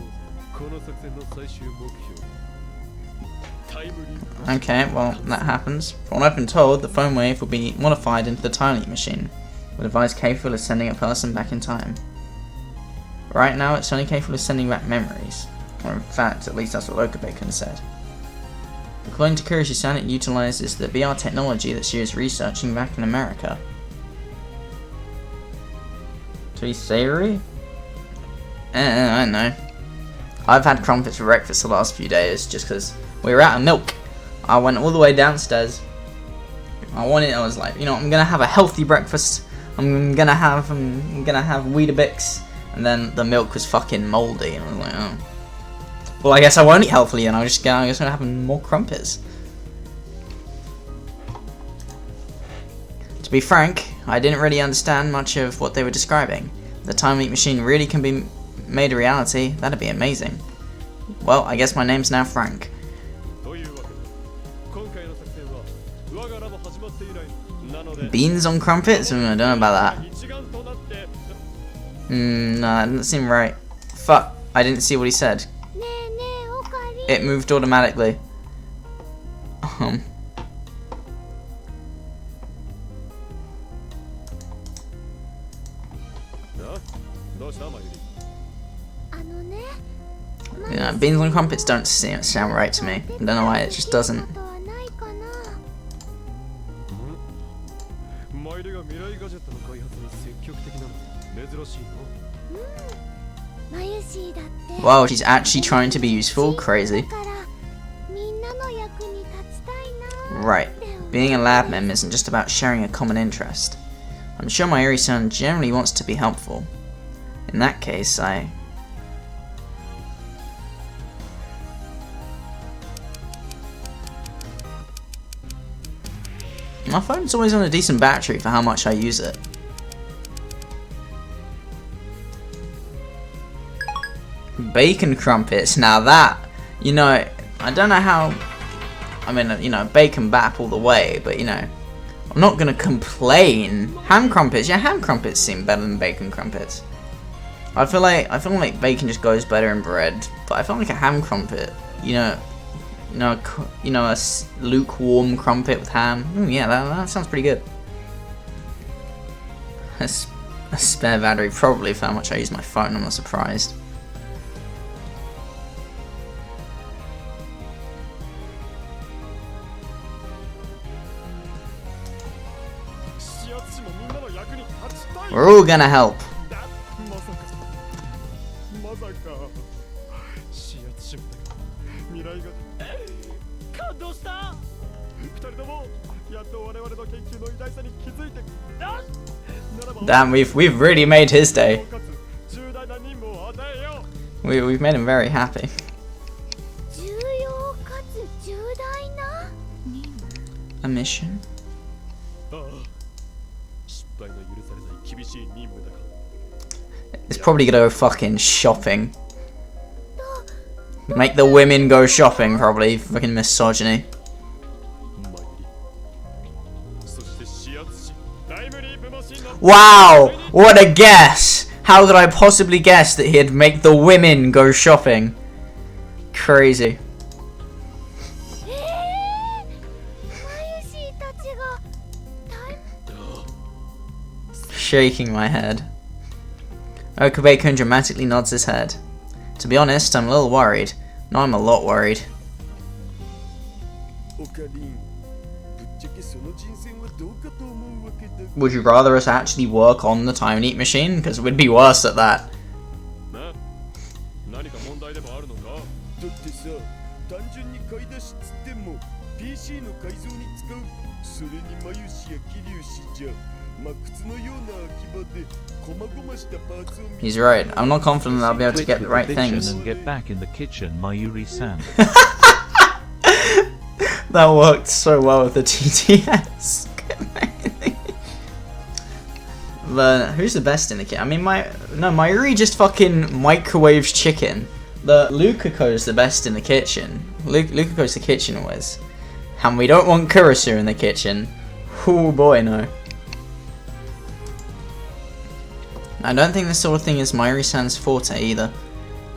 この作戦の最終目標タイムリープ Okay, well, that happens. From what I've been told, the phone wave will be modified into the time leap machine, with a device capable of sending a person back in time. Right now, it's only capable of sending back memories. Or in fact, at least that's what Lokabacon said. According to Kurishi-san, it utilizes the VR technology that she was researching back in America. Three Sayuri? I don't know. I've had crumpets for breakfast the last few days just because we were out of milk. I went all the way downstairs. I was like, you know, I'm gonna have a healthy breakfast. I'm gonna have Weetabix, and then the milk was fucking moldy, and I was like, oh. Well, I guess I won't eat healthily, and I'm just gonna have more crumpets. To be frank, I didn't really understand much of what they were describing. If the time leap machine really can be made a reality, that'd be amazing. Well, I guess my name's now Frank. Beans on crumpets? I don't know about that. No, that doesn't seem right. Fuck, I didn't see what he said. It moved automatically. Yeah, beans on crumpets don't sound right to me. I don't know why, it just doesn't. Wow, she's actually trying to be useful? Crazy. Right, being a lab mem isn't just about sharing a common interest. I'm sure Mayuri-san generally wants to be helpful. In that case, My phone's always on a decent battery for how much I use it. Bacon crumpets, now that, you know, I don't know how, I mean, you know, bacon bap all the way, but you know, I'm not gonna complain. Ham crumpets, yeah, ham crumpets seem better than bacon crumpets. I feel like bacon just goes better in bread, but I feel like a ham crumpet, you know, a lukewarm crumpet with ham. Yeah, that sounds pretty good. A spare battery, probably for how much I use my phone. I'm not surprised. We're all gonna help. Damn, we've really made his day. We've made him very happy. A mission? It's probably gonna go fucking shopping. Make the women go shopping, probably. Fucking misogyny. Wow! What a guess! How could I possibly guess that he'd make the women go shopping? Crazy. Shaking my head. Okabacon dramatically nods his head. To be honest, I'm a little worried. No, I'm a lot worried. Would you rather us actually work on the time leap machine? Because we'd be worse at that. He's right. I'm not confident that I'll be able to get the right things. And get back in the kitchen, Mayuri-san. That worked so well with the TTS. But who's the best in the kitchen? I mean, Mayuri just fucking microwaves chicken. The Lukako's the best in the kitchen. Lukako's the kitchen whiz. And we don't want Kurisu in the kitchen. Oh boy, no. I don't think this sort of thing is Mayuri-san's forte either.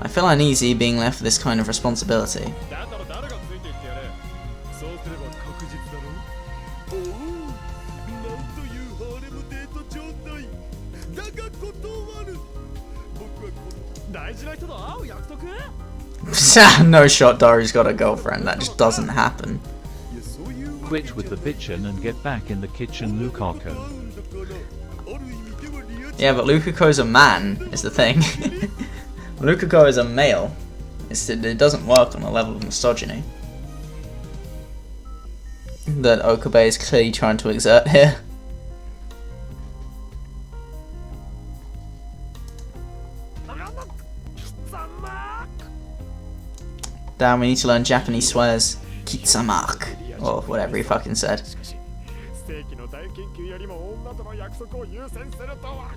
I feel uneasy being left with this kind of responsibility. だから誰がついていってやれ。そうすれば確実だろ。おお、なんというハーレムデート状態。だが断る。僕はこの大事な人と会う約束。 No shot Daru's got a girlfriend, that just doesn't happen. いやそういうわけ Quit with the bitchin' and get back in the kitchen, Lukaku. だからある意味ではリア充 Yeah, but Lukaku's a man, is the thing. Lukaku is a male. It doesn't work on a level of misogyny that Okabe is clearly trying to exert here. Damn, we need to learn Japanese swears. Kitsamak. Or whatever he fucking said. 世紀の大研究よりも女との約束を優先するとは。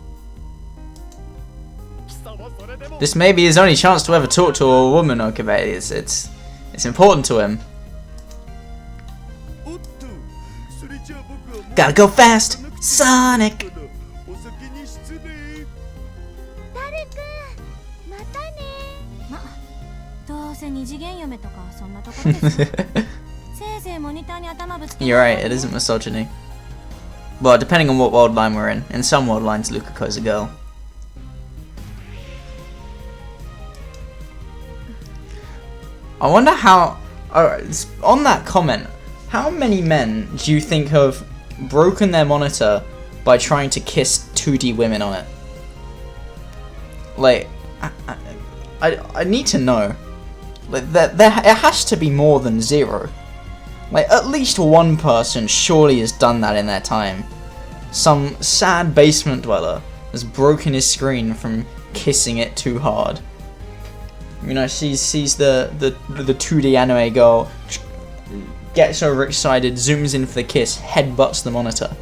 貴様それでも This may be his only chance to ever talk to a woman, Okabe. It's important to him. おっと、それじゃあ僕はもう Gotta go fast, Sonic! お先に失礼。ダルくんまたね。ま、どうせ二次元嫁とかそんなところですよ。せいぜいモニターに頭ぶつけ You're right, it isn't misogyny. Well, depending on what world line we're in. In some world lines, Lukaku's a girl. I wonder how... on that comment, how many men do you think have broken their monitor by trying to kiss 2D women on it? Like, I need to know. Like, it has to be more than 0. Like, at least one person surely has done that in their time. Some sad basement dweller has broken his screen from kissing it too hard. You know, sees the 2D anime girl, gets overexcited, zooms in for the kiss, headbutts the monitor.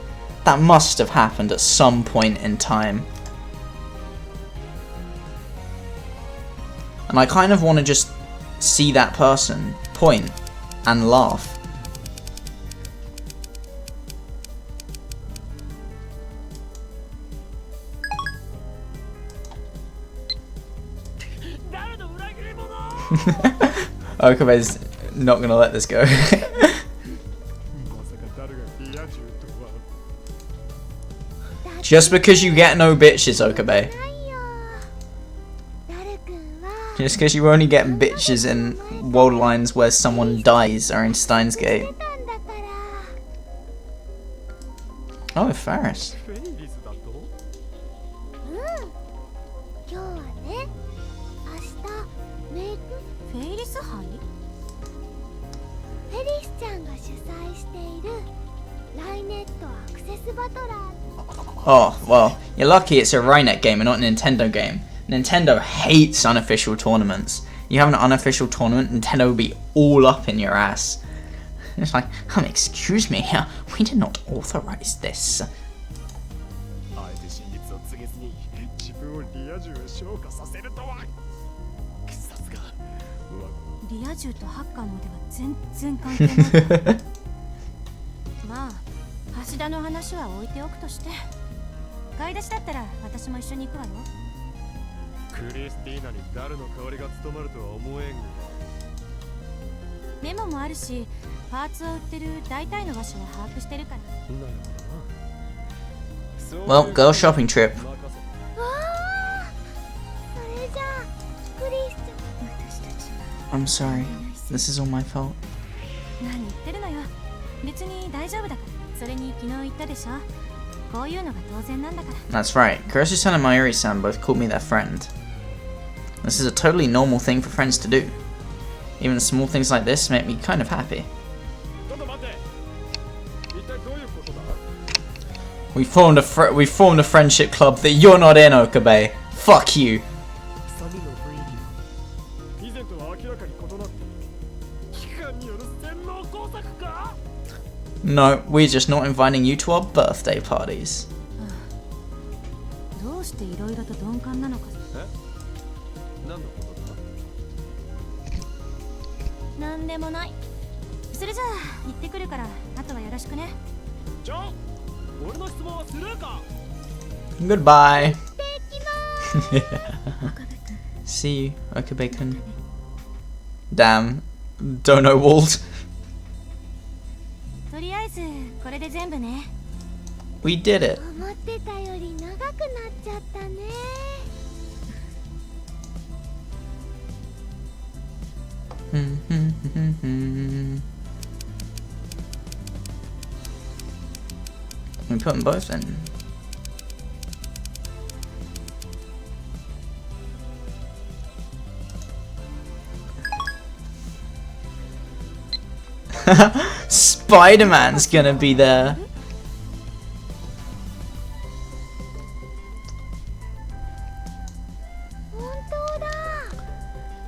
That must have happened at some point in time. And I kind of want to just see that person point and laugh. Okabe's not gonna let this go. まさか誰がリア充とは。 Just because you get no bitches, Okabe. ないよ。ダルくんは Just because you only get bitches in world lines where someone dies or in Steins 出 Gate. たんだから。 Oh, Ferris. フェイリスだと。うん。今日はね、明日メイクフェイリス杯？フェリスちゃんが主催しているライネットアクセスバトラー。 Oh, well, you're lucky it's a Rynet game and not a Nintendo game. Nintendo hates unofficial tournaments. You have an unofficial tournament, Nintendo will be all up in your ass. It's like, excuse me, we did not authorize this. あえて真実を告げずに自分をリア充へ昇華させるとは。さすが。リア充とハッカーの腕は全然関係ない。まあ、橋田の話は置いておくとして。買い出しだったら私も一緒に行くわよ。クリスティーナに誰の代わりが務まるとは思えんが。メモもあるし、パーツを売ってる大体の場所は把握してるから。なるほどな。 Well, girl shopping trip. わあ、それじゃあクリスちゃん。 I'm sorry, this is all my fault. 何言ってるのよ。別に大丈夫だから。それに昨日言ったでしょ。こういうのが当然なんだから。 That's right, Kurosu-san and Mayuri-san both called me their friend. This is a totally normal thing for friends to do. Even small things like this make me kind of happy. ちょっと待って。一体どういうことだ。 We formed a friendship club that you're not in, Okabe. Fuck you. 三人の雰囲気以前とは明らかに異なっている。機関による洗脳工作か。 No, we're just not inviting you to our birthday parties. どうしていろいろと鈍感なのか。何のことだ。なんでもない。それじゃあ行ってくるから、あとはよろしくね。俺の質問はスルーか。 Goodbye. でき See you, Okabe-kun. Damn. Don't know Walt. とりあえずこれで全部ね。 We did it. 思ってたより長くなっちゃったね。We put them both in. Spider-Man's gonna be there.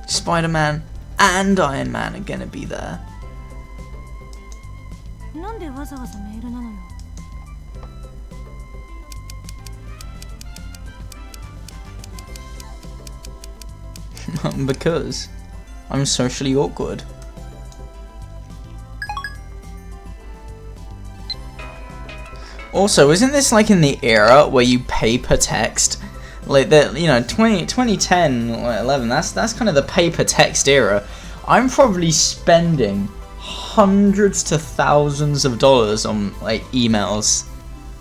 Spider-Man and Iron Man are gonna be there. なんでわざわざメールなのよ。 Because I'm socially awkward. Also, isn't this like in the era where you pay per text? Like that, you know, 2010 or 11, that's kind of the paper text era. I'm probably spending hundreds to thousands of dollars on like emails.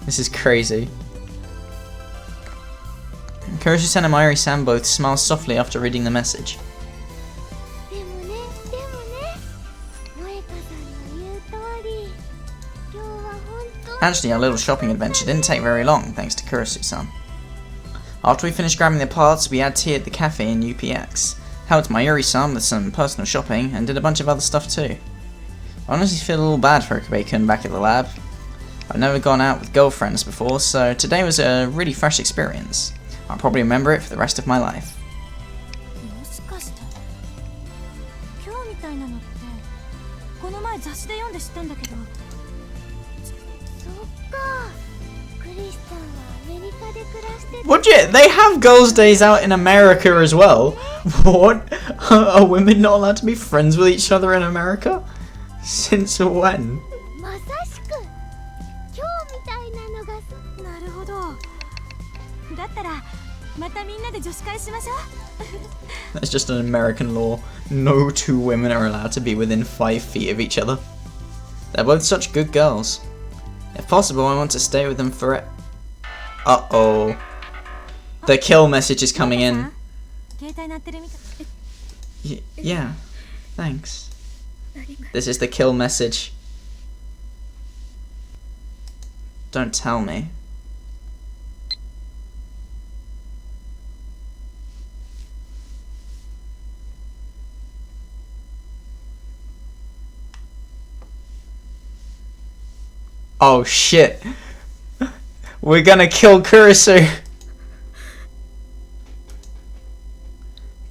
This is crazy. Kuroshi-san and Mayuri-san both smile softly after reading the message. でもね、萌香さんの言う通り、今日は本当に Actually, our little shopping adventure didn't take very long, thanks to Kurosu-san. After we finished grabbing the parts, we had tea at the cafe in UPX, helped Mayuri-san with some personal shopping, and did a bunch of other stuff too. I honestly feel a little bad for Okabe-kun back at the lab. I've never gone out with girlfriends before, so today was a really fresh experience. I'll probably remember it for the rest of my life. もしかして今日みたいなのってこの前雑誌で読んで知ったんだけど。 そっか。クリスさんはアメリカで暮らしてて Would you? They have girls' days out in America as well. What? Are women not allowed to be friends with each other in America? Since when? まさしく今日みたいなのがなるほど。だったらまたみんなで女子会しましょう。 That's just an American law. No two women are allowed to be within 5 feet of each other. They're both such good girls. If possible, I want to stay with them forever. Uh-oh. The kill message is coming in. 携帯鳴ってるみたい。 Yeah, thanks. This is the kill message. Don't tell me. Oh shit. We're gonna kill Kurisu.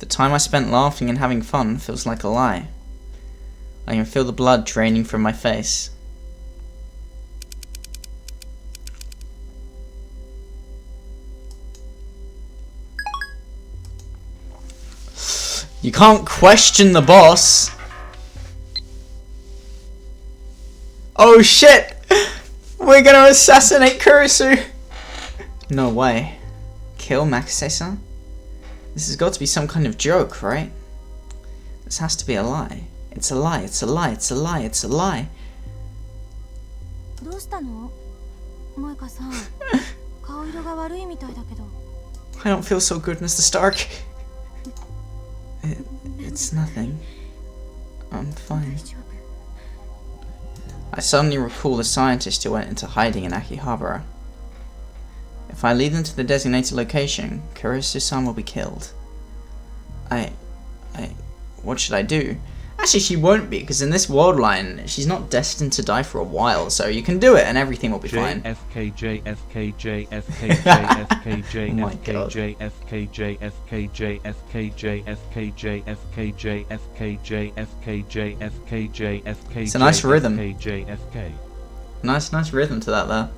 The time I spent laughing and having fun feels like a lie. I can feel the blood draining from my face. You can't question the boss. Oh shit! We're gonna assassinate Kurisu! No way. Kill Makase-san? This has got to be some kind of joke, right? This has to be a lie. It's a lie, it's a lie, it's a lie, it's a lie. どうしたの？萌香さん。顔色が悪いみたいだけど。 I don't feel so good, Mr. Stark. It's nothing. I'm fine. I suddenly recall the scientist who went into hiding in Akihabara. If I lead them to the designated location, Kurisu-san will be killed. What should I do? Actually, she won't be, because in this world line, she's not destined to die for a while, so you can do it and everything will be fine. JFKJ, FKJ, FKJ, FKJ, FKJ, FKJ, FKJ, FKJ, FKJ, FKJ, FKJ, FKJ, FKJ, FKJ. It's a nice rhythm. FKJ, FK. Nice rhythm to that there.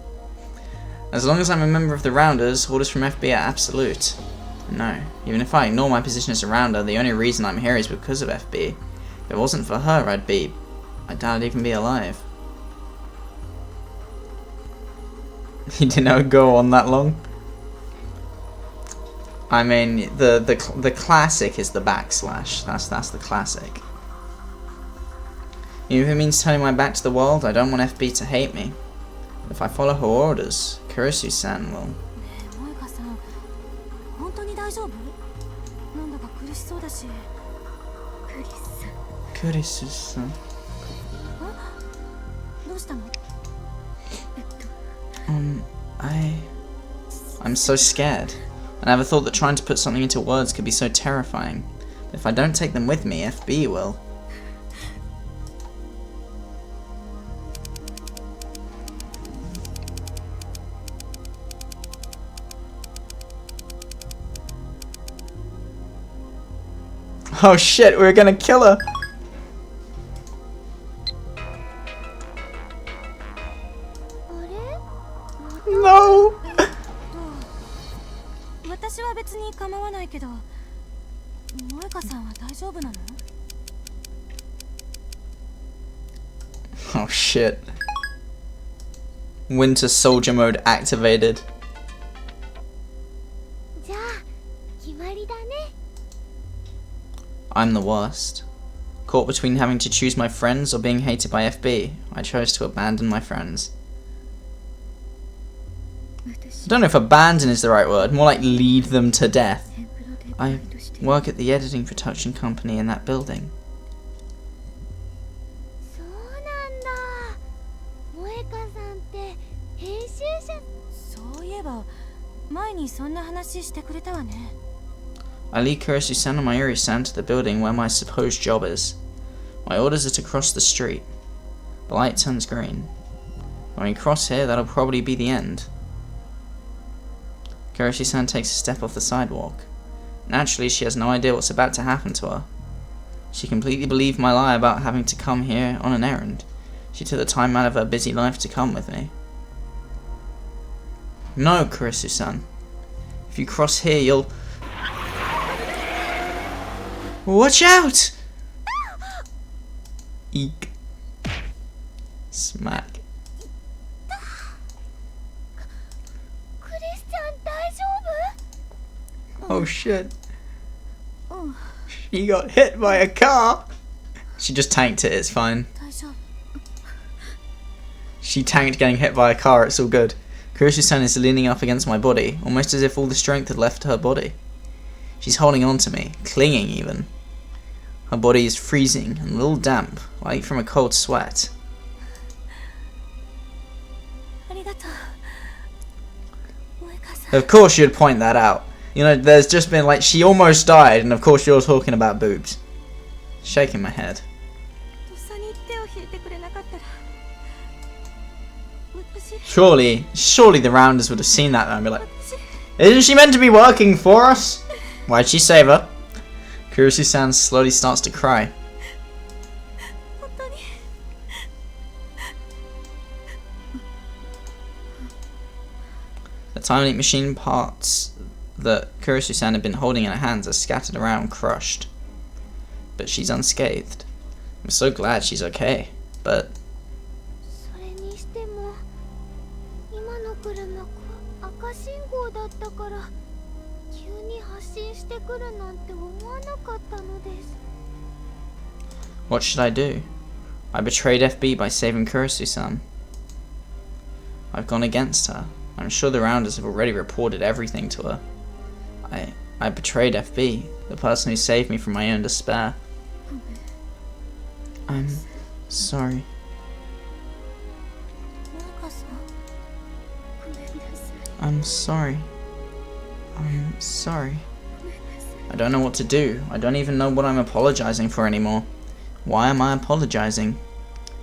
As long as I'm a member of the Rounders, orders from FB are absolute. No, even if I ignore my position as a Rounder, the only reason I'm here is because of FB. If it wasn't for her, I doubt I'd even be alive. You didn't know it'd go on that long? I mean, the classic is the backslash. That's the classic. Even if it means turning my back to the world, I don't want FB to hate me. But if I follow her orders, Kurisu-san will. 萌香さん、本当に大丈夫？なんだか苦しそうだし。Kurisu-san. どうしたの？I'm so scared. I never thought that trying to put something into words could be so terrifying. But if I don't take them with me, FB will. Oh shit, we're gonna kill her! No! 私は別に構わないけど、萌香さんは大丈夫なの？ Oh shit. Winter Soldier mode activated. じゃあ決まりだね。 I'm the worst. Caught between having to choose my friends or being hated by FB, I chose to abandon my friends. I don't know if abandon is the right word, more like lead them to death. I work at the editing production company in that building. そうなんだ。萌香さんって編集者。そういえば前にそんな話してくれたわね。I lead Kurisu-san and Mayuri-san to the building where my supposed job is. My orders are to cross the street. The light turns green. When we cross here, that'll probably be the end. Kurisu-san takes a step off the sidewalk. Naturally, she has no idea what's about to happen to her. She completely believed my lie about having to come here on an errand. She took the time out of her busy life to come with me. No, Kurisu-san. If you cross here, you'll... Watch out! Eek. Smack. クリスちゃん大丈 Oh shit. She got hit by a car. She just tanked it, it's fine. 大丈夫。 She tanked getting hit by a car, it's all good. Kurisu-san is leaning up against my body, almost as if all the strength had left her body. She's holding on to me, clinging even. Her body is freezing and a little damp, like from a cold sweat. ありがとう。萌香さん。 Of course you'd point that out. You know, there's just been like, she almost died, and of course you're talking about boobs. Shaking my head. とっさに手を引いてくれなかったら。私。 Surely the rounders would have seen that and be like, isn't she meant to be working for us? Why'd she save her? Kurisu-san slowly starts to cry. 本当に。 The tiny machine parts that Kurisu-san had been holding in her hands are scattered around, crushed. But she's unscathed. I'm so glad she's okay. But それにしても今の車赤信号だったから急に発進してくるなんて思わなかったのです。 what should I do? I betrayed FB by saving Kurisu-san. I've gone against her. I'm sure the rounders have already reported everything to her. I betrayed FB, the person who saved me from my own despair. I'm sorry. 萌香さん。ごめんなさい。 I'm sorry. I'm sorry. I don't know what to do. I don't even know what I'm apologizing for anymore. Why am I apologizing?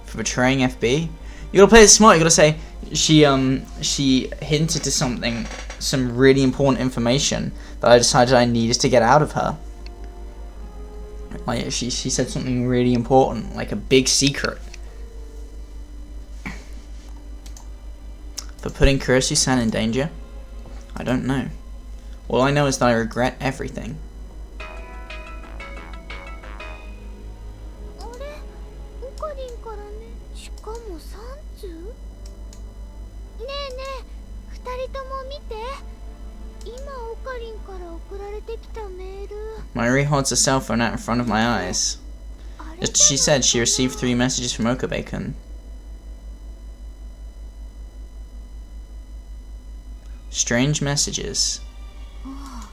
For betraying FB? You gotta play it smart, you gotta say, she hinted to something, some really important information that I decided I needed to get out of her. Like, she said something really important, like a big secret. For putting Kurisu-san in danger? I don't know. All I know is that I regret everything. あれオカリンからね。しかも3通。ねえねえ2人とも見て。今オカかりんから送られてきたメール。 Mayuri holds a cell phone out in front of my eyes. あれ Just as she said, she received 3 messages from Okabe-kun. Strange messages. Oh.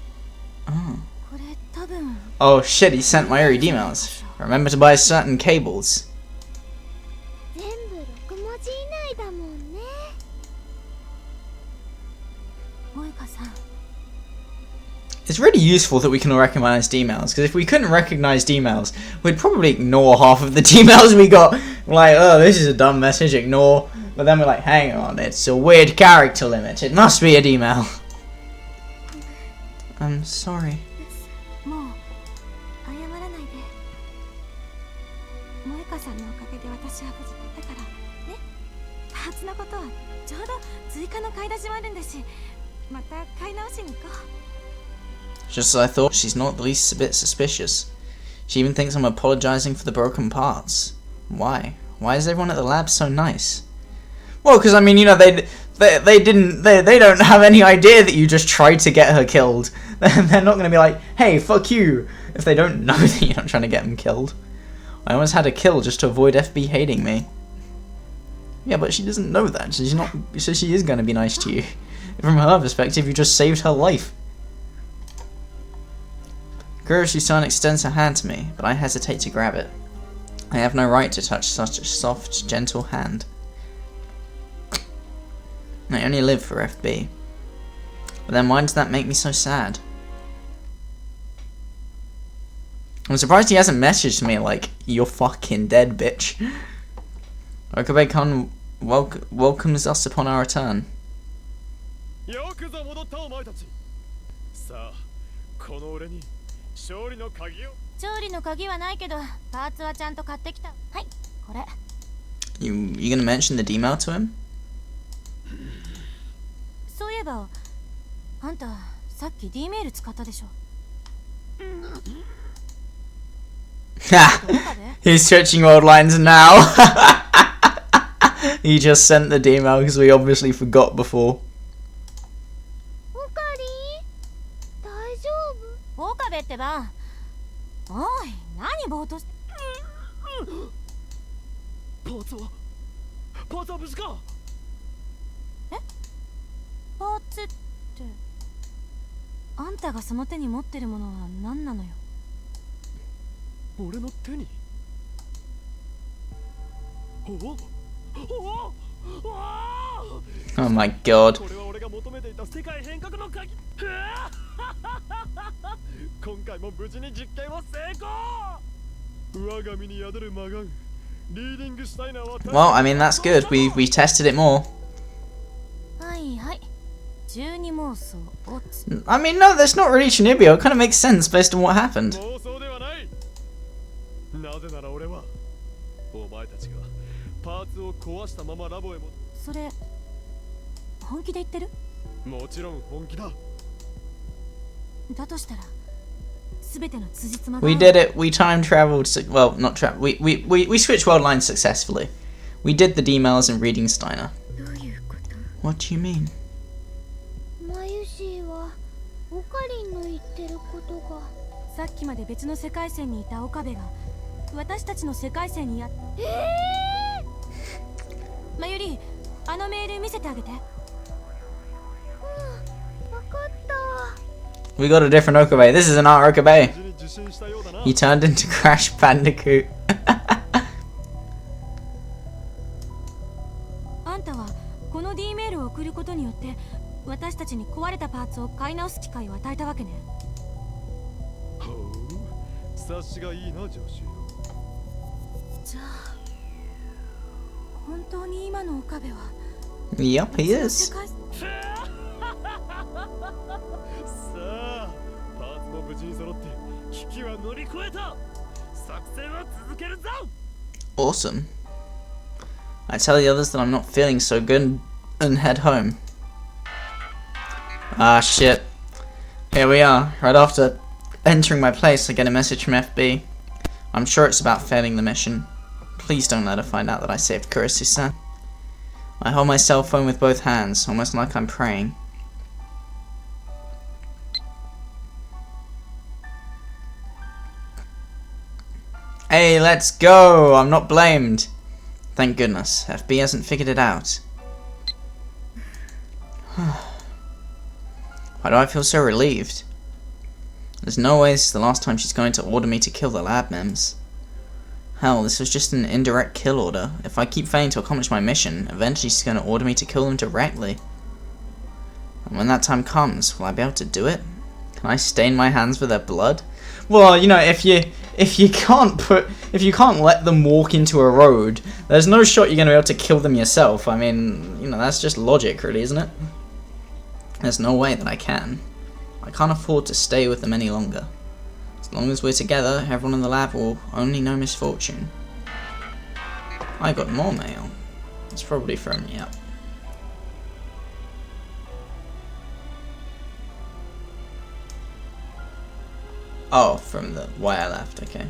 これ多分 Oh shit, he sent Mayuri emails. Remember to buy certain cables. 全部6文字以内だもんね。萌香さん It's really useful that we can recognize emails, because if we couldn't recognize emails, we'd probably ignore half of the emails we got. We're like, oh, this is a dumb message, ignore. But then we're like, hang on, it's a weird character limit. It must be an email. I'm sorry. もう謝らないで。萌香さんのおかげで私は無事だからね。パーツのことはちょうど追加の買い出しもあるんだし、また買い直しに行こう。 Just as I thought, she's not the least bit suspicious. She even thinks I'm apologizing for the broken parts. Why? Why is everyone at the lab so nice? Well, because I mean, you know, they don't have any idea that you just tried to get her killed. They're not going to be like, hey, fuck you, if they don't know that you're not trying to get them killed. I almost had a kill just to avoid FB hating me. Yeah, but she doesn't know that. She's not. So she is going to be nice to you. From her perspective, you just saved her life. Kuroshi-san extends her hand to me, but I hesitate to grab it. I have no right to touch such a soft, gentle hand. I only live for FB. But then why does that make me so sad? I'm surprised he hasn't messaged me like, you're fucking dead, bitch. Okabe-kun welcomes us upon our return. よくぞ戻ったお前たち。さあ、この俺に勝利の鍵を。勝利の鍵はないけど、パーツはちゃんと買ってきた。はい、これ。You gonna mention the email to him? そういえば、あんたさっき D メール使ったでしょ。Ha! He's switching old lines now. He just sent the email because we obviously forgot before. オカリン、大丈夫？岡部ってば。おい、何ぼーっとして。パーツは無事か。パーツって。あんたがその手に持ってるものは何なのよ。俺の手に。Oh my god. これは俺が求めていた世界変革の鍵。今回も無事に実験は成功。我が身に宿る魔眼。リーディングしたいのは。Well, I mean that's good. We tested it more. はいはい。12妄想オツ。I mean, no, that's not really Shinibio. It kind of makes sense based on what happened. 妄想ではない。なぜなら俺はお前たちがパーツを壊したままラボへも。それ本気で言ってる？もちろん本気だ。だとしたら全ての辻褄が。We did it. We time traveled. Well, not travel. We switched world lines successfully. We did the D-mails and reading Steiner. どういうこと？ What do you mean? マユシーはオカリンの言ってることが。さっきまで別の世界線にいた岡部が私たちの世界線にまゆり、あのメール見せてあげて。うん、わかった。 We got a different Okabe. This is an art Okabe. He turned into Crash Bandicoot. あんたはこの D メールを送ることによって私たちに壊れたパーツを買い直す機会を与えたわけね。ほう、察しがいいな、助手。じゃあ本当に今の岡部は Yup, he is. さあ、パーツも無事に揃って危機は乗り越えた。作戦は続けるぞ。 Awesome. I tell the others that I'm not feeling so good and head home. Ah, shit. Here we are. Right after entering my place, I get a message from FB. I'm sure it's about failing the mission. Please don't let her find out that I saved Kuroshi-san. I hold my cell phone with both hands, almost like I'm praying. Hey, let's go! I'm not blamed. Thank goodness. FB hasn't figured it out. Why do I feel so relieved? There's no way this is the last time she's going to order me to kill the lab mems. Hell, this was just an indirect kill order. If I keep failing to accomplish my mission, eventually she's going to order me to kill them directly. And when that time comes, will I be able to do it? Can I stain my hands with their blood? Well, you know, if you can't let them walk into a road, there's no shot you're going to be able to kill them yourself. I mean, you know, that's just logic, really, isn't it? There's no way that I can. I can't afford to stay with them any longer. As long as we're together, everyone in the lab will only know misfortune. I got more mail. It's probably from me up. Oh, from the why I left, okay.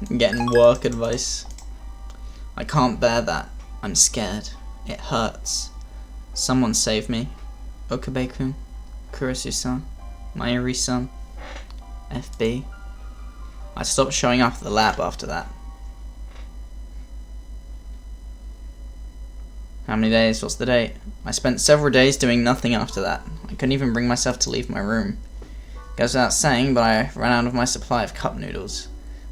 I'm getting work advice. I can't bear that. I'm scared. It hurts. Someone save me. Okabe-kun, Kurisu-san, Mayuri-san, FB. I stopped showing up at the lab after that. How many days? What's the date? I spent several days doing nothing after that. I couldn't even bring myself to leave my room. Goes without saying, but I ran out of my supply of cup noodles.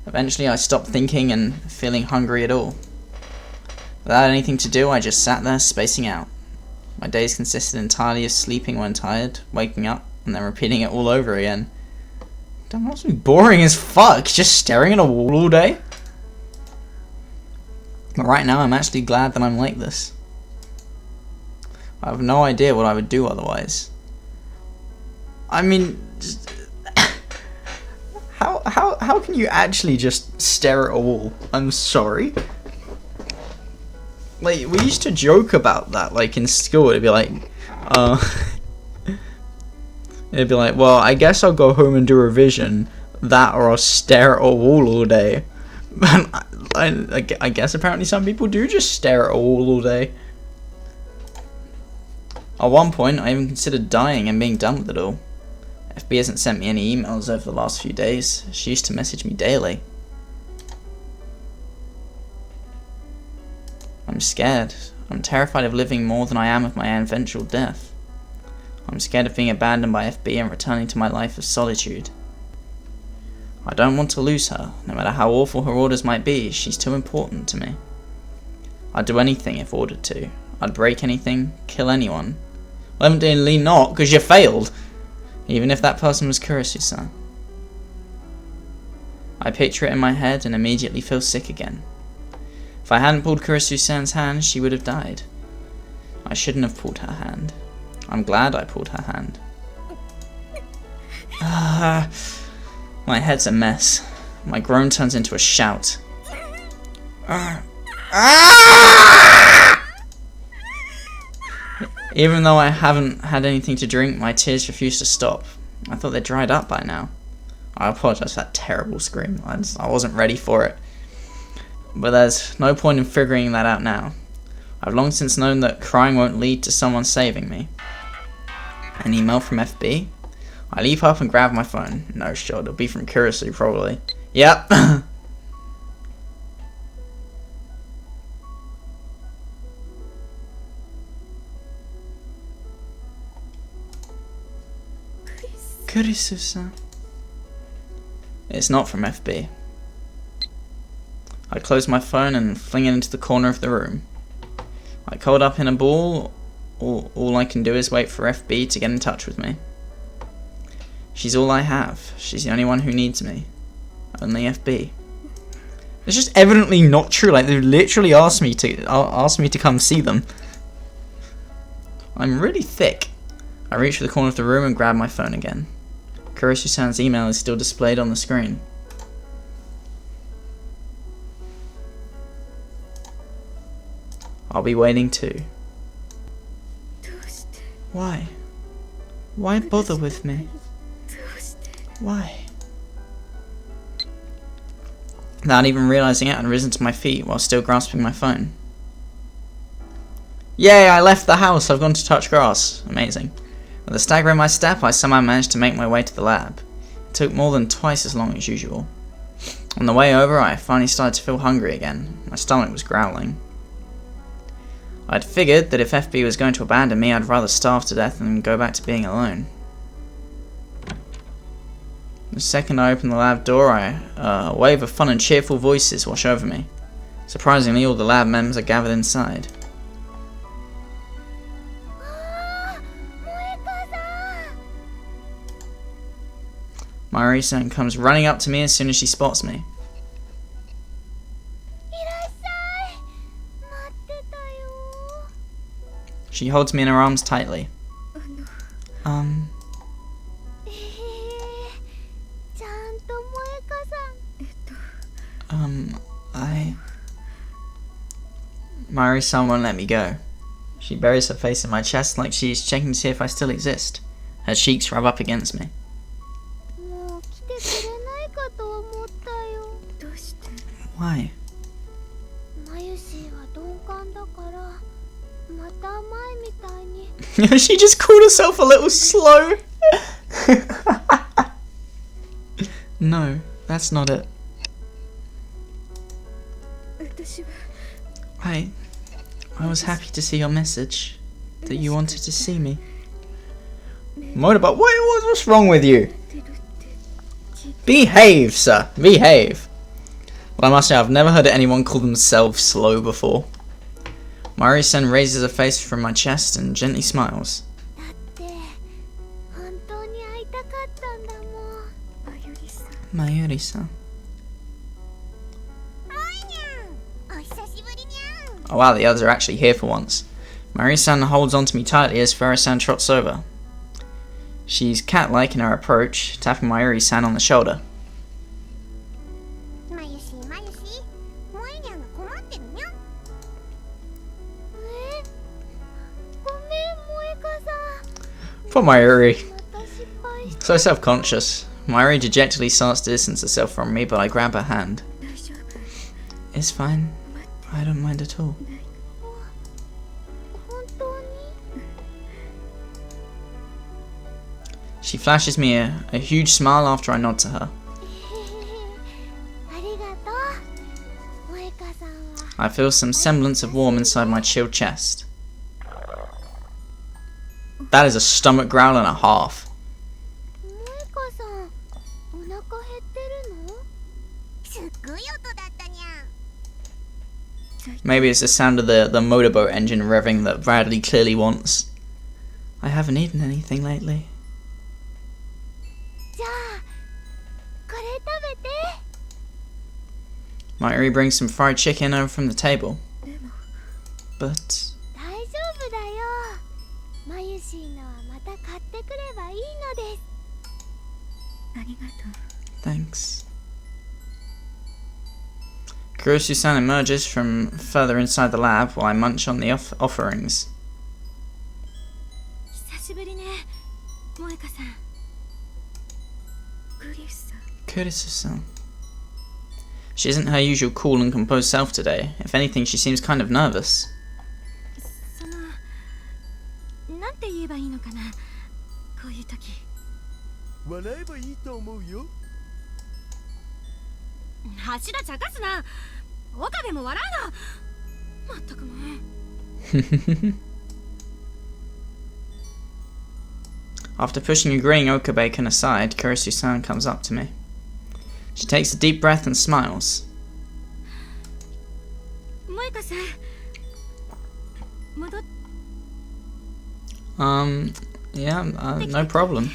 Eventually I stopped thinking and feeling hungry at all. Without anything to do, I just sat there spacing out. My days consisted entirely of sleeping when tired, waking up, and then repeating it all over again. That must be boring as fuck, just staring at a wall all day. But right now I'm actually glad that I'm like this. I have no idea what I would do otherwise. I mean, just how can you actually just stare at a wall? I'm sorry. Like, we used to joke about that, like, in school. It'd be like, well, I guess I'll go home and do revision. That, or I'll stare at a wall all day. I guess apparently some people do just stare at a wall all day. At one point, I even considered dying and being done with it all. FB hasn't sent me any emails over the last few days. She used to message me daily. I'm scared. I'm terrified of living more than I am of my eventual death. I'm scared of being abandoned by FB and returning to my life of solitude. I don't want to lose her. No matter how awful her orders might be, she's too important to me. I'd do anything if ordered to. I'd break anything, kill anyone. Well, evidently not, because you failed. Even if that person was Kurisu-san. I picture it in my head and immediately feel sick again. If I hadn't pulled Kurisu-san's hand, she would have died. I shouldn't have pulled her hand. I'm glad I pulled her hand. My head's a mess. My groan turns into a shout. Even though I haven't had anything to drink, my tears refuse to stop. I thought they dried up by now. I apologize for that terrible scream. I wasn't ready for it. But there's no point in figuring that out now. I've long since known that crying won't lead to someone saving me. An email from FB? I leap up and grab my phone. No shot, it'll be from Kurisu probably. Yep. Kurisu-san. It's not from FB. I close my phone and fling it into the corner of the room. I curled up in a ball. All I can do is wait for FB to get in touch with me. She's all I have. She's the only one who needs me. Only FB. It's just evidently not true. Like, they literally asked me to come see them. I'm really thick. I reach for the corner of the room and grab my phone again. Kurisu-san's email is still displayed on the screen. I'll be waiting too. Why? Why bother with me? Why? Without even realizing it, I'd risen to my feet while still grasping my phone. Yay, I left the house. I've gone to touch grass. Amazing. With a stagger in my step, I somehow managed to make my way to the lab. It took more than twice as long as usual. On the way over, I finally started to feel hungry again. My stomach was growling. I'd figured that if FB was going to abandon me, I'd rather starve to death than go back to being alone. The second I opened the lab door, a wave of fun and cheerful voices wash over me. Surprisingly, all the lab members are gathered inside. Mayuri-san comes running up to me as soon as she spots me. She holds me in her arms tightly. Mayuri-san won't let me go. She buries her face in my chest like she is checking to see if I still exist. Her cheeks rub up against me. Why? She just called herself a little slow. No, that's not it. I was happy to see your message, that you wanted to see me. Motorbot, what's wrong with you? Behave, sir, behave. Well, I must say, I've never heard anyone call themselves slow before. Mayuri-san raises her face from my chest and gently smiles. Mayuri-san. Oh wow, the others are actually here for once. Mayuri-san holds onto me tightly as Farah-san trots over. She's cat-like in her approach, tapping Mayuri-san on the shoulder. Poor Mayuri. So self-conscious. Mayuri dejectedly starts to distance herself from me, but I grab her hand. It's fine. I don't mind at all. She flashes me a huge smile after I nod to her. I feel some semblance of warmth inside my chilled chest. That is a stomach growl and a half. Maybe it's the sound of the motorboat engine revving that Bradley clearly wants. I haven't eaten anything lately. Mayuri brings some fried chicken over from the table. But... Thanks. Kurosu-san emerges from further inside the lab while I munch on the offerings. Kurosu-san. She isn't her usual cool and composed self today. If anything, she seems kind of nervous. After pushing a grinning Okabe-kun aside, Kurosu-san comes up to me. She takes a deep breath and smiles. No problem.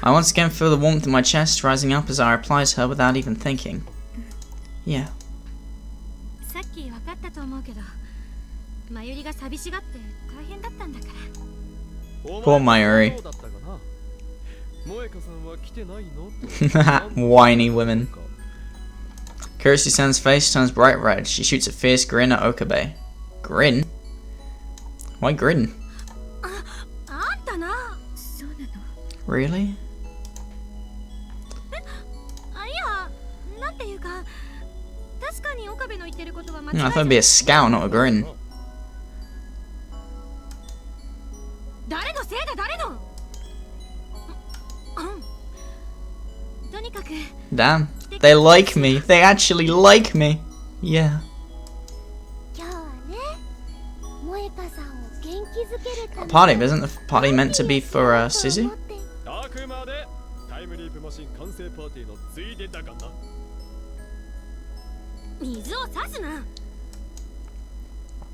I once again feel the warmth in my chest rising up as I reply to her without even thinking. Yeah. Poor Mayuri. Whiny women. Kurosu-san's face turns bright red. She shoots a fierce grin at Okabe. Grin? Why grin? Really? I thought it'd be a scowl, not a grin. damn. They like me. They actually like me. Yeah. 今日はね、萌香さんを元気づけるため A party, isn't the party meant to be for Suzu? あくまでタイムリープマシン完成パーティーのついでだがな。水を差すな。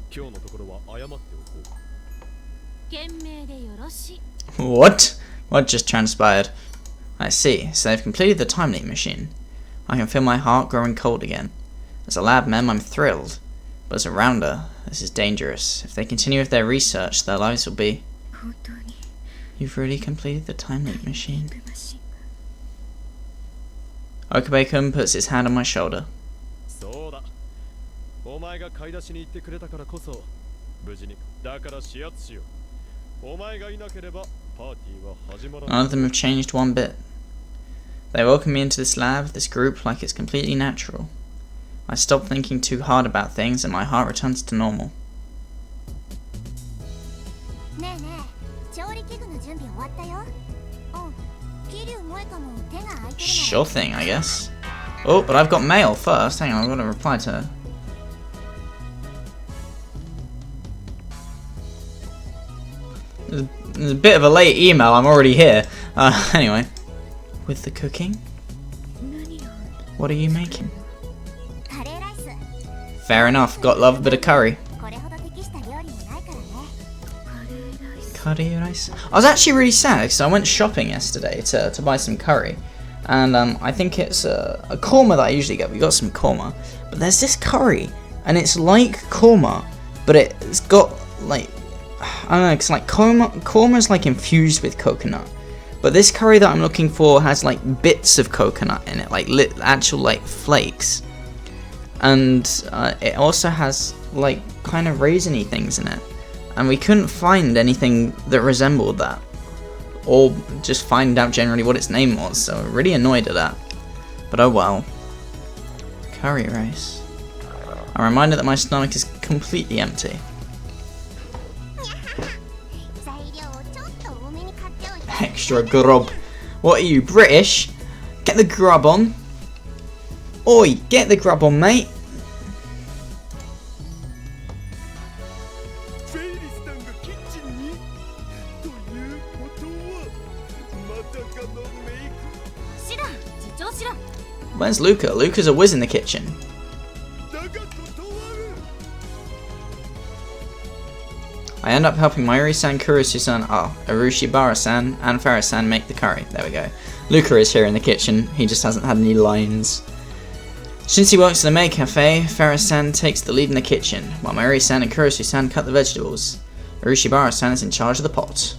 今日のところは謝っておこう。賢明でよろしい。 What? What just transpired? I see. So they've completed the time leap machine. I can feel my heart growing cold again. As a lab mem, I'm thrilled. But as a rounder, this is dangerous. If they continue with their research, their lives will be... 本当に You've really completed the time leap machine. マシン Okabe-kun puts his hand on my shoulder. そうだ。お前が買い出しに行ってくれたからこそ無事に。だから始圧しよう。お前がいなければパーティーは始まらない。 None of them have changed one bit. They welcome me into this lab, this group, like it's completely natural. I stop thinking too hard about things and my heart returns to normal. ねえねえ、調理器具の準備終わったよ。うん、桐生萌香も手が空いてるの。 Sure thing, I guess. Oh, but I've got mail first. Hang on, I've got to reply to her. There's a bit of a late email, I'm already here. Anyway. With the cooking? 何を What are you making? カレーライス。 Fair enough, got love a bit of curry. これほど適した料理もないからね。カレーライス Curry rice. I was actually really sad because I went shopping yesterday to buy some curry. And I think it's a korma that I usually get. We got some korma. But there's this curry. And it's like korma. But it's got like... I don't know, it's like korma's like infused with coconut. But this curry that I'm looking for has like bits of coconut in it. Like actual like flakes. And it also has like kind of raisiny things in it. And we couldn't find anything that resembled that. Or just find out generally what its name was, so really annoyed at that. But oh well. Curry rice. I'm reminded that my stomach is completely empty. 材料をちょっと多めに買っておいて。 Extra grub. What are you, British? Get the grub on. Oi, get the grub on, mate. フェイリスさんがキッチンにということはまさかのメイク。知らん自重しろ Where's Luca? Luca's a whiz in the kitchen. だが断る。 I end up helping Mayuri-san, Kurusu-san, Urushibara-san, and Farah-san make the curry. There we go. Luca is here in the kitchen. He just hasn't had any lines. Since he works in the maid cafe, Farah-san takes the lead in the kitchen, while Mayuri-san and Kurusu-san cut the vegetables. Urushibara-san is in charge of the pot.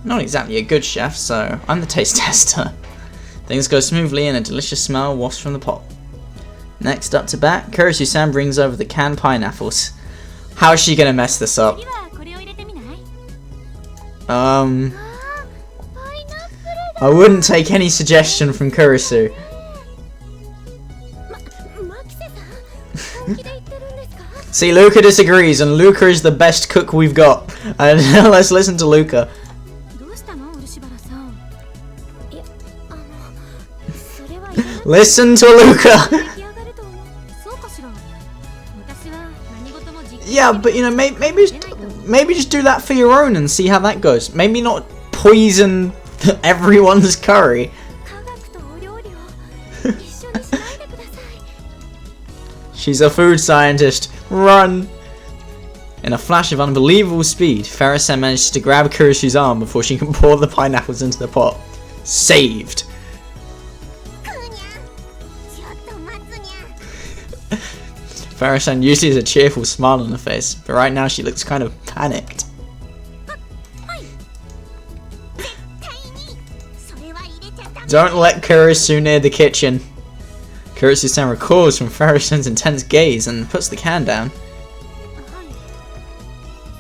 I'm not exactly a good chef, so I'm the taste tester. Things go smoothly and a delicious smell wafts from the pot. Next up to bat, Kurusu-san brings over the canned pineapples. How is she gonna mess this up? 次はこれを入れてみない あー、パイナップルだ。 I wouldn't take any suggestion from Kurusu. マキセさん、本気で言ってるんですか？ See, Luca disagrees, and Luca is the best cook we've got. And let's listen to Luca. どうしたの漆原さんいや、それは言えない。 Listen to Luca! 出来上がるとそうかしら私は何事も実験 Yeah, but you know, maybe just do that for your own and see how that goes. Maybe not poison everyone's curry. 科学とお料理を一緒にしないでください。 She's a food scientist. Run! In a flash of unbelievable speed, Farah-san manages to grab Kurusu's arm before she can pour the pineapples into the pot. Saved! クーニャン、ちょっと待つにゃ。 Farah-san usually has a cheerful smile on her face, but right now she looks kind of panicked. 絶対にそれは入れちゃダメ。 Don't let Kurusu near the kitchen. Kurusu-san recoils from Farah-san's intense gaze and puts the can down. はい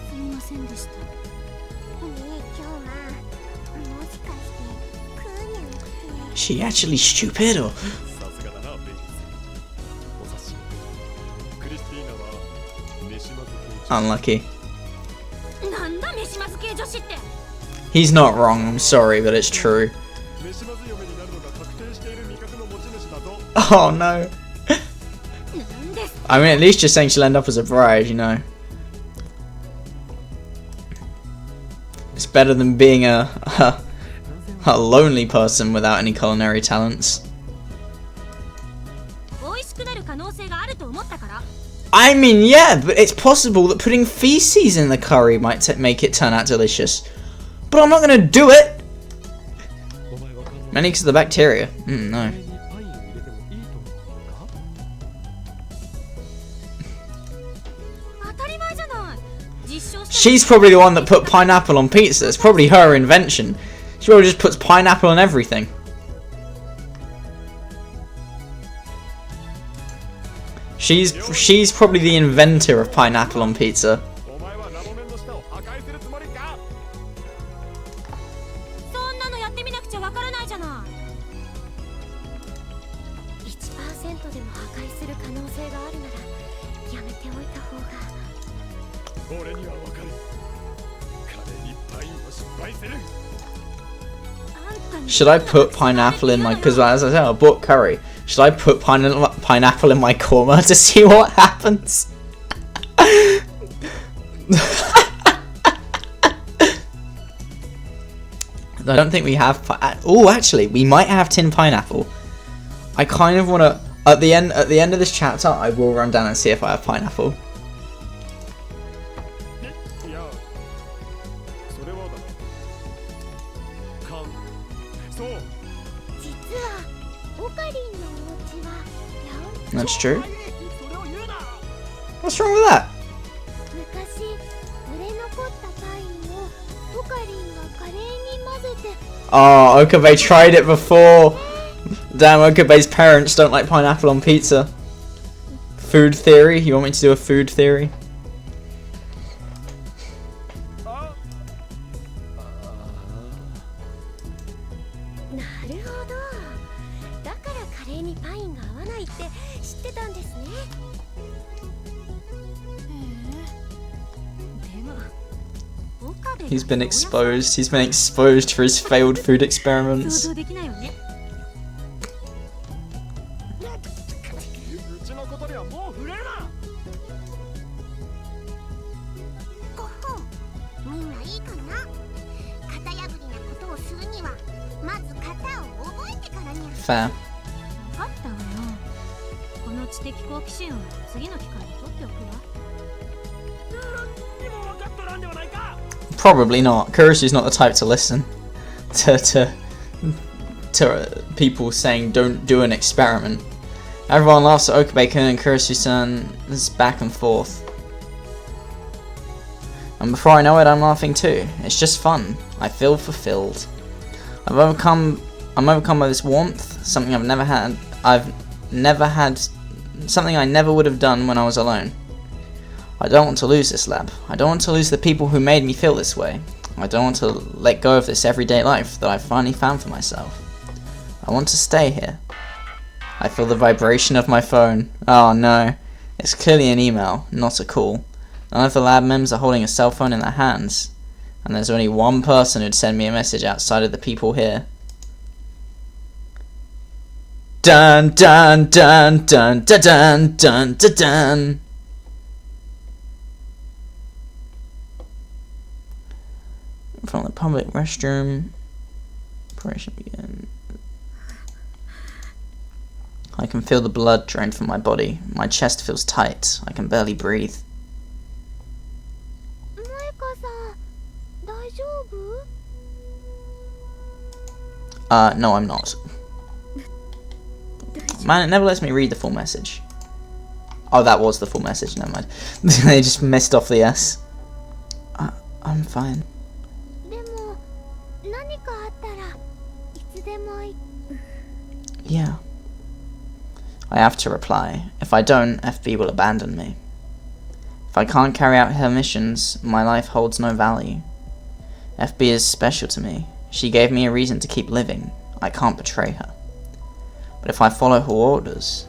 すみませんでしたねえ、今日はもしかしてクーニャンって。 Is she actually stupid or...？ さすがだな、ベイビー。お察し。クリスティーナは飯まず系。 Unlucky. なんだ飯まず系女子って He's not wrong, I'm sorry, but it's true. 飯まず嫁になるのが確定している味覚の持ち Oh no. I mean, at least you're saying she'll end up as a bride, you know. It's better than being a lonely person without any culinary talents. I mean, yeah, but it's possible that putting feces in the curry might make it turn out delicious. But I'm not gonna do it! Mainly because of the bacteria. No. She's probably the one that put pineapple on pizza. It's probably her invention. She probably just puts pineapple on everything. She's probably the inventor of pineapple on pizza. Should I put pineapple in my... Because as I said, I bought curry. Should I put pineapple in my korma to see what happens? I don't think we have... Oh, actually, we might have tin pineapple. I kind of want to... At the end of this chapter, I will run down and see if I have pineapple. That's true. What's wrong with that? Oh, Okabe tried it before. Damn, Okabe's parents don't like pineapple on pizza. Food theory? You want me to do a food theory? He's been exposed. He's been exposed for his failed food experiments. Fair. Probably not. Kurisu's not the type to listen to people saying don't do an experiment. Everyone laughs at Okabe-kun and Kurisu-san is back and forth. And before I know it, I'm laughing too. It's just fun. I feel fulfilled. I'm overcome by this warmth, something I've never had. Something I never would have done when I was alone. I don't want to lose this lab. I don't want to lose the people who made me feel this way. I don't want to let go of this everyday life that I finally found for myself. I want to stay here. I feel the vibration of my phone. Oh no. It's clearly an email, not a call. None of the lab members are holding a cell phone in their hands. And there's only one person who'd send me a message outside of the people here. Dun dun dun dun dun dun dun dun dun. From the public restroom. Operation begin. I can feel the blood drain from my body. My chest feels tight. I can barely breathe. No, I'm not. Man, it never lets me read the full message. Oh, that was the full message. Never mind. They just missed off the S. I'm fine. Yeah. I have to reply. If I don't, FB will abandon me. If I can't carry out her missions, my life holds no value. FB is special to me. She gave me a reason to keep living. I can't betray her. But if I follow her orders,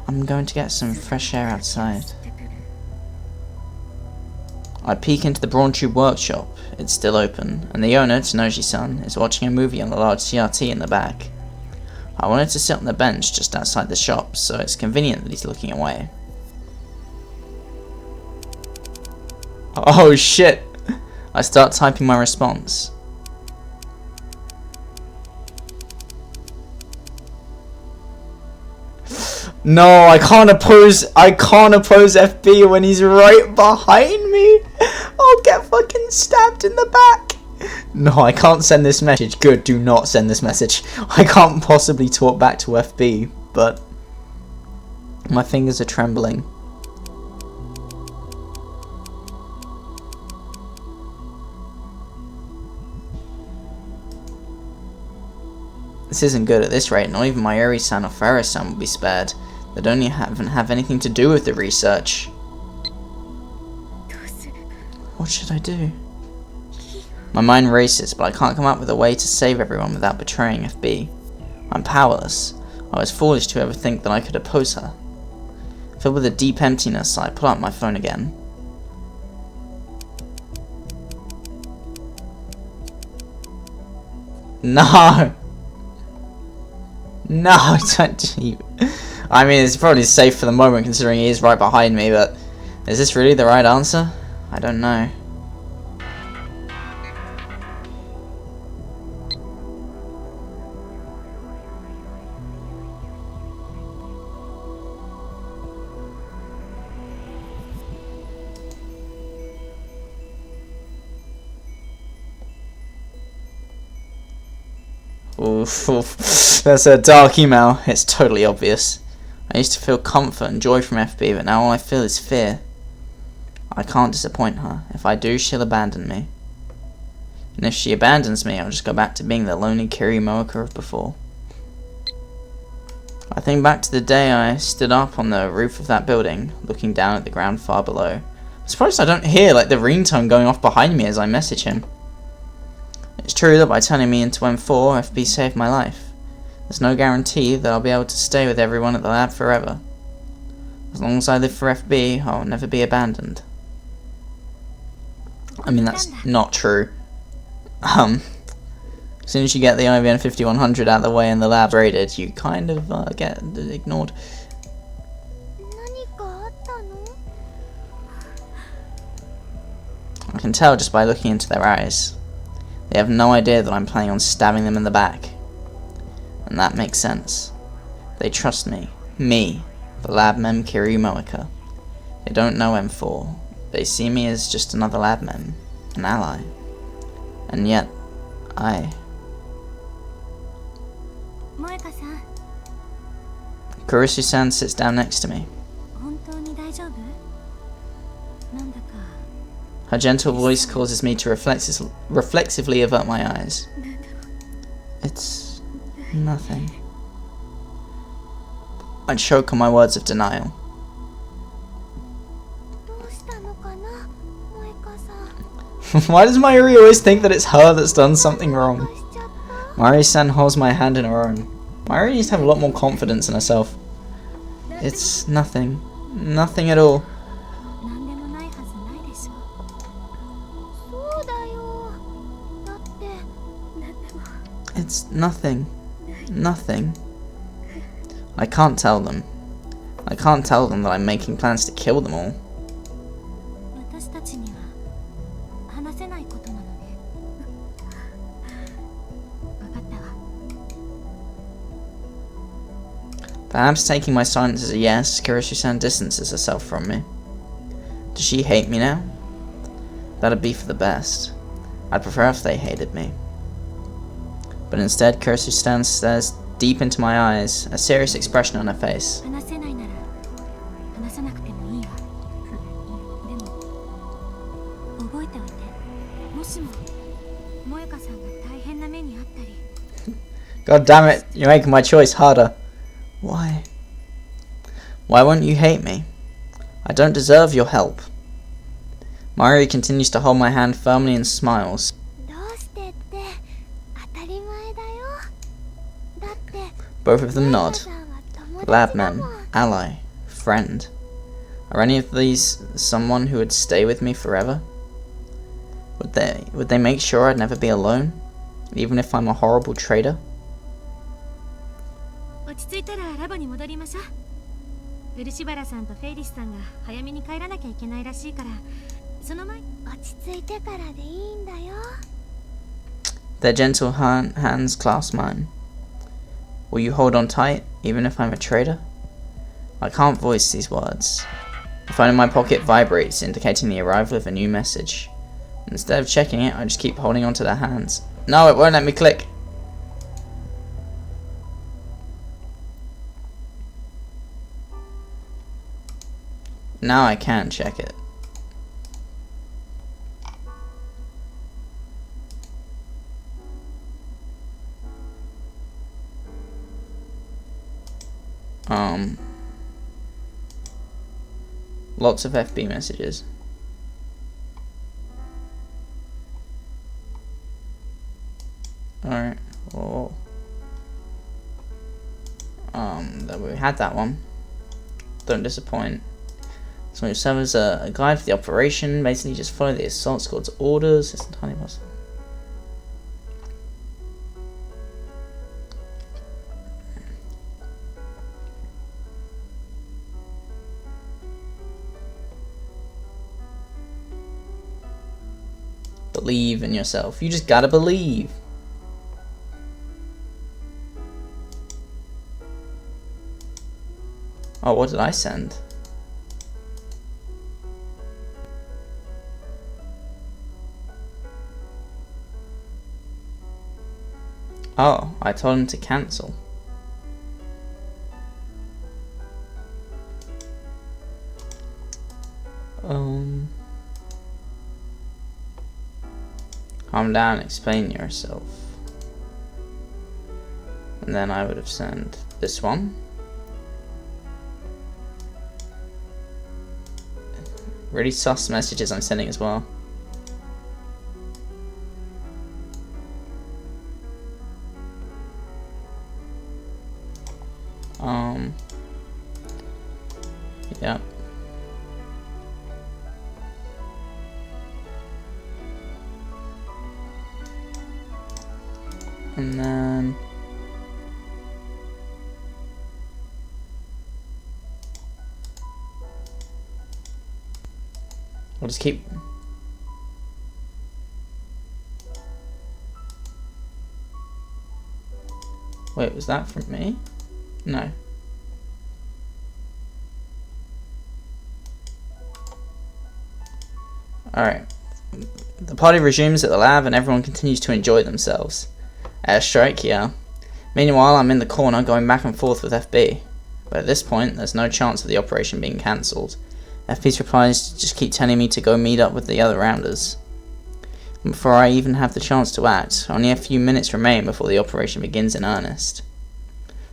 I'm going to get some fresh air outside. I peek into the Brawn Tube workshop. It's still open, and the owner, Tsunoji-san, is watching a movie on the large CRT in the back. I wanted to sit on the bench just outside the shop, so it's convenient that he's looking away. Oh shit! I start typing my response. No, I can't oppose FB when he's right behind me. I'll get fucking stabbed in the back. No, I can't send this message. Good, do not send this message. I can't possibly talk back to FB, but my fingers are trembling. This isn't good at this rate. Not even Mayuri-san or Ferris-san will be spared. They don't even have anything to do with the research. What should I do? My mind races, but I can't come up with a way to save everyone without betraying FB. I'm powerless. I was foolish to ever think that I could oppose her. Filled with a deep emptiness, I pull out my phone again. No! No, don't you... I mean, it's probably safe for the moment considering he is right behind me, but is this really the right answer? I don't know. Oof, oof. That's a dark email. It's totally obvious. I used to feel comfort and joy from FB, but now all I feel is fear. I can't disappoint her. If I do, she'll abandon me. And if she abandons me, I'll just go back to being the lonely Kirimoka of before. I think back to the day I stood up on the roof of that building, looking down at the ground far below. I'm surprised I don't hear like the ringtone going off behind me as I message him. It's true that by turning me into M4, FB saved my life. There's no guarantee that I'll be able to stay with everyone at the lab forever. As long as I live for FB, I'll never be abandoned. I mean, that's not true. As soon as you get the IBN 5100 out of the way and the lab's raided, you kind of get ignored. I can tell just by looking into their eyes. They have no idea that I'm planning on stabbing them in the back. And that makes sense. They trust me. Me, the lab mem Kirimoka. They don't know M4. They see me as just another lab mem, an ally. And yet, Kurisu-san sits down next to me. Her gentle voice causes me to reflexively avert my eyes. It's nothing. I choke on my words of denial. Why does Mayuri always think that it's her that's done something wrong? Mayuri-san holds my hand in her own. Mayuri needs to have a lot more confidence in herself. It's nothing. Nothing at all. It's nothing. Nothing. I can't tell them. I can't tell them that I'm making plans to kill them all. Perhaps taking my silence as a yes, Kurisu-san distances herself from me. Does she hate me now? That'd be for the best. I'd prefer if they hated me. But instead, Kurisu-san stares deep into my eyes, a serious expression on her face. God damn it, you're making my choice harder. Why? Why won't you hate me? I don't deserve your help. Mayuri continues to hold my hand firmly and smiles. Both of them nod. Lab mem, ally, friend. Are any of these someone who would stay with me forever? Would they make sure I'd never be alone? Even if I'm a horrible traitor? 落ち着いたらラボに戻りましょう。漆原さんとフェイリスさんが早めに帰らなきゃいけないらしいから、その前に。落ち着いてからでいいんだよ。 Their gentle hands clasp mine. Will you hold on tight, even if I'm a traitor? I can't voice these words. The phone in my pocket vibrates, indicating the arrival of a new message. Instead of checking it, I just keep holding onto their hands. No, it won't let me click. Now I can check it. Lots of FB messages. Alright, oh. We had that one. Don't disappoint. So we serve as a guide for the operation. Basically, just follow the assault squad's orders. It's entirely possible. Believe in yourself. You just gotta believe. Oh, what did I send? Oh, I told him to cancel. Calm down, explain yourself. And then I would have sent this one. Really sus messages I'm sending as well. Yeah. And then we'll just keep. Wait, was that from me? No. Alright. The party resumes at the lab and everyone continues to enjoy themselves. Airstrike, yeah. Meanwhile, I'm in the corner going back and forth with FB. But at this point, there's no chance of the operation being cancelled. FB's replies just keep telling me to go meet up with the other rounders. And before I even have the chance to act, only a few minutes remain before the operation begins in earnest.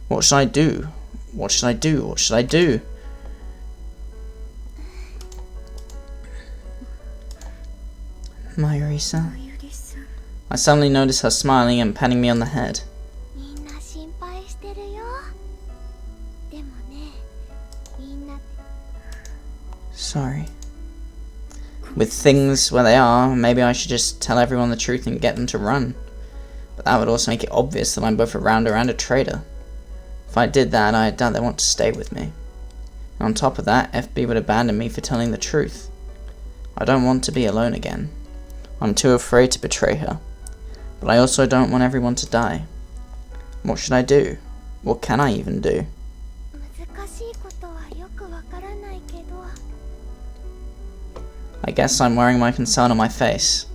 What should I do? What should I do? What should I do? Mayuri-san. I suddenly notice her smiling and patting me on the head. みんな心配してるよ。でもね、みんな Sorry. With things where they are, maybe I should just tell everyone the truth and get them to run. But that would also make it obvious that I'm both a rounder and a traitor. If I did that, I doubt they want to stay with me. And on top of that, FB would abandon me for telling the truth. I don't want to be alone again. I'm too afraid to betray her. But I also don't want everyone to die. What should I do? What can I even do? 難しいことはよくわからないけど。 I guess I'm wearing my concern on my face.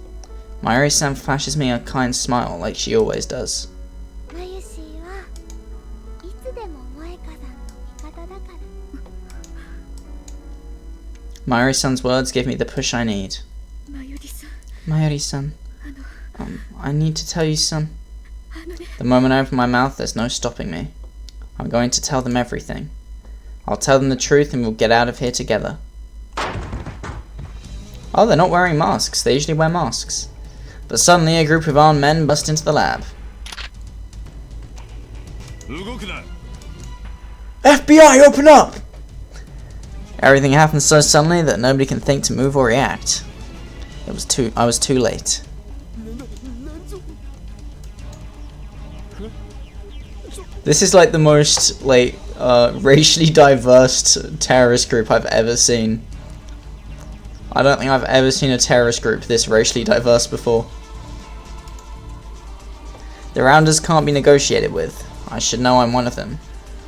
Mayuri-san flashes me a kind smile like she always does. マユシーはいつでも萌香さんの味方だから。 Mayuri-san's words give me the push I need. Mayuri-san, I need to tell you, son. The moment I open my mouth, there's no stopping me. I'm going to tell them everything. I'll tell them the truth and we'll get out of here together. Oh, they're not wearing masks. They usually wear masks. But suddenly a group of armed men bust into the lab. FBI, open up! Everything happens so suddenly that nobody can think to move or react. I was too late. This is like the most like racially diverse terrorist group I've ever seen. I don't think I've ever seen a terrorist group this racially diverse before. The Rounders can't be negotiated with. I should know I'm one of them.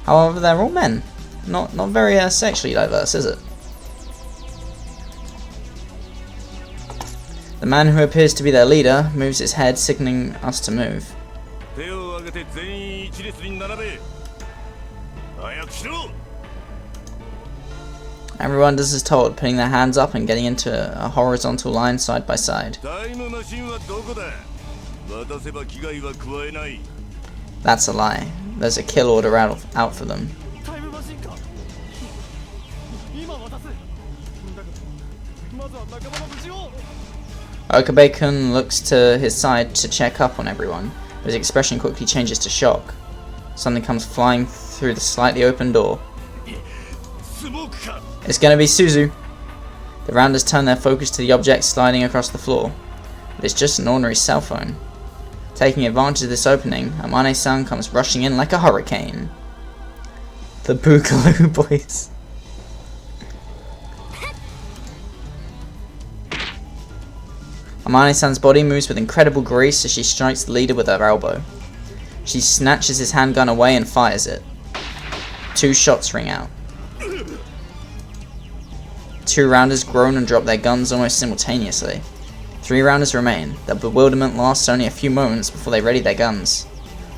However, they're all men. Not very sexually diverse, is it? The man who appears to be their leader moves his head, signaling us to move. Everyone does as told, putting their hands up and getting into a horizontal line side by side. That's a lie. There's a kill order out for them. Okabekun looks to his side to check up on everyone, but his expression quickly changes to shock. Something comes flying through the slightly open door. It's gonna be Suzu. The Rounders turn their focus to the object sliding across the floor. But it's just an ordinary cell phone. Taking advantage of this opening, Amane-san comes rushing in like a hurricane. The Boogaloo Boys. Amane-san's body moves with incredible grace as she strikes the leader with her elbow. She snatches his handgun away and fires it. 2 shots ring out. 2 Rounders groan and drop their guns almost simultaneously. 3 Rounders remain. Their bewilderment lasts only a few moments before they ready their guns.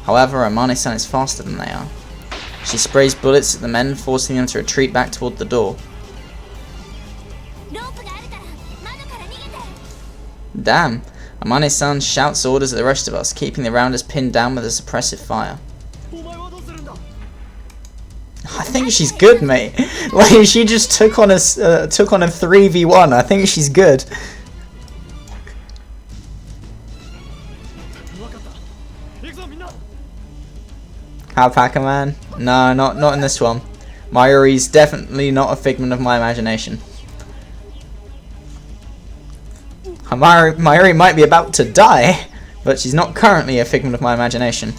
However, Amane-san is faster than they are. She sprays bullets at the men, forcing them to retreat back toward the door. Damn! Amane-san shouts orders at the rest of us, keeping the Rounders pinned down with a suppressive fire. I think she's good, mate. Like, she just took on a 3v1. I think she's good. Alpaca Man? No, not in this one. Mayuri's definitely not a figment of my imagination. Mayuri might be about to die, but she's not currently a figment of my imagination.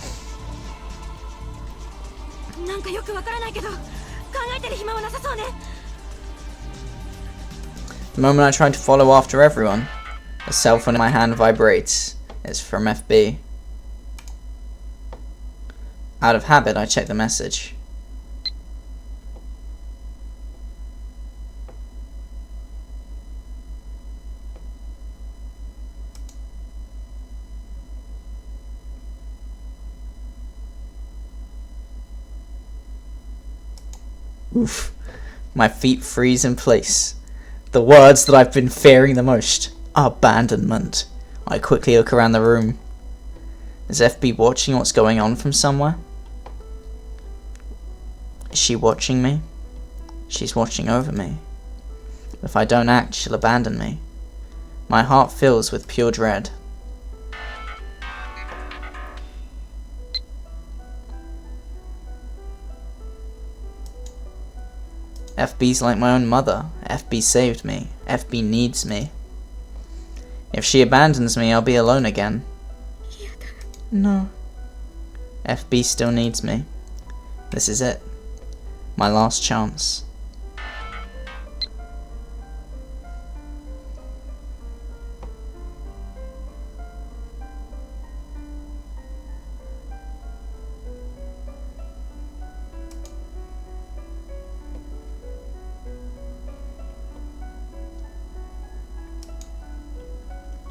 The moment I try to follow after everyone, a cell phone in my hand vibrates. It's from FB. Out of habit, I check the message. Oof. My feet freeze in place. The words that I've been fearing the most. Abandonment. I quickly look around the room. Is FB watching what's going on from somewhere? Is she watching me? She's watching over me. If I don't act, she'll abandon me. My heart fills with pure dread. FB's like my own mother. FB saved me. FB needs me. If she abandons me, I'll be alone again. No. FB still needs me. This is it. My last chance.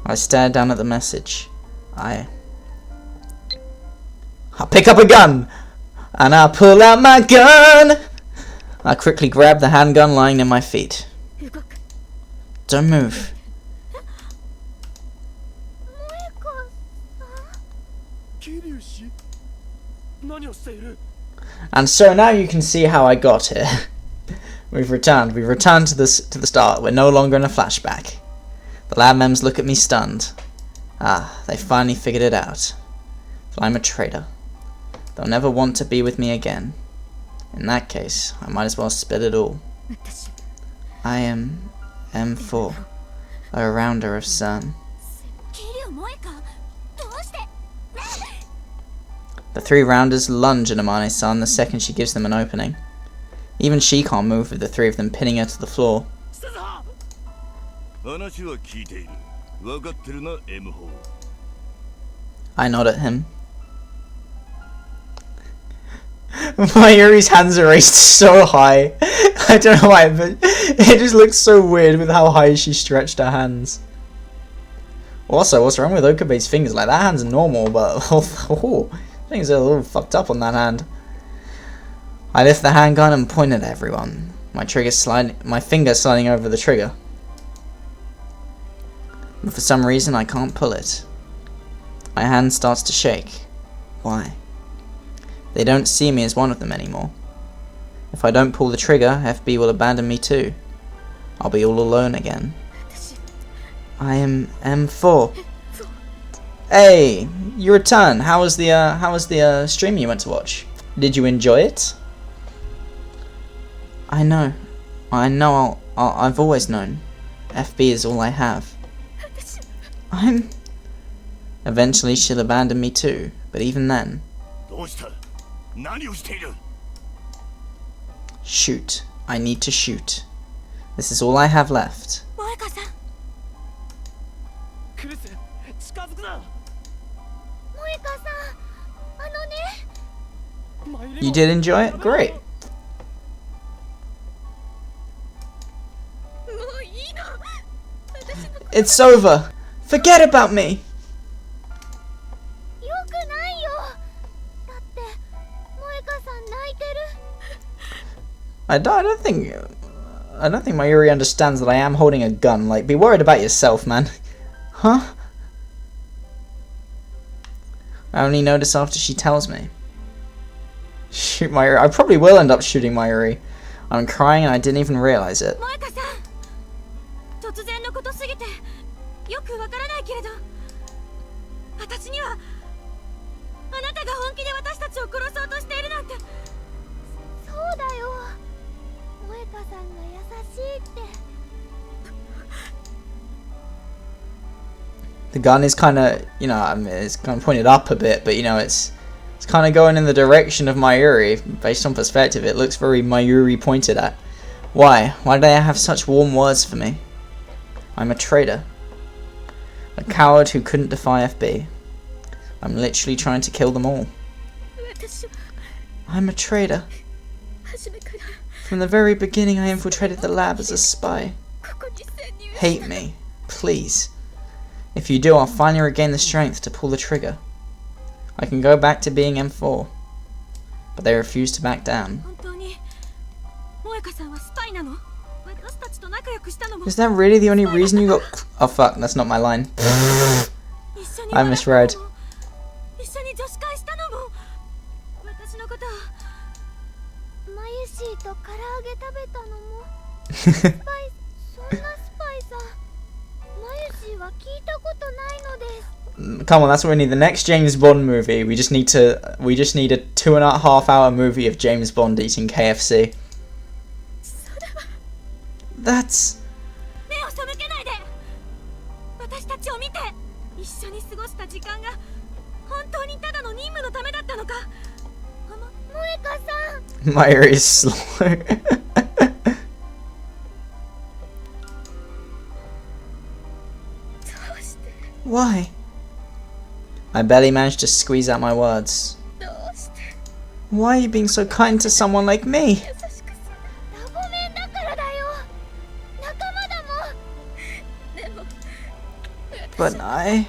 I stare down at the message. I pick up a gun! And I pull out my gun! I quickly grab the handgun lying near my feet. Don't move. And so now you can see how I got here. We've returned to the start. We're no longer in a flashback. The lab mems look at me stunned. Ah, they finally figured it out. That I'm a traitor. They'll never want to be with me again. In that case, I might as well spill it all. I am M4, a rounder of CERN. The 3 rounders lunge at Amane-san the second she gives them an opening. Even she can't move with the 3 of them pinning her to the floor. 話は聞いている。分かってるな、M4。I nod at him. Mayuri's hands are raised so high. I don't know why, but it just looks so weird with how high she stretched her hands. Also, what's wrong with Okabe's fingers? Like, that hand's normal, but things are a little fucked up on that hand. I lift the handgun and point at everyone. My finger sliding over the trigger. But for some reason, I can't pull it. My hand starts to shake. Why? They don't see me as one of them anymore. If I don't pull the trigger, FB will abandon me too. I'll be all alone again. I am M4. Hey, you returned. How was the stream you went to watch? Did you enjoy it? I know. I've always known. FB is all I have. Eventually she'll abandon me too, but even then... Shoot. I need to shoot. This is all I have left. You did enjoy it? Great. It's over. Forget about me. I don't think Mayuri understands that I am holding a gun. Like, be worried about yourself, man. Huh? I only notice after she tells me. Shoot Mayuri. I probably will end up shooting Mayuri. I'm crying and I didn't even realize it. The gun is kind of, you know, I mean, it's kind of pointed up a bit, but you know, it's kind of going in the direction of Mayuri. Based on perspective, it looks very Mayuri pointed at. Why? Why do they have such warm words for me? I'm a traitor. A coward who couldn't defy FB. I'm literally trying to kill them all. I'm a traitor. From the very beginning I infiltrated the lab as a spy. Hate me, please. If you do, I'll finally regain the strength to pull the trigger. I can go back to being M4. But they refuse to back down. Is that really the only reason you got... Oh fuck, that's not my line. I misread. Come on, that's what we need. The next James Bond movie. We just need a 2.5 hour movie of James Bond eating KFC. That's... Mayuri is slow. Why? I barely managed to squeeze out my words. Why are you being so kind to someone like me? But I...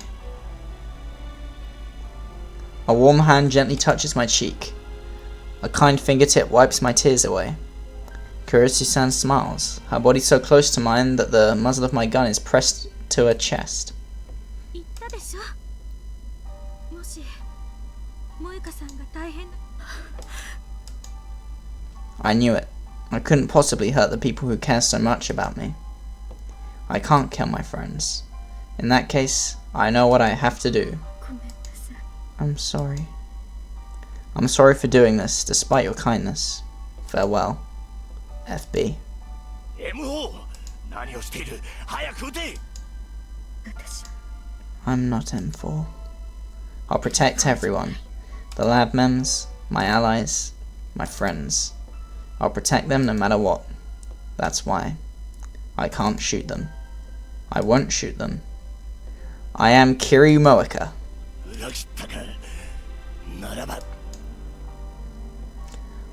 A warm hand gently touches my cheek. A kind fingertip wipes my tears away. Kurusu-san smiles, her body so close to mine that the muzzle of my gun is pressed to her chest. I knew it. I couldn't possibly hurt the people who care so much about me. I can't kill my friends. In that case, I know what I have to do. I'm sorry. I'm sorry for doing this, despite your kindness. Farewell. FB. I'm not M4. I'll protect everyone. The lab mems, my allies, my friends. I'll protect them no matter what. That's why. I can't shoot them. I won't shoot them. I am Kiryu Moeka.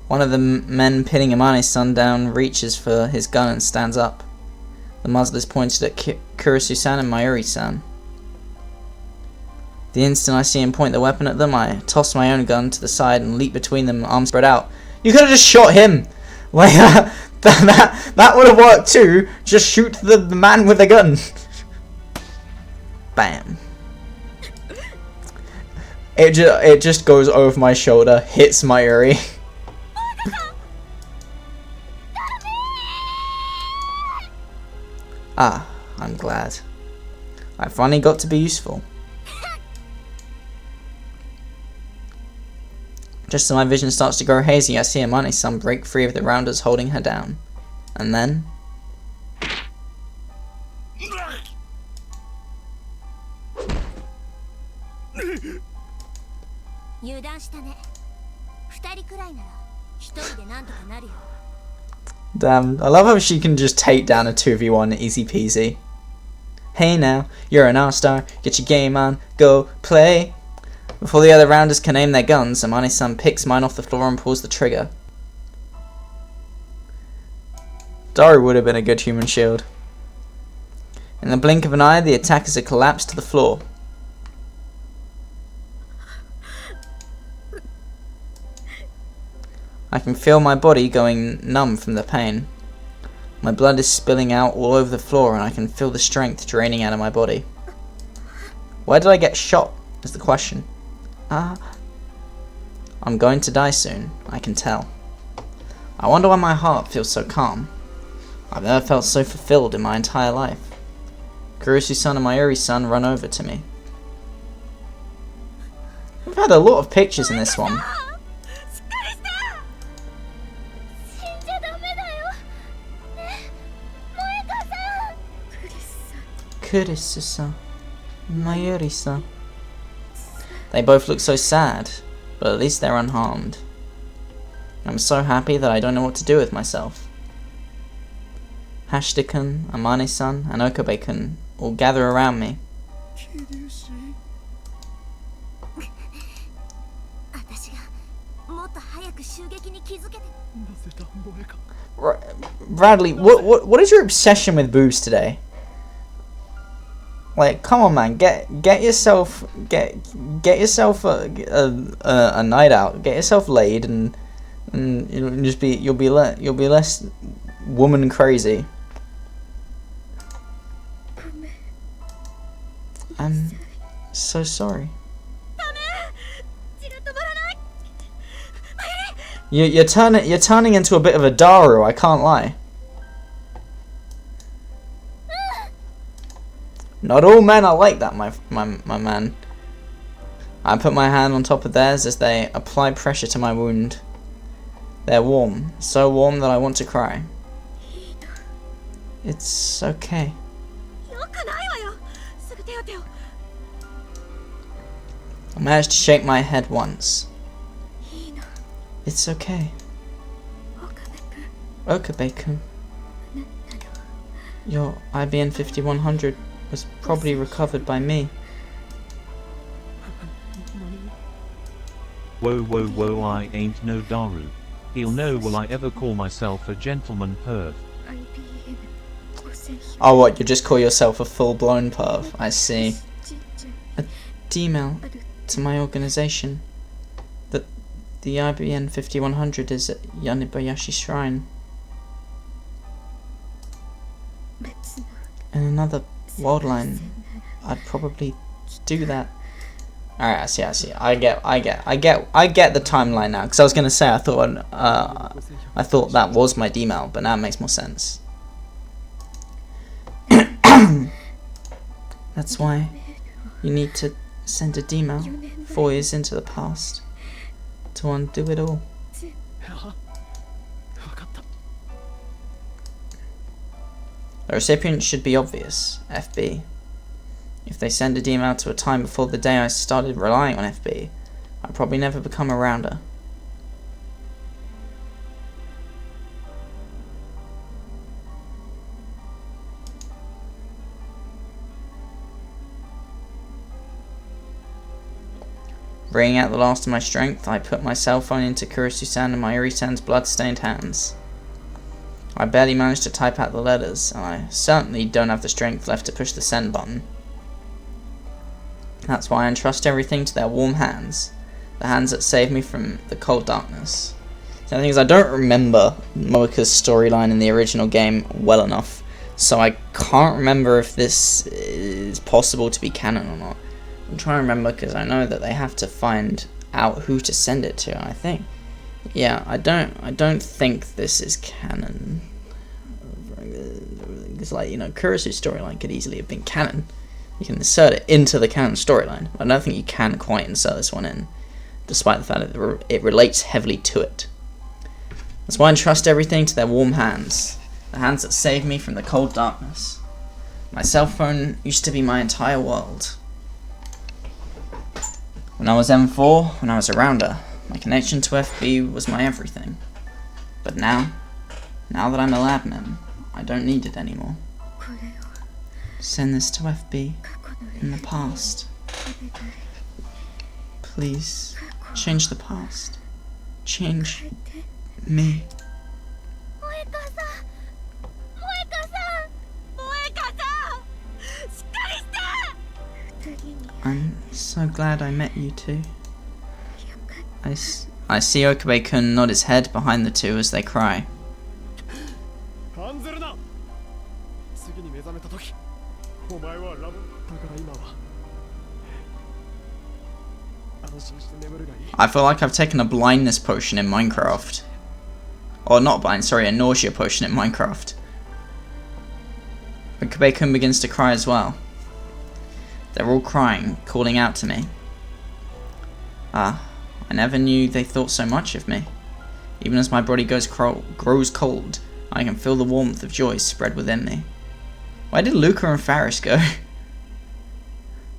One of the men pinning Amane-san down reaches for his gun and stands up. The muzzle is pointed at Kurisu-san and Mayuri-san. The instant I see him point the weapon at them, I toss my own gun to the side and leap between them, arms spread out. You could have just shot him! Like, that would have worked too. Just shoot the man with the gun. Bam. It just goes over my shoulder, hits Mayuri. Ah, I'm glad. I finally got to be useful. Just as my vision starts to grow hazy, I see Amane-san break free of the rounders holding her down. And then... Damn, I love how she can just take down a 2v1 easy peasy. Hey now, you're an all-star, get your game on, go play. Before the other rounders can aim their guns, Amane-san picks mine off the floor and pulls the trigger. Daru would have been a good human shield. In the blink of an eye, the attackers are collapsed to the floor. I can feel my body going numb from the pain. My blood is spilling out all over the floor and I can feel the strength draining out of my body. Where did I get shot, is the question. I'm going to die soon, I can tell. I wonder why my heart feels so calm. I've never felt so fulfilled in my entire life. Kurusu-san and Mayuri-san run over to me. We've had a lot of pictures in this one. Kurusu-san, Mayuri-san. They both look so sad, but at least they're unharmed. I'm so happy that I don't know what to do with myself. Hashida-kun, Amane-san, and Okabe-kun all gather around me. Bradley, what is your obsession with boobs today? Like, come on, man, get yourself a night out, get yourself laid, and you'll be less woman crazy. I'm so sorry. You're turning into a bit of a Daru, I can't lie. Not all men are like that, my man. I put my hand on top of theirs as they apply pressure to my wound. They're warm, so warm that I want to cry. It's okay. I managed to shake my head once. It's okay. Okabe-kun. Your IBN 5100 was probably recovered by me. Whoa, I ain't no Daru. He'll know will I ever call myself a gentleman perv. Oh, what, you just call yourself a full-blown perv? I see. A email to my organization. The IBN 5100 is at Yanibayashi Shrine. In another world line, I'd probably do that. Alright, I see. I get the timeline now. Because I was gonna say I thought that was my email, but now it makes more sense. That's why you need to send a email 4 years into the past to undo it all. The recipient should be obvious, FB. If they send an email to a time before the day I started relying on FB, I'd probably never become a rounder. Bringing out the last of my strength, I put my cell phone into Kurusu-san and Mayuri-san's blood-stained hands. I barely managed to type out the letters, and I certainly don't have the strength left to push the send button. That's why I entrust everything to their warm hands, the hands that saved me from the cold darkness. The thing is, I don't remember Moeka's storyline in the original game well enough, so I can't remember if this is possible to be canon or not. I'm trying to remember because I know that they have to find out who to send it to. I think, yeah, I don't think this is canon. It's like, you know, Kurisu's storyline could easily have been canon. You can insert it into the canon storyline. I don't think you can quite insert this one in, despite the fact that it relates heavily to it. That's why I entrust everything to their warm hands, the hands that saved me from the cold darkness. My cell phone used to be my entire world. When I was M4, when I was a rounder, my connection to FB was my everything. But now that I'm a labman, I don't need it anymore. Send this to FB in the past. Please, change the past. Change me. I'm so glad I met you two. I see Okabe-kun nod his head behind the two as they cry. I feel like I've taken a blindness potion in Minecraft. Or not blind, sorry, a nausea potion in Minecraft. Okabe-kun begins to cry as well. They're all crying, calling out to me. I never knew they thought so much of me. Even as my body grows cold, I can feel the warmth of joy spread within me. Where did Luca and Faris go?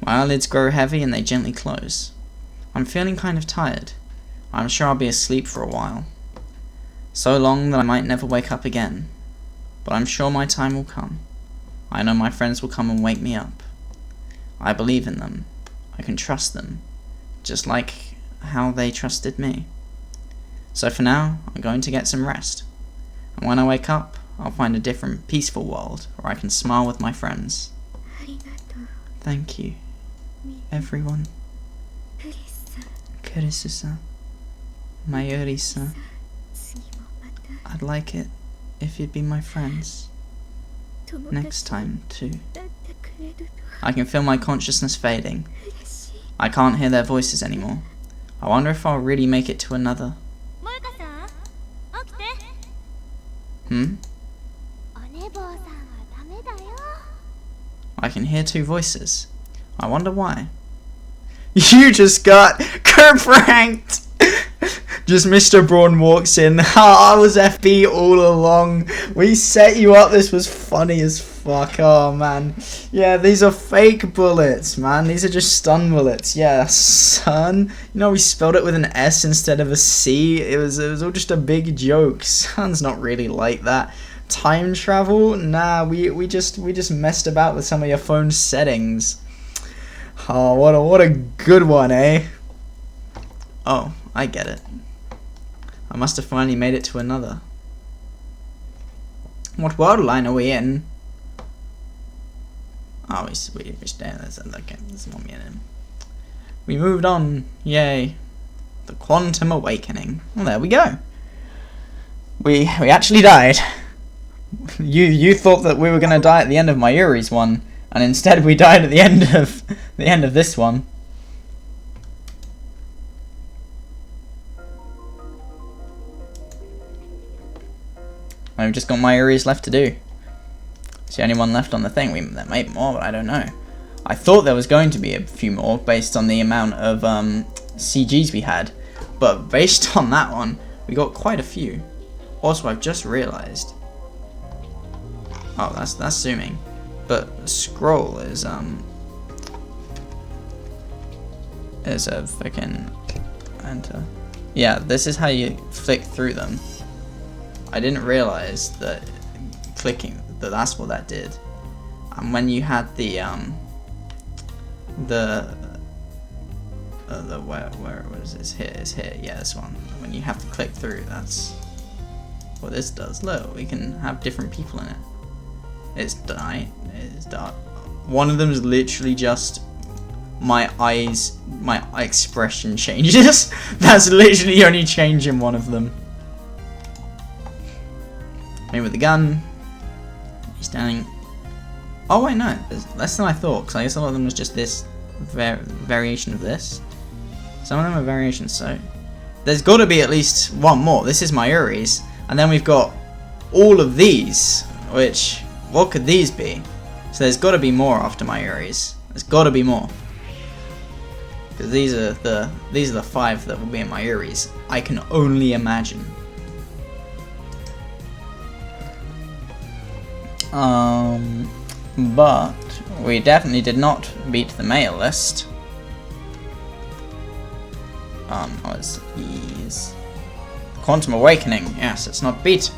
My eyelids grow heavy and they gently close. I'm feeling kind of tired. I'm sure I'll be asleep for a while. So long that I might never wake up again. But I'm sure my time will come. I know my friends will come and wake me up. I believe in them. I can trust them. Just like how they trusted me. So for now, I'm going to get some rest. And when I wake up, I'll find a different, peaceful world where I can smile with my friends. Thank you, everyone. Kurisu-san, Mayuri-san. I'd like it if you'd be my friends. Next time, too. I can feel my consciousness fading. I can't hear their voices anymore. I wonder if I'll really make it to another. I can hear two voices. I wonder why. You just got pranked! Just Mr. Braun walks in. I was FB all along. We set you up. This was funny as fuck. Oh man. Yeah, these are fake bullets, man. These are just stun bullets. Yeah, son. You know we spelled it with an S instead of a C. It was all just a big joke. Son's not really like that. Time travel? Nah, we just messed about with some of your phone settings. Oh, what a good one, eh? Oh, I get it. I must have finally made it to another. What world line are we in? Oh, we're staying. Okay, there's one minute in. We moved on. Yay. The Quantum Awakening. Well, there we go. We actually died. You thought that we were gonna die at the end of Mayuri's one, and instead we died at the end of this one. We've just got Mayuri's left to do. It's the only one left on the thing. There may be more, but I don't know. I thought there was going to be a few more based on the amount of CGs we had, but based on that one, we got quite a few. Also, I've just realised. Oh, that's zooming, but scroll is a freaking enter. Yeah, this is how you flick through them. I didn't realize that clicking that's what that did. And when you had the where was this? Here, it's here. Yeah, this one. When you have to click through, that's what this does. Look, we can have different people in it. It's night. It's dark. One of them is literally just my eyes, my expression changes. That's literally the only change in one of them. Me with the gun. He's standing. Oh wait, no, there's less than I thought. Because I guess a lot of them was just this variation of this. Some of them are variations. So there's got to be at least one more. This is Mayuri's, and then we've got all of these. Which, what could these be? So there's got to be more after Mayuri's. There's got to be more. Because these are the 5 that will be in Mayuri's. I can only imagine. But we definitely did not beat the mail list. Was ease. Quantum Awakening. Yes, it's not beat.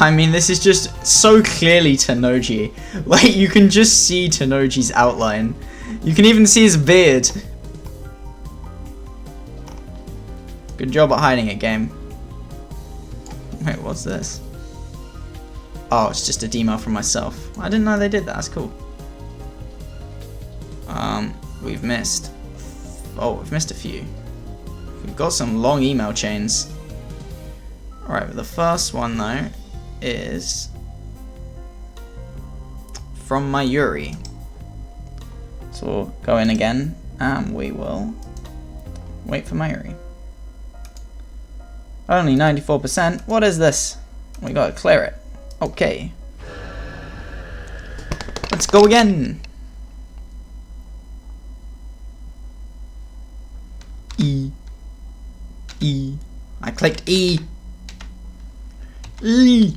I mean, this is just so clearly Tenoji. Like, you can just see Tenoji's outline. You can even see his beard. Good job at hiding it, game. Wait, what's this? Oh, it's just a demo from myself. I didn't know they did that. That's cool. We've missed. Oh, we've missed a few. We've got some long email chains. Alright, the first one though is from Mayuri. So we'll go in again and we will wait for Mayuri. Only 94%. What is this? We gotta clear it. Okay. Let's go again. E. I clicked E. E.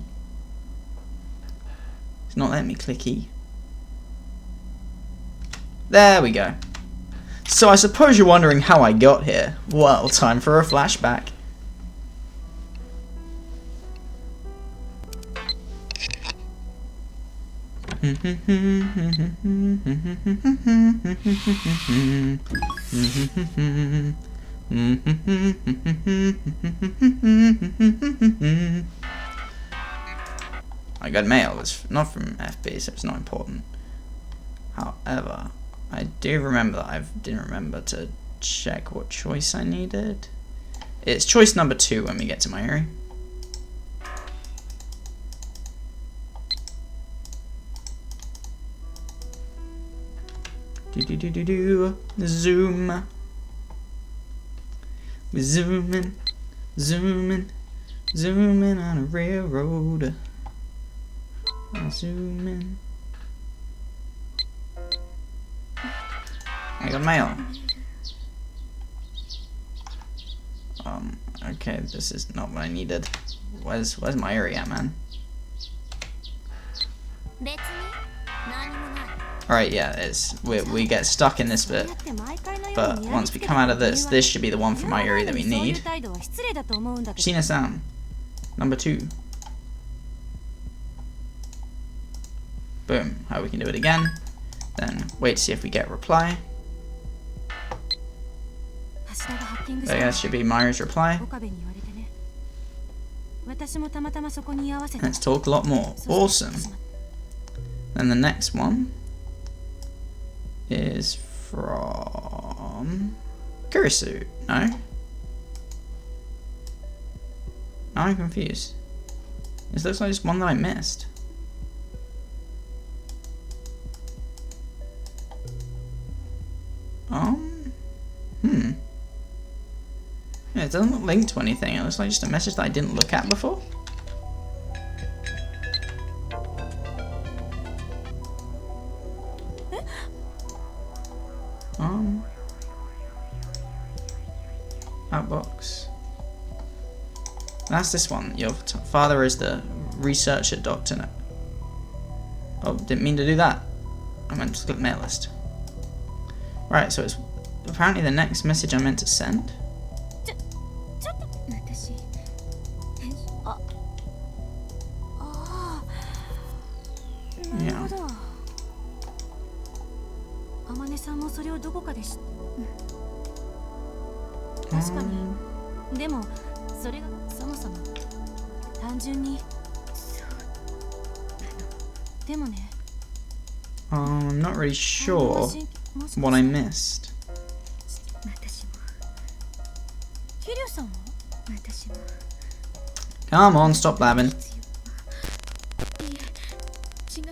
It's not letting me click E. There we go. So I suppose you're wondering how I got here. Well, time for a flashback. I got mail. It's not from FB, so it's not important. However, I do remember that I didn't remember to check what choice I needed. It's choice number 2 when we get to Mayuri. Zoom. We're zooming, zooming, zooming on a railroad. Zooming. I got mail. Okay, this is not what I needed. Where's Mayuri at, man? Alright, yeah, it's we get stuck in this bit, but once we come out of this should be the one from Mayuri that we need. Shina-san, number 2. Boom. How we can do it again. Then wait to see if we get a reply. There should be Mayuri's reply. Let's talk a lot more. Awesome. Then the next one is from Kurisu. No? Now I'm confused. This looks like just one that I missed. Yeah, it doesn't look linked to anything. It looks like just a message that I didn't look at before. Outbox. That's this one. Your father is the researcher doctor. Oh, didn't mean to do that. I meant to click mail list. Right, so it's apparently the next message I'm meant to send? ちょっと私なるほど。あまねさんもそれをどこかで知っ確かに。でもそれがそもそも単純にでもね。I'm not really sure what I missed. 私も。桐生さんは？私も。 Come on, stop blabbing. いえ、違う。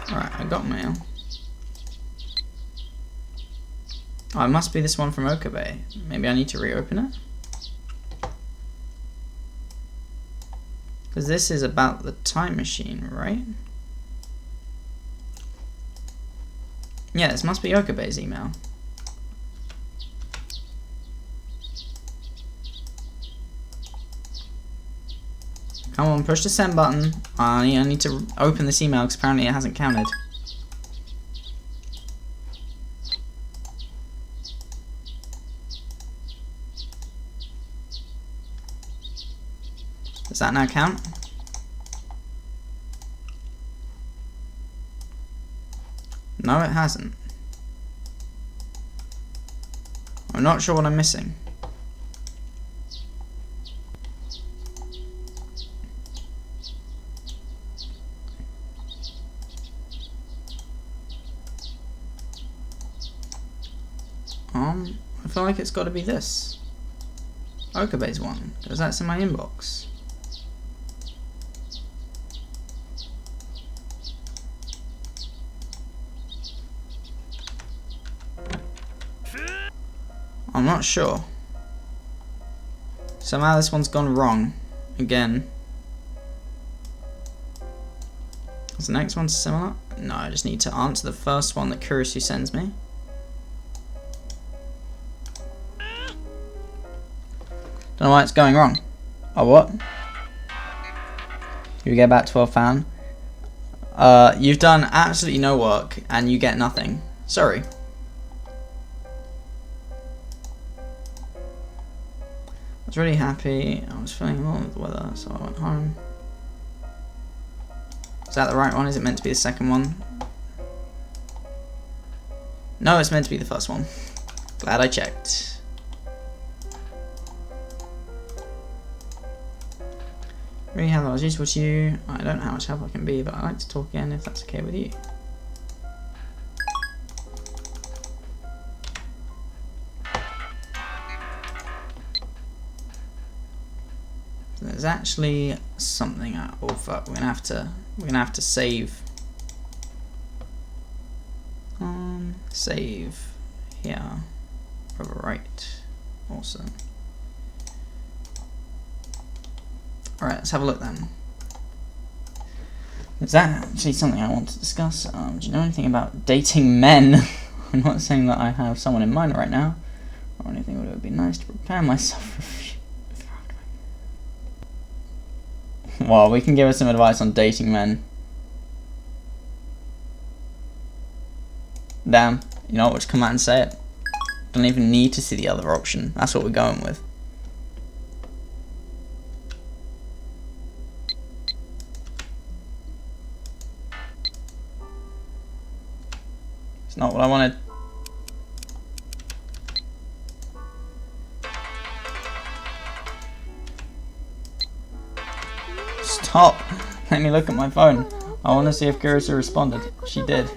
Alright, I got mail. Oh, it must be this one from Okabe. Maybe I need to reopen it? Because this is about the time machine, right? Yeah, this must be Okabe's email. Come on, push the send button. I need to open this email because apparently it hasn't counted. Does that now count? No, it hasn't. I'm not sure what I'm missing. I feel like it's got to be this. Okabe's one, because that's in my inbox. I'm not sure. Somehow this one's gone wrong. Again. Is the next one similar? No, I just need to answer the first one that Kurisu sends me. Don't know why it's going wrong. Oh, what? You get back 12 fan. You've done absolutely no work and you get nothing. Sorry. I was really happy. I was feeling along with the weather, so I went home. Is that the right one? Is it meant to be the second one? No, it's meant to be the first one. Glad I checked. Really how that was useful to you. I don't know how much help I can be, but I'd like to talk again if that's okay with you. There's actually something. Oh fuck! We're gonna have to save. Save here. Right. Awesome. Alright, let's have a look then. Is that actually something I want to discuss? Do you know anything about dating men? I'm not saying that I have someone in mind right now, or anything, but it would be nice to prepare myself for. Well, we can give us some advice on dating men. Damn, you know what? We'll just come out and say it. Don't even need to see the other option. That's what we're going with. It's not what I wanted. Stop! Let me look at my phone. I want to see if Kurisu responded. She did.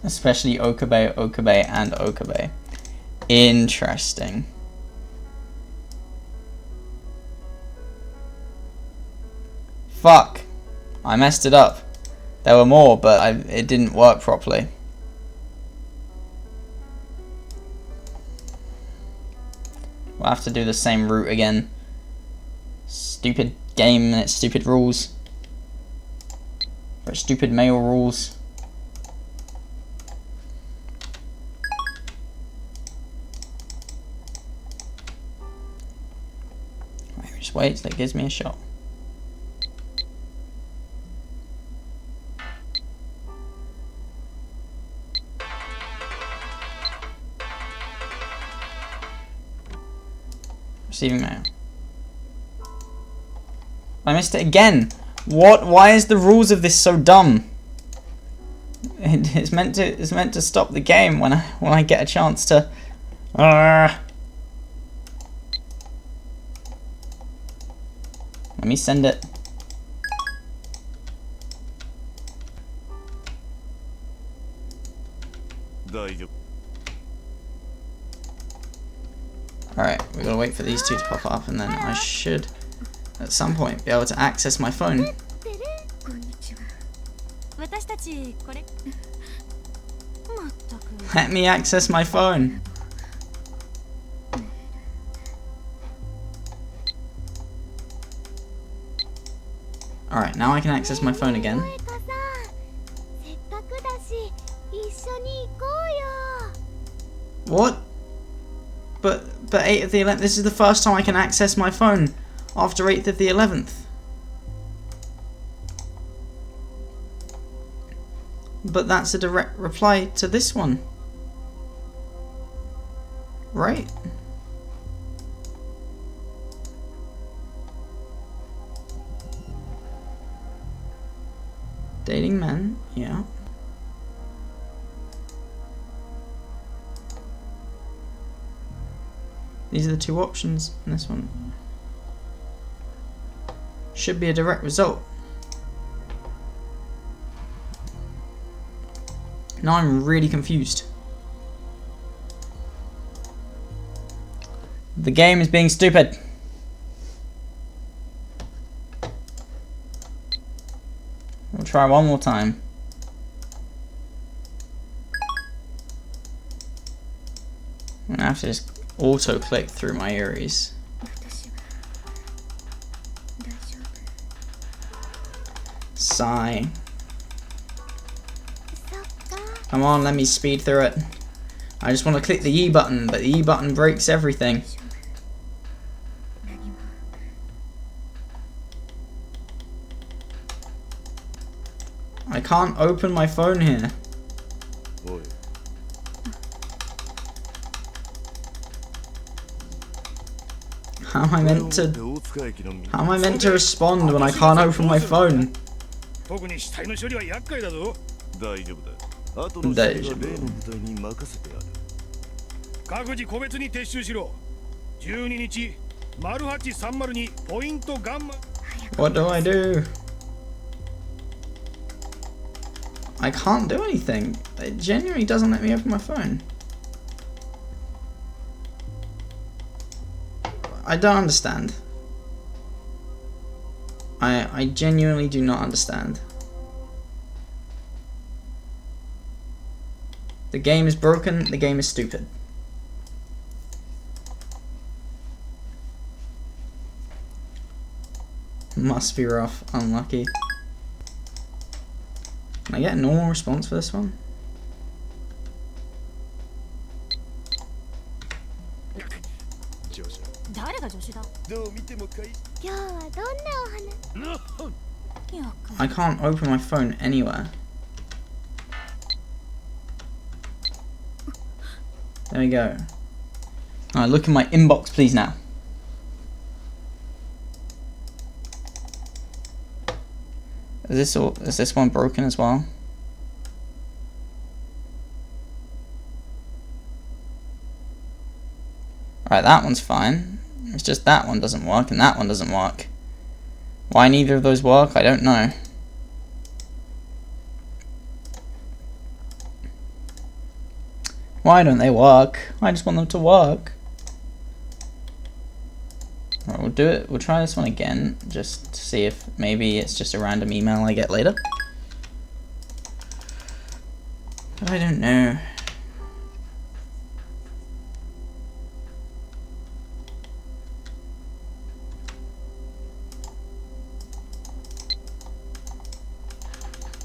Especially Okabe, Okabe, and Okabe. Interesting. Fuck. I messed it up. There were more, but it didn't work properly. We'll have to do the same route again. Stupid game and its stupid rules. Very stupid mail rules. Just wait till it gives me a shot. Receiving mail. I missed it again. What? Why is the rules of this so dumb? It's meant to stop the game when I get a chance to. Let me send it. Alright, we gotta wait for these two to pop up, and then I should, at some point, be able to access my phone. こんにちは。私たちこれ。まったく。 Let me access my phone. Alright, now I can access my phone again. せっかくだし一緒に行こうよ。 What? But 8th of the 11th, this is the first time I can access my phone after 8th of the 11th. But that's a direct reply to this one. Right? Dating men, yeah. These are the two options in this one. Should be a direct result. Now I'm really confused. The game is being stupid. We'll try one more time. I'm gonna have to just auto click through my Aries. Sigh. Come on, let me speed through it. I just want to click the E button, but the E button breaks everything. I can't open my phone here. How am I meant to respond when I can't open my phone? 特に死体の処理は厄介だぞ。大丈夫だ。後の処理は例の部隊に任せてある。各自個別に撤収しろ。12日、0830にポイントガンマ。What do I do? I can't do anything. It genuinely doesn't let me open my phone. I don't understand. I genuinely do not understand. The game is broken, the game is stupid. Must be rough, unlucky. Can I get a normal response for this one? I can't open my phone anywhere. There we go. Alright, look in my inbox please now. Is this one broken as well? Alright, that one's fine. It's just that one doesn't work and that one doesn't work. Why neither of those work, I don't know. Why don't they work? I just want them to work. Alright, we'll do it. We'll try this one again, just to see if maybe it's just a random email I get later. But I don't know.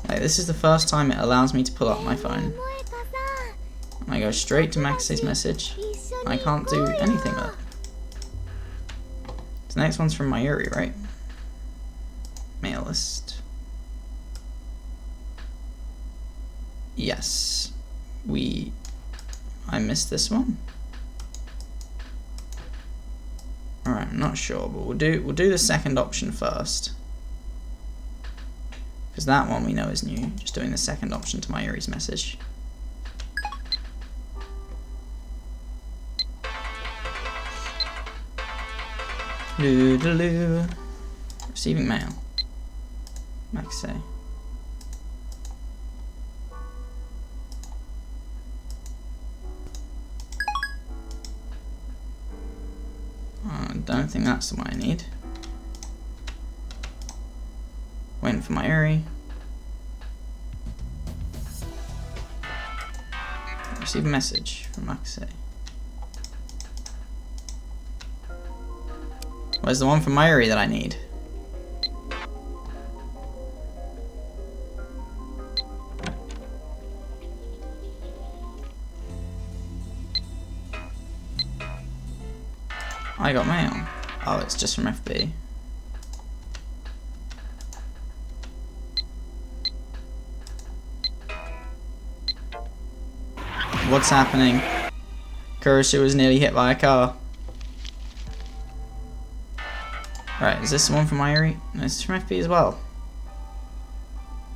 Like, this is the first time it allows me to pull up my phone. I go straight to Max's message. I can't do anything with it. The next one's from Mayuri, right? Mail list. Yes. I missed this one. Alright, I'm not sure, but we'll do the second option first. Because that one we know is new. Just doing the second option to Mayuri's message. Loo-doo-loo. Receiving mail. Max say. I don't think that's the one I need. Waiting for Mayuri. Receive a message from Max. Where's the one from Mayuri that I need? I got mail. Oh, it's just from FB. What's happening? Kurosu was nearly hit by a car. Right, is this the one from Mayuri? No, this is from FB as well.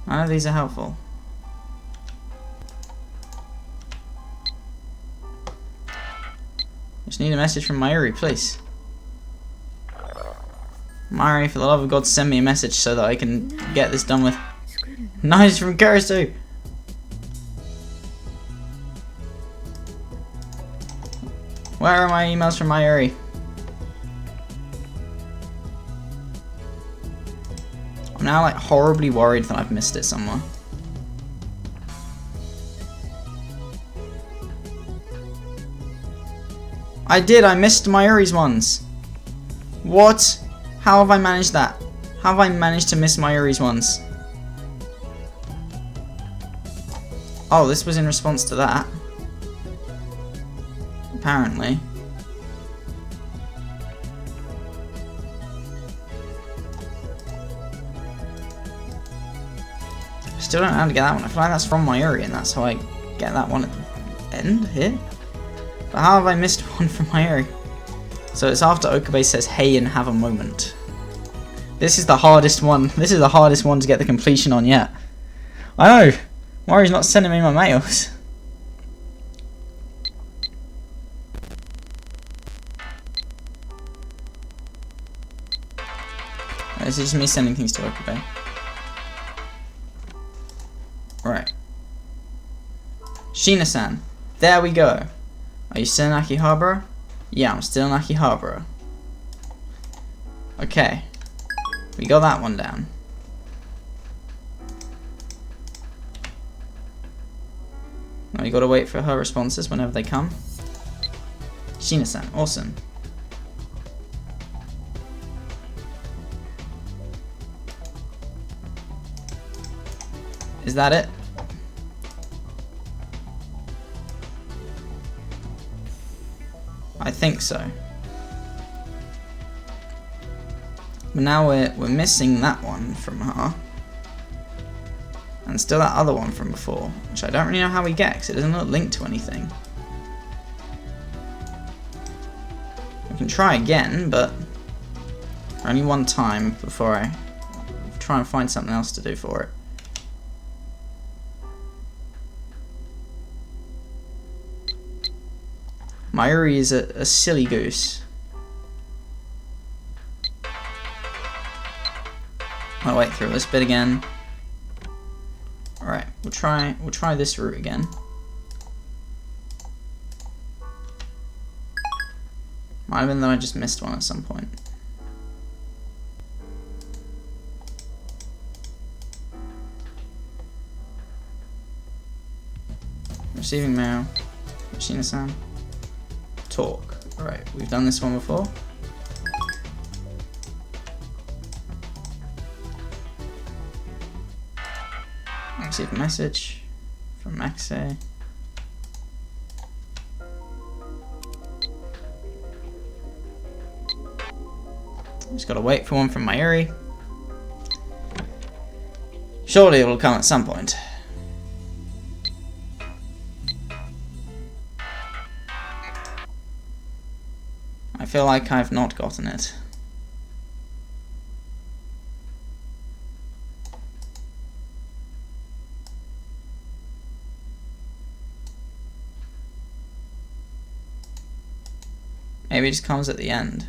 I know these are helpful. Just need a message from Mayuri, please. Mayuri, for the love of God, send me a message so that I can get this done with. Nice from Kurosu! Where are my emails from Mayuri? I'm now like horribly worried that I've missed it somewhere. I did, I missed Mayuri's ones. What? How have I managed that? How have I managed to miss Mayuri's ones? Oh, this was in response to that. Apparently. Still don't know how to get that one. I feel like that's from Mayuri and that's how I get that one at the end here. But how have I missed one from Mayuri? So it's after Okabe says hey and have a moment. This is the hardest one. This is the hardest one to get the completion on yet. I know. Mayuri's not sending me my mails. This is just me sending things to Okabe. Right. Shina-san. There we go. Are you still in Akihabara? Yeah, I'm still in Akihabara. Okay. We got that one down. Now we gotta wait for her responses whenever they come. Shina-san, awesome. Is that it? I think so. But now we're missing that one from her. And still that other one from before, which I don't really know how we get because it doesn't look linked to anything. We can try again, but only one time before I try and find something else to do for it. Mayuri is a silly goose. I'll wait through this bit again. Alright, we'll try this route again. Might have been that I just missed one at some point. Receiving mail. Shina-san. Talk. Alright, we've done this one before. Receive a message from Maxe. Just gotta wait for one from Mayuri. Surely it will come at some point. I feel like I've not gotten it. Maybe it just comes at the end.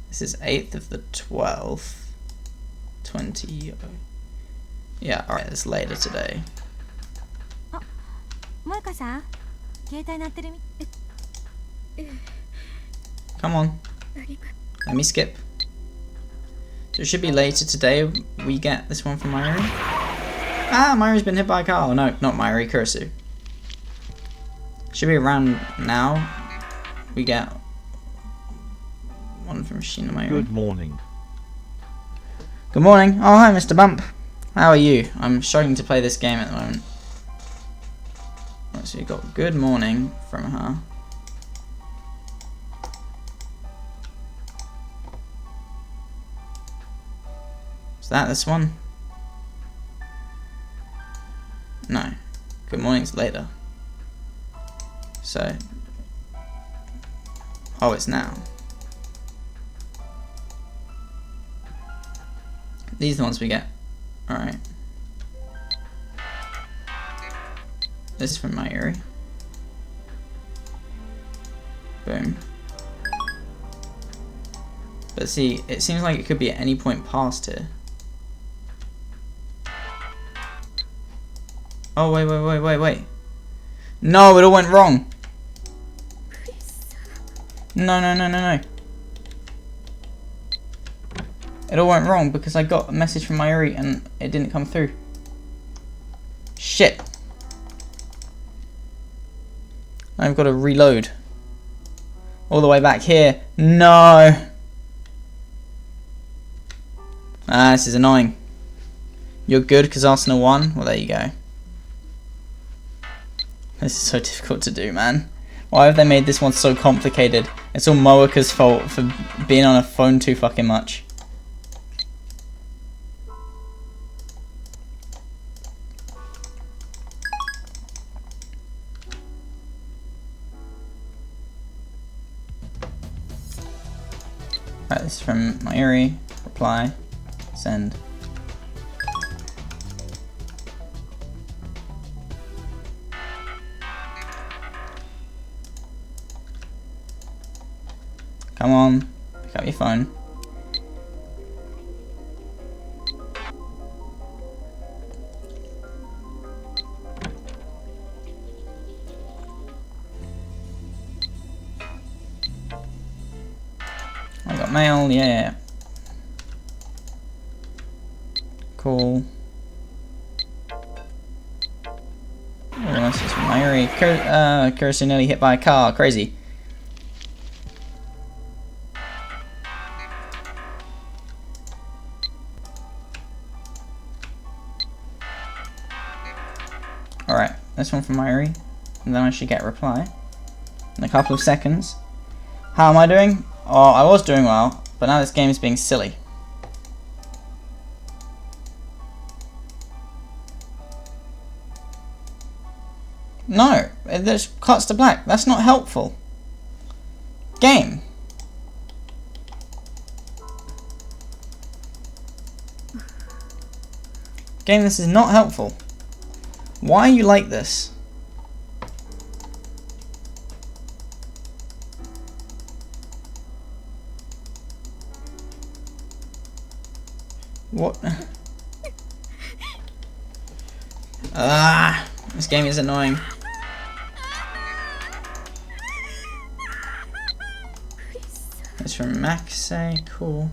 This is 8th of the 12th. 20. Yeah, alright, it's later today. 萌香さん、携帯鳴ってるみ。Come on. Let me skip. So it should be later today we get this one from Mayuri. Ah, Mayuri's been hit by a car. Oh, no, not Mayuri, Kurisu. Should be around now. We get one from Shina Mayuri. Good morning. Good morning. Oh, hi, Mr. Bump. How are you? I'm struggling to play this game at the moment. Right, so you got good morning from her. Is that this one? No. Good morning's later. So. Oh, it's now. These are the ones we get. Alright. This is from Mayuri. Boom. But see, it seems like it could be at any point past here. Oh, wait. No, it all went wrong. No. It all went wrong because I got a message from Mayuri and it didn't come through. Shit. I've got to reload. All the way back here. No. Ah, this is annoying. You're good because Arsenal won? Well, there you go. This is so difficult to do, man. Why have they made this one so complicated? It's all Moeka's fault for being on a phone too fucking much. Right, this is from Mayuri. Reply. Send. Come on, pick up your phone. I got mail, yeah. Cool. Oh, this is from Mayuri. Kurisu nearly hit by a car, crazy. Alright, this one from Mayuri, and then I should get a reply in a couple of seconds. How am I doing? Oh, I was doing well, but now this game is being silly. No, it just cuts to black. That's not helpful. Game. Game, this is not helpful. Why are you like this? What? Ah, this game is annoying. It's from Max, cool.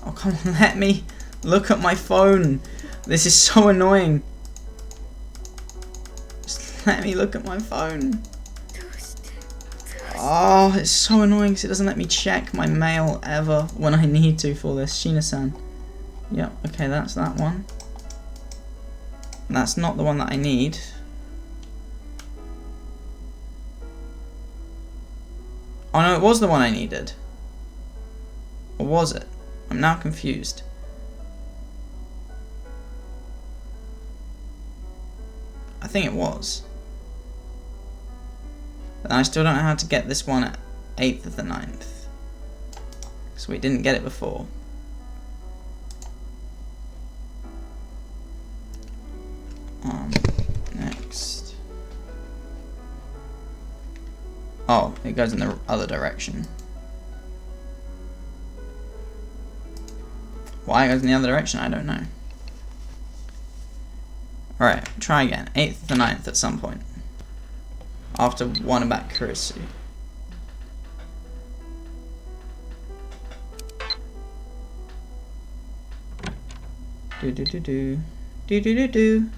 Oh, come on, let me look at my phone. This is so annoying. Just let me look at my phone. Oh, it's so annoying because it doesn't let me check my mail ever when I need to for this. Shina-san. Yep, okay, that's that one. That's not the one that I need. Oh no, it was the one I needed. Or was it? I'm now confused. I think it was. But I still don't know how to get this one at 8th of the 9th. So we didn't get it before. Next. Oh, it goes in the other direction. Why it goes in the other direction, I don't know. Alright, try again. 8th of the 9th at some point. After one about Kurisu. Do do do do. Do do do do.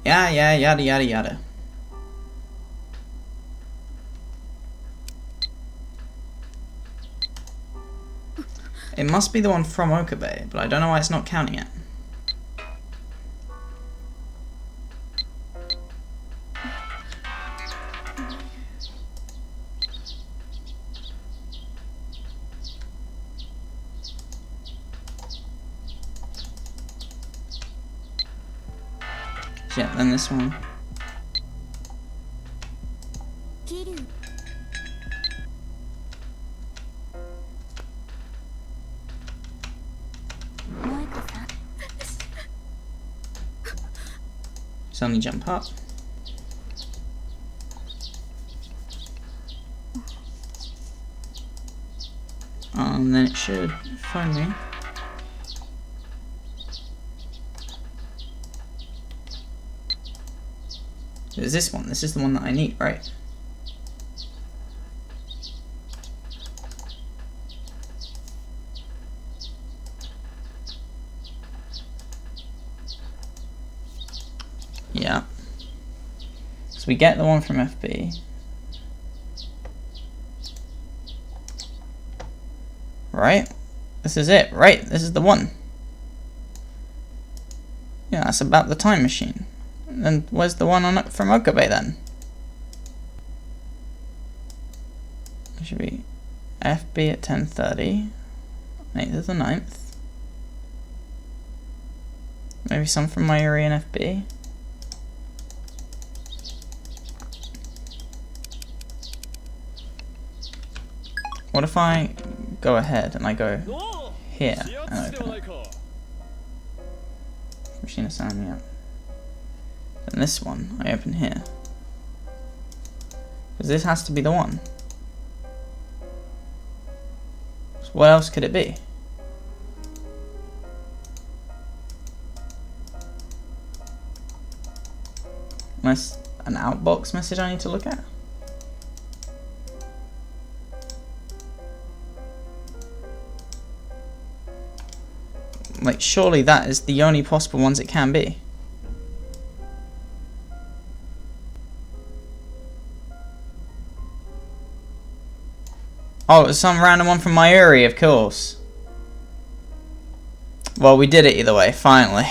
Yeah, yada yada yada. It must be the one from Okabe, but I don't know why it's not counting it. Yeah, then this one. Suddenly jump up. And then it should find me. There's this one. This is the one that I need, right? Yeah. So we get the one from FB. Right? This is it, right? This is the one. Yeah, that's about the time machine. And then where's the one on from Okabe then? It should be FB at 10:30. 8th of the 9th. Maybe some from Mayuri and FB. What if I go ahead and I go here and open it? Machine is signing me up. Then this one I open here. Because this has to be the one. So what else could it be? Unless an outbox message I need to look at? Like, surely that is the only possible ones it can be. Oh, it was some random one from Mayuri, of course. Well, we did it either way, finally.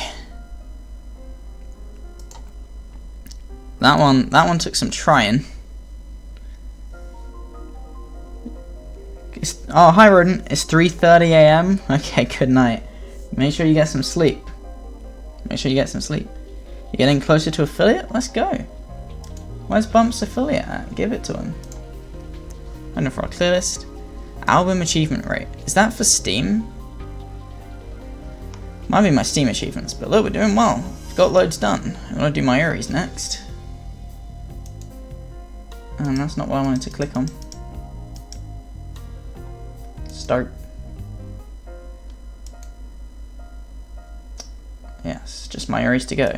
That one took some trying. Oh, hi Rodent. It's 3:30 AM. Okay, good night. Make sure you get some sleep. Make sure you get some sleep. You're getting closer to affiliate? Let's go. Where's Bump's affiliate at? Give it to him. I know for our clear list. Album achievement rate. Is that for Steam? Might be my Steam achievements, but look, we're doing well. Got loads done. I want to do Mayuri's next. And that's not what I wanted to click on. Start. Yes, just Mayuri's to go.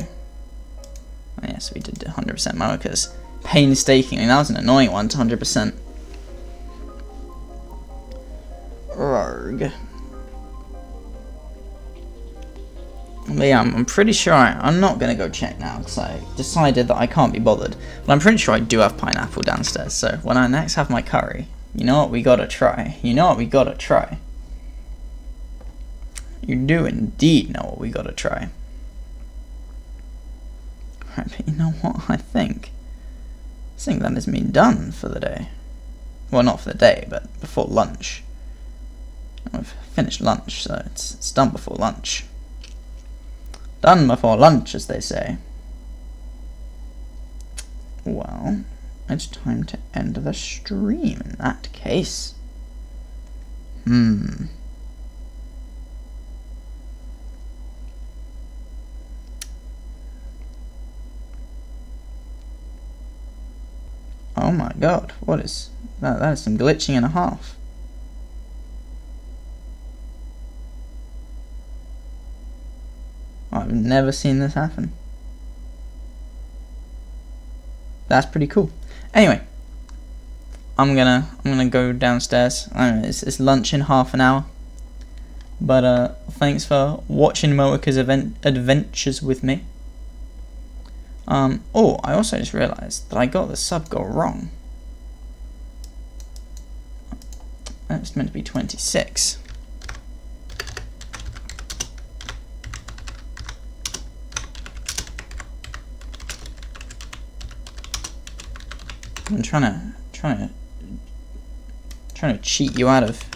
Oh, yes, we did 100% Moeka's. Painstakingly, that was an annoying one to 100%. Rogue. But yeah, I'm pretty sure I'm not going to go check now because I decided that I can't be bothered. But I'm pretty sure I do have pineapple downstairs, so when I next have my curry, you know what we gotta try. You know what we gotta try. You do indeed know what we gotta try. Alright, but you know what? I think that has been done for the day. Well, not for the day, but before lunch. I've finished lunch, so it's done before lunch. Done before lunch, as they say. Well, it's time to end the stream in that case. Oh my god, what is that? That is some glitching and a half. I've never seen this happen. That's pretty cool. Anyway, I'm gonna go downstairs. I don't know, it's lunch in half an hour. But thanks for watching Moeka's adventures with me. Oh, I also just realised that I got the sub goal wrong. It's meant to be 26. I'm trying to cheat you out of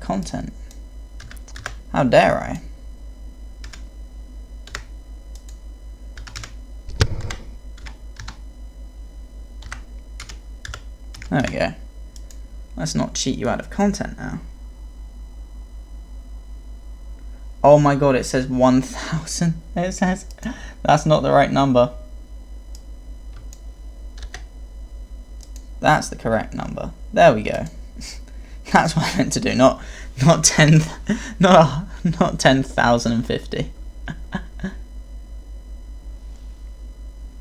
content. How dare I? There we go. Let's not cheat you out of content now. Oh my god, it says 1000. It says that's not the right number. That's the correct number. There we go. That's what I meant to do. Not 10,050.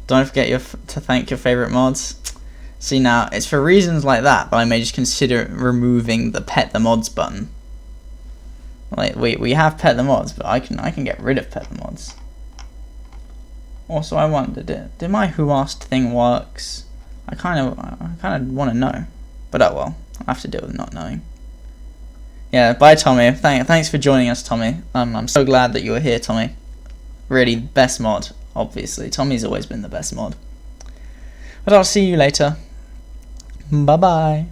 Don't forget to thank your favorite mods. See, now it's for reasons like that, but I may just consider removing the pet the mods button. Like we have pet the mods, but I can get rid of pet the mods. Also, I wondered, did my who asked thing works? I kind of want to know, but oh well, I have to deal with not knowing. Yeah, bye Tommy. Thanks for joining us, Tommy. I'm so glad that you were here, Tommy. Really, best mod, obviously. Tommy's always been the best mod. But I'll see you later. Bye bye.